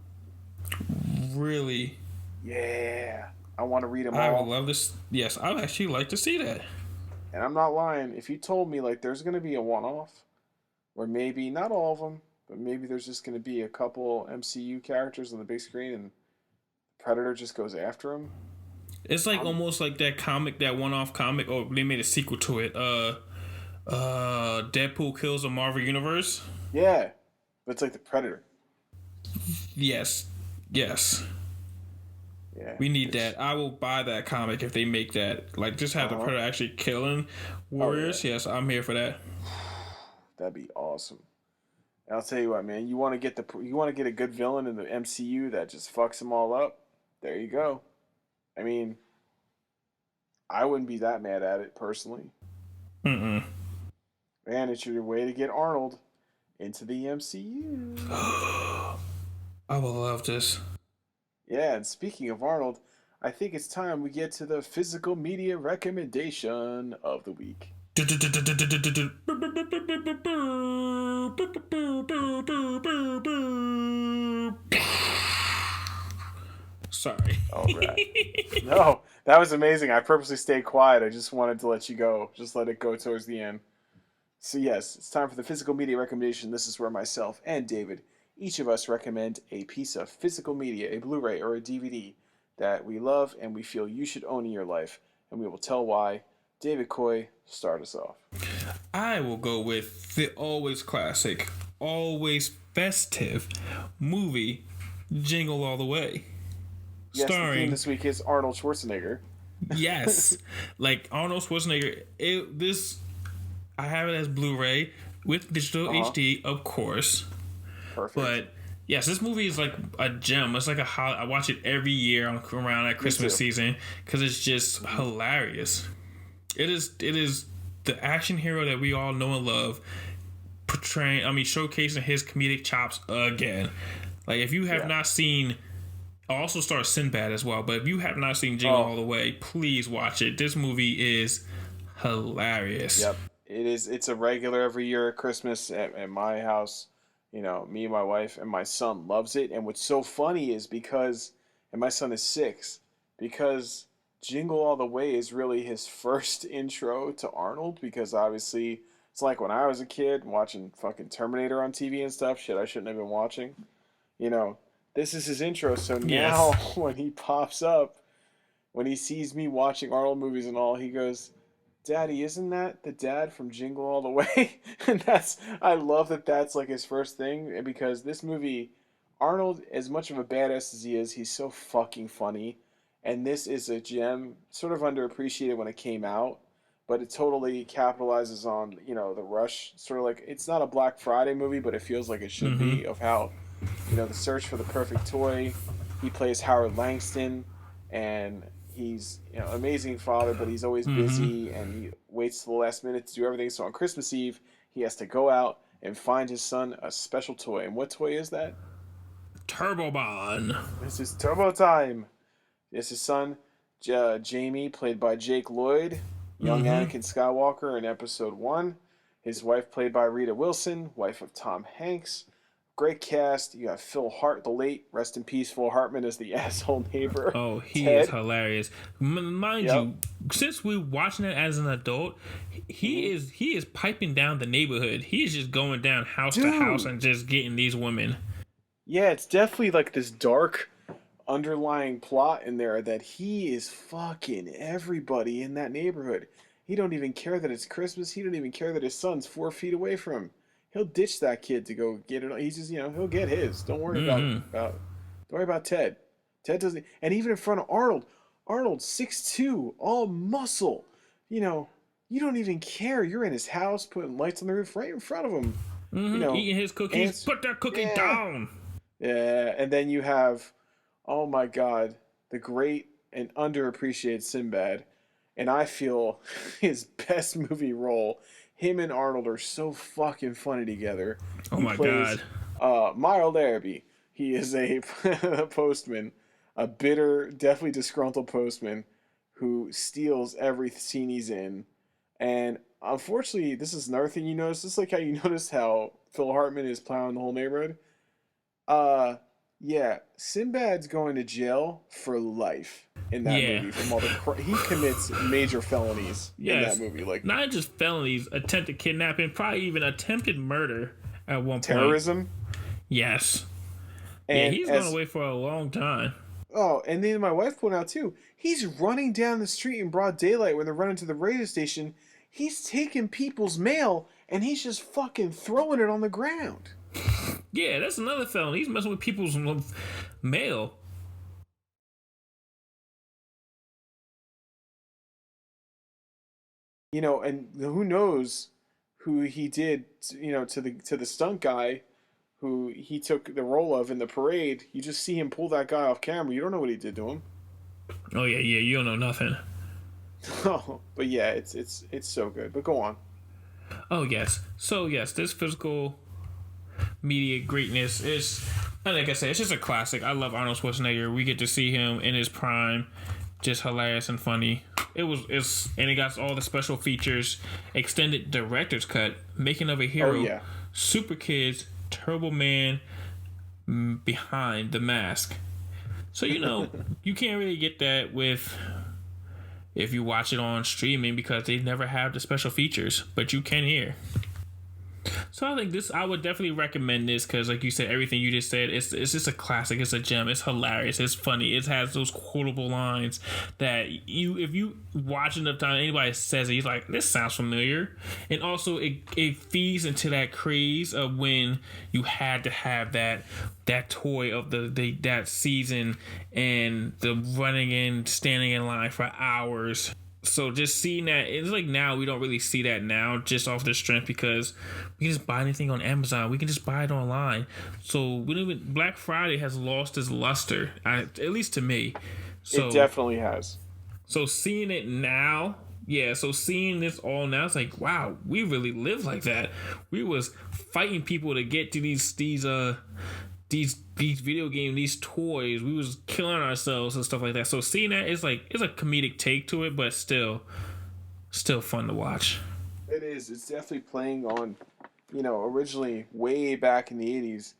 Really? Yeah. I want to read them I all. would love this. Yes, I would actually like to see that. And I'm not lying. If you told me, like, there's going to be a one-off, or maybe, not all of them, but maybe there's just going to be a couple MCU characters on the big screen and Predator just goes after him. It's like almost like that comic, that one-off comic. Oh, they made a sequel to it. Deadpool kills the Marvel Universe. Yeah, but it's like the Predator. Yes. Yeah, we need that. I will buy that comic if they make that. Like, just have the Predator actually killing warriors. Oh, yeah. Yes, I'm here for that. That'd be awesome. And I'll tell you what, man. You want to get a good villain in the MCU that just fucks them all up? There you go. I mean, I wouldn't be that mad at it personally. Man, it's your way to get Arnold into the MCU. I will love this. Yeah, and speaking of Arnold, I think it's time we get to the physical media recommendation of the week. Sorry. All right. No, that was amazing. I purposely stayed quiet. I just wanted to let you go. Just let it go towards the end. So yes, it's time for the physical media recommendation. This is where myself and David, each of us, recommend a piece of physical media, a Blu-ray or a DVD that we love and we feel you should own in your life, and we will tell why. David Coy, start us off. I will go with the always classic, always festive movie, Jingle All the Way. Yes, the theme this week is Arnold Schwarzenegger. Yes, like Arnold Schwarzenegger. I have it as Blu-ray with digital HD, of course. Perfect. But yes, this movie is like a gem. It's like I watch it every year around that Christmas season because it's just hilarious. It is the action hero that we all know and love, showcasing his comedic chops again. Like, if you have not seen Also stars Sinbad as well. But if you have not seen Jingle All the Way, please watch it. This movie is hilarious. Yep, it is. It's a regular every year at Christmas at my house. You know, me and my wife and my son loves it. And what's so funny is because, and my son is 6, because Jingle All the Way is really his first intro to Arnold. Because obviously, it's like when I was a kid watching fucking Terminator on TV and stuff. Shit, I shouldn't have been watching. You know, this is his intro. So now when he pops up, when he sees me watching Arnold movies and all, he goes, "Daddy, isn't that the dad from Jingle All the Way?" And I love that that's like his first thing, because this movie, Arnold, as much of a badass as he is, he's so fucking funny. And this is a gem, sort of underappreciated when it came out, but it totally capitalizes on, you know, the rush. Sort of like, it's not a Black Friday movie, but it feels like it should be, of how, you know, the search for the perfect toy. He plays Howard Langston, and he's, you know, amazing father, but he's always busy, and he waits till the last minute to do everything. So on Christmas Eve, he has to go out and find his son a special toy. And what toy is that? Turbobon. This is Turbo Time. It's his son, Jamie, played by Jake Lloyd, young Anakin Skywalker in Episode 1. His wife, played by Rita Wilson, wife of Tom Hanks. Great cast. You got Phil Hart, the late, rest in peace, Phil Hartman as the asshole neighbor. Oh, he Ted. is hilarious. Mind you, since we're watching it as an adult, he is piping down the neighborhood. He is just going down house to house and just getting these women. Yeah, it's definitely like this dark underlying plot in there that he is fucking everybody in that neighborhood. He don't even care that it's Christmas. He don't even care that his son's 4 feet away from him. He'll ditch that kid to go get it. He's just, you know, he'll get his. Don't worry don't worry about Ted. Ted doesn't. And even in front of Arnold, Arnold's 6'2", all muscle. You know, you don't even care. You're in his house putting lights on the roof right in front of him. You know, eating his cookies. Put that cookie down. Yeah, and then you have, oh my God, the great and underappreciated Sinbad. And I feel his best movie role, him and Arnold are so fucking funny together. Oh my God. Miles Larrabee. He is a postman, a bitter, definitely disgruntled postman who steals every scene he's in. And unfortunately, this is another thing you notice. Just like how you notice how Phil Hartman is plowing the whole neighborhood. Yeah, Sinbad's going to jail for life in that movie from all the he commits major felonies in that movie, like not just felonies, attempted kidnapping, probably even attempted murder at one point. Terrorism. Yes. And he's going away for a long time. Oh, and then my wife pointed out too, he's running down the street in broad daylight when they're running to the radio station. He's taking people's mail and he's just fucking throwing it on the ground. Yeah, that's another felony. He's messing with people's mail. You know, and who knows who he did, you know, to the stunt guy who he took the role of in the parade. You just see him pull that guy off camera. You don't know what he did to him. Oh yeah, you don't know nothing. Oh, but yeah, it's so good. But go on. Oh yes. So yes, this physical media greatness is, like I said, it's just a classic. I love Arnold Schwarzenegger. We get to see him in his prime, just hilarious and funny. And it got all the special features, extended director's cut, making of a hero, Super Kids, Turbo Man, Behind the Mask. So you know you can't really get that if you watch it on streaming because they never have the special features, but you can here. So I think I would definitely recommend this because, like you said, everything you just said, it's just a classic. It's a gem. It's hilarious. It's funny. It has those quotable lines that if you watch enough time, anybody says it, he's like, this sounds familiar. And also, it feeds into that craze of when you had to have that toy of that season and the running in, standing in line for hours. So just seeing that, it's like now we don't really see that now just off the strength because we can just buy anything on Amazon. We can just buy it online. So Black Friday has lost its luster, at least to me. So, it definitely has. So seeing it now, so seeing this all now, it's like, wow, we really live like that. We was fighting people to get to these these video games, these toys, we was killing ourselves and stuff like that. So seeing that is like, it's a comedic take to it, but still fun to watch. It is. It's definitely playing on, originally way back in the 80s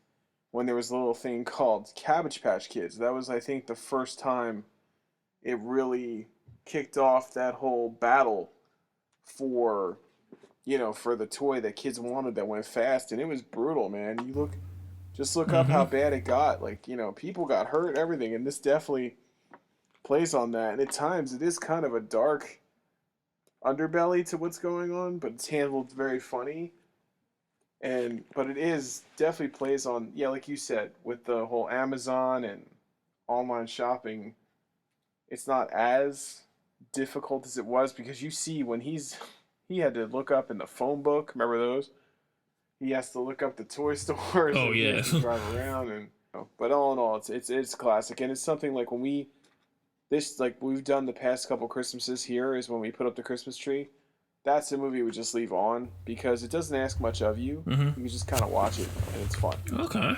when there was a little thing called Cabbage Patch Kids. That was, I think, the first time it really kicked off that whole battle for, for the toy that kids wanted that went fast. And it was brutal, man. Just look up how bad it got. Like, people got hurt, everything. And this definitely plays on that. And at times it is kind of a dark underbelly to what's going on, but it's handled very funny. But it is definitely plays on, like you said, with the whole Amazon and online shopping, it's not as difficult as it was, because you see when he had to look up in the phone book, remember those? He has to look up the toy stores. Oh, and he has yes. to drive around, and but all in all, it's classic, and it's something like when we've done the past couple Christmases here, is when we put up the Christmas tree. That's a movie we just leave on because it doesn't ask much of you. You can just kind of watch it, and it's fun. Okay.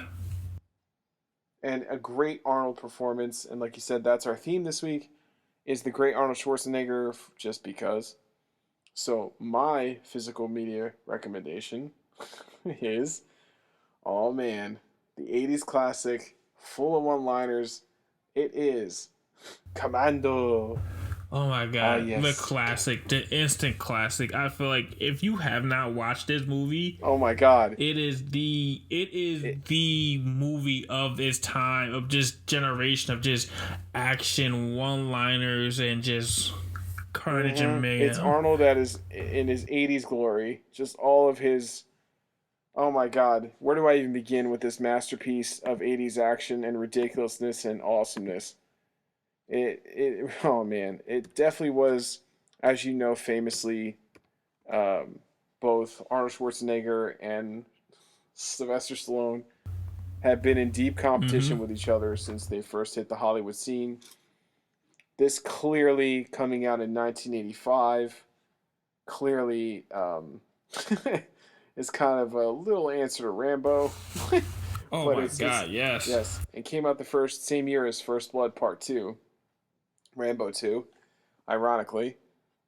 And a great Arnold performance, and like you said, that's our theme this week, is the great Arnold Schwarzenegger, just because. So my physical media recommendation is, oh man, the 80s classic, full of one-liners. It is Commando. Oh my god, yes. The classic, the instant classic. I feel like if you have not watched this movie, oh my god, it is the movie of its time, of just generation of just action, one-liners, and just carnage and mayhem. It's Arnold that is in his 80s glory. Just all of his, oh my god, where do I even begin with this masterpiece of 80s action and ridiculousness and awesomeness? Oh man, it definitely was, as you know, famously, both Arnold Schwarzenegger and Sylvester Stallone have been in deep competition with each other since they first hit the Hollywood scene. This clearly coming out in 1985, clearly is kind of a little answer to Rambo. Oh my god, yes. Yes, it came out the same year as First Blood Part 2. Rambo 2, ironically.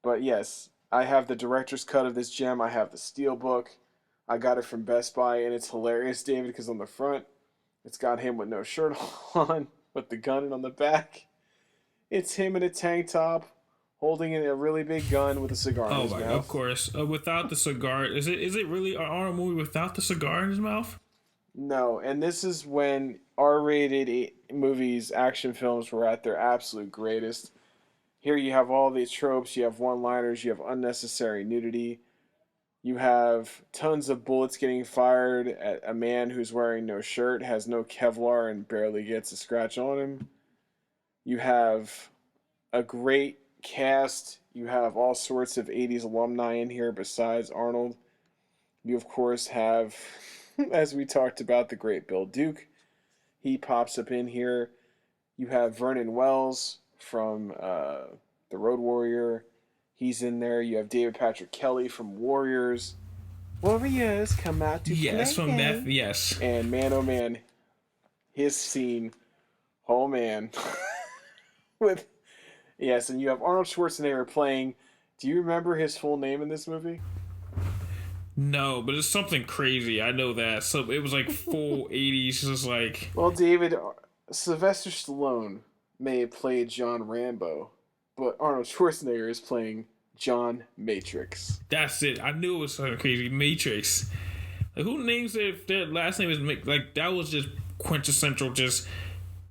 But yes, I have the director's cut of this gem. I have the steelbook. I got it from Best Buy, and it's hilarious, David, because on the front, it's got him with no shirt on, with the gun on the back. It's him in a tank top, holding a really big gun with a cigar in his mouth. Of course. Without the cigar, is it really an Arnold movie without the cigar in his mouth? No, and this is when R-rated movies, action films were at their absolute greatest. Here you have all these tropes, you have one-liners, you have unnecessary nudity, you have tons of bullets getting fired at a man who's wearing no shirt, has no Kevlar, and barely gets a scratch on him. You have a great cast, you have all sorts of 80s alumni in here besides Arnold. You, of course, have, as we talked about, the great Bill Duke. He pops up in here. You have Vernon Wells from The Road Warrior. He's in there. You have David Patrick Kelly from Warriors. Warriors come out to play. Yes, from that, yes. And man, oh man, his scene, oh man. Yes, and you have Arnold Schwarzenegger playing. Do you remember his full name in this movie? No, but it's something crazy. I know that. So it was like full 80s, just like... Well, David, Sylvester Stallone may have played John Rambo, but Arnold Schwarzenegger is playing John Matrix. That's it. I knew it was something crazy. Matrix. Like, who names their last name is... Like, that was just quintessential, just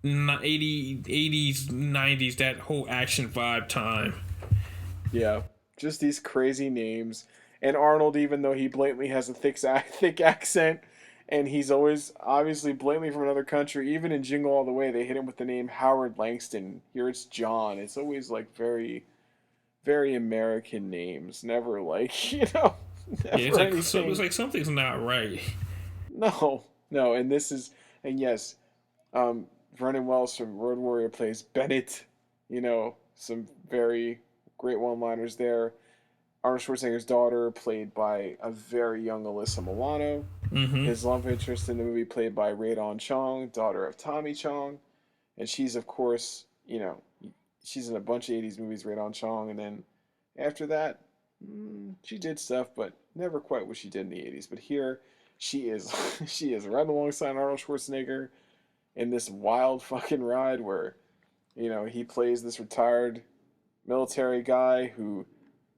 80s, 90s, that whole action vibe time. Yeah, just these crazy names. And Arnold, even though he blatantly has a thick accent, and he's always obviously blatantly from another country, even in Jingle All the Way, they hit him with the name Howard Langston. Here it's John. It's always like very, very American names. Never like, never it's like something's not right. No. And yes, Vernon Wells from Road Warrior plays Bennett. Some very great one-liners there. Arnold Schwarzenegger's daughter, played by a very young Alyssa Milano. His love interest in the movie, played by Radon Chong, daughter of Tommy Chong, and she's of course, she's in a bunch of '80s movies, Radon Chong, and then after that, she did stuff, but never quite what she did in the '80s. But here, she is, she is right alongside Arnold Schwarzenegger in this wild fucking ride where, he plays this retired military guy who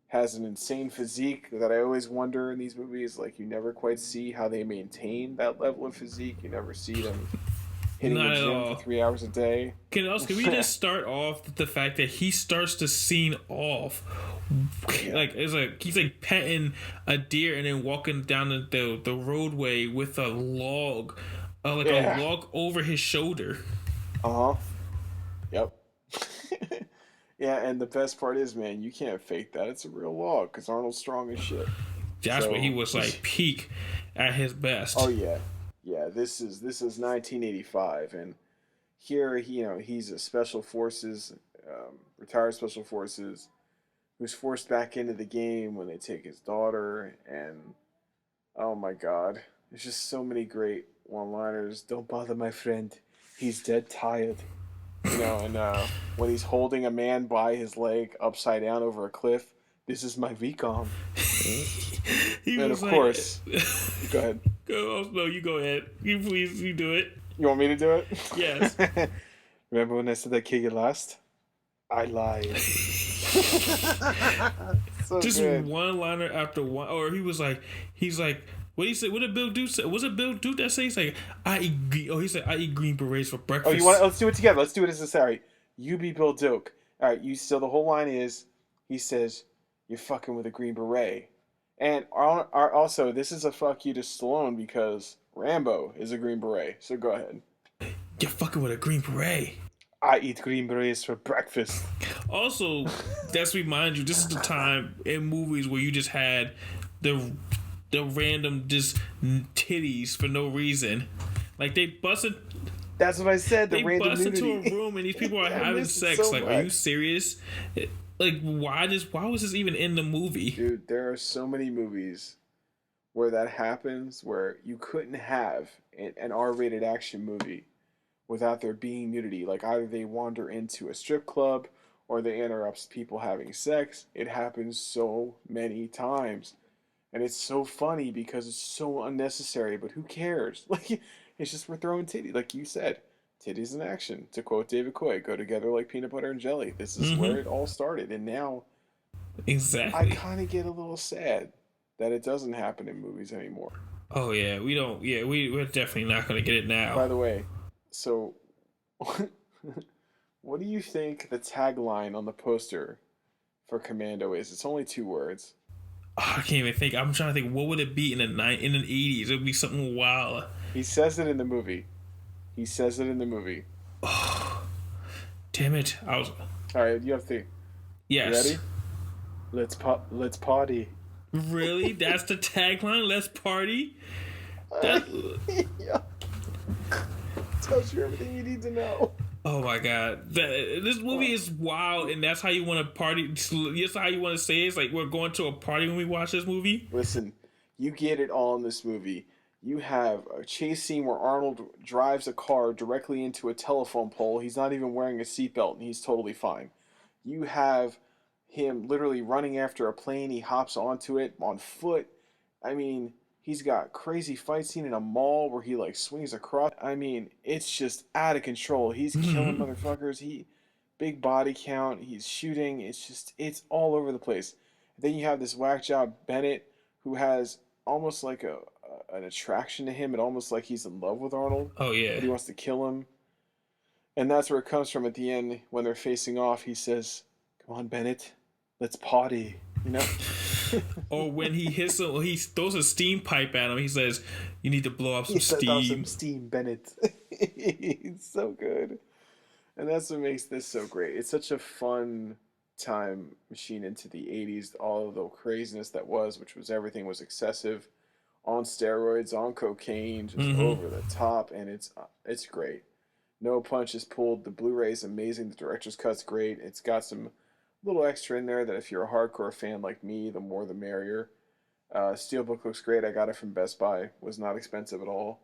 has an insane physique that I always wonder in these movies. Like, you never quite see how they maintain that level of physique. You never see them hitting Not the at gym all. for 3 hours a day. Can we just start off with the fact that he starts the scene off like he's like petting a deer and then walking down the roadway with a log, a log over his shoulder. Yep. Yeah, and the best part is, man, you can't fake that. It's a real log because Arnold's strong as shit. That's where he was like peak at his best. Oh yeah, yeah. This is 1985, and here he's a special forces, retired special forces, who's forced back into the game when they take his daughter, and oh my god, there's just so many great one-liners. Don't bother my friend, he's dead tired. And when he's holding a man by his leg upside down over a cliff, this is my VCOM. And of course, go ahead. No, you go ahead. You do it. You want me to do it? Yes. Remember when I said I'd kill you last? I lied. So just good. one liner after one. Or he's like, what he said? What did Bill Duke say? Was it Bill Duke that say? He's like, he said, I eat green berets for breakfast. Oh, let's do it together. Let's do it as a sorry. You be Bill Duke. All right. So the whole line is, he says, "You're fucking with a green beret," and also this is a fuck you to Stallone because Rambo is a green beret. So go ahead. You're fucking with a green beret. I eat green berets for breakfast. Also, let's remind you, this is the time in movies where you just had the random just titties for no reason. Like they busted. That's what I said. They bust into a room and these people are having sex. So like, are you serious? Like, why was this even in the movie? Dude, there are so many movies where that happens, where you couldn't have an R-rated action movie without there being nudity. Like, either they wander into a strip club or they interrupt people having sex. It happens so many times. And it's so funny because it's so unnecessary, but who cares? Like, it's just we're throwing titties. Like you said, titties in action. To quote David Coy, go together like peanut butter and jelly. This is where it all started. And now, exactly, I kind of get a little sad that it doesn't happen in movies anymore. Oh, yeah, we don't. Yeah, we're definitely not going to get it now. By the way, so what do you think the tagline on the poster for Commando is? It's only 2 words. Oh, I can't even think. I'm trying to think. What would it be in the 80s? It would be something wild. He says it in the movie. Oh, damn it! All right, you have to. Yes. You ready? Let's party. Really? That's the tagline? Let's party? Yeah. Tells you everything you need to know. Oh my god, this movie is wild, and that's how you want to party. That's how you want to say it. It's like we're going to a party when we watch this movie. Listen, you get it all in this movie. You have a chase scene where Arnold drives a car directly into a telephone pole. He's not even wearing a seatbelt, and he's totally fine. You have him literally running after a plane. He hops onto it on foot. I mean, he's got crazy fight scene in a mall where he like swings across. I mean, it's just out of control. He's killing motherfuckers. Big body count. He's shooting. It's all over the place. Then you have this whack job Bennett who has almost like an attraction to him, and almost like he's in love with Arnold. Oh yeah. But he wants to kill him. And that's where it comes from at the end when they're facing off. He says, "Come on, Bennett, let's party." You know. Or when he hits him, he throws a steam pipe at him. He says, "You need to blow off some steam." Some steam, Bennett. It's so good, and that's what makes this so great. It's such a fun time machine into the '80s. All of the craziness that was, which was everything was excessive, on steroids, on cocaine, just over the top, and it's great. No punches pulled. The Blu-ray is amazing. The director's cut's great. It's got some little extra in there that if you're a hardcore fan like me, the more the merrier. Steelbook looks great. I got it from Best Buy. Was not expensive at all.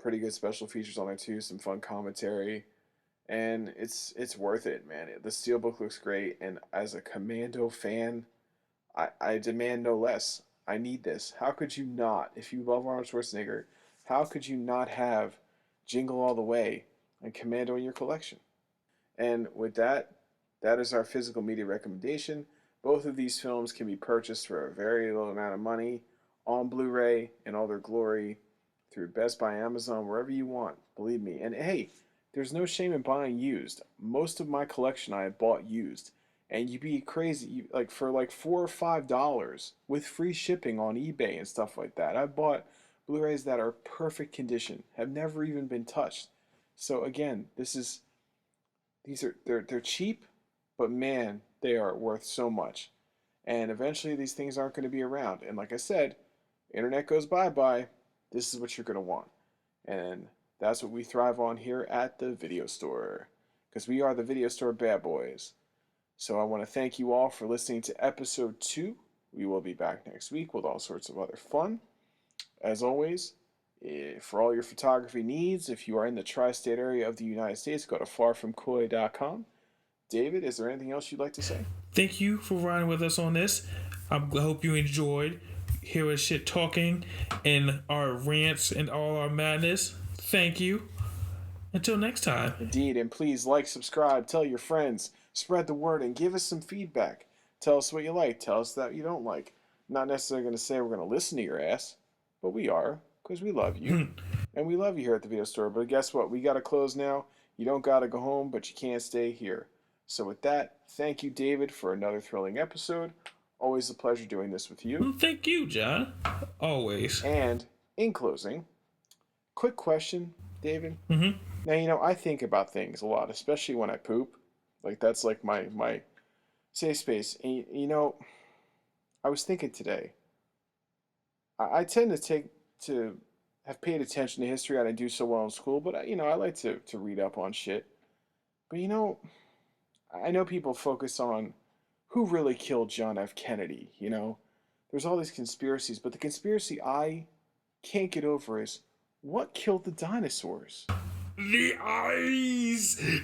Pretty good special features on there too. Some fun commentary, and it's worth it, man. The Steelbook looks great, and as a Commando fan, I demand no less. I need this. How could you not? If you love Arnold Schwarzenegger, how could you not have Jingle All the Way and Commando in your collection? And with that, that is our physical media recommendation. Both of these films can be purchased for a very low amount of money on Blu-ray in all their glory through Best Buy, Amazon, wherever you want. Believe me. And hey, there's no shame in buying used. Most of my collection I have bought used. And you'd be crazy, like for like $4 or $5 with free shipping on eBay and stuff like that. I bought Blu-rays that are perfect condition, have never even been touched. So again, they're cheap, but man, they are worth so much. And eventually these things aren't going to be around. And like I said, internet goes bye-bye. This is what you're going to want. And that's what we thrive on here at the video store. Because we are the video store bad boys. So I want to thank you all for listening to episode 2. We will be back next week with all sorts of other fun. As always, for all your photography needs, if you are in the tri-state area of the United States, go to farfromkoi.com. David, is there anything else you'd like to say? Thank you for riding with us on this. I hope you enjoyed hearing shit talking and our rants and all our madness. Thank you. Until next time. Indeed, and please like, subscribe, tell your friends, spread the word, and give us some feedback. Tell us what you like. Tell us that you don't like. Not necessarily going to say we're going to listen to your ass, but we are, because we love you. And we love you here at the video store. But guess what? We got to close now. You don't got to go home, but you can't stay here. So with that, thank you, David, for another thrilling episode. Always a pleasure doing this with you. Well, thank you, John. Always. And in closing, quick question, David. Mm-hmm. Now, I think about things a lot, especially when I poop. Like, that's like my safe space. And, I was thinking today, I tend to have paid attention to history. I didn't do so well in school, but, I like to read up on shit. But, I know people focus on who really killed John F. Kennedy, There's all these conspiracies, but the conspiracy I can't get over is what killed the dinosaurs? The Ice Age.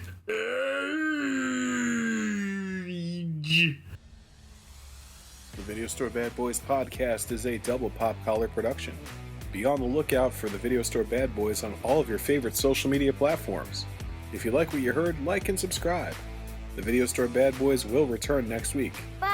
The Video Store Bad Boys podcast is a double pop collar production. Be on the lookout for the Video Store Bad Boys on all of your favorite social media platforms. If you like what you heard, like and subscribe. The Video Store Bad Boys will return next week. Bye.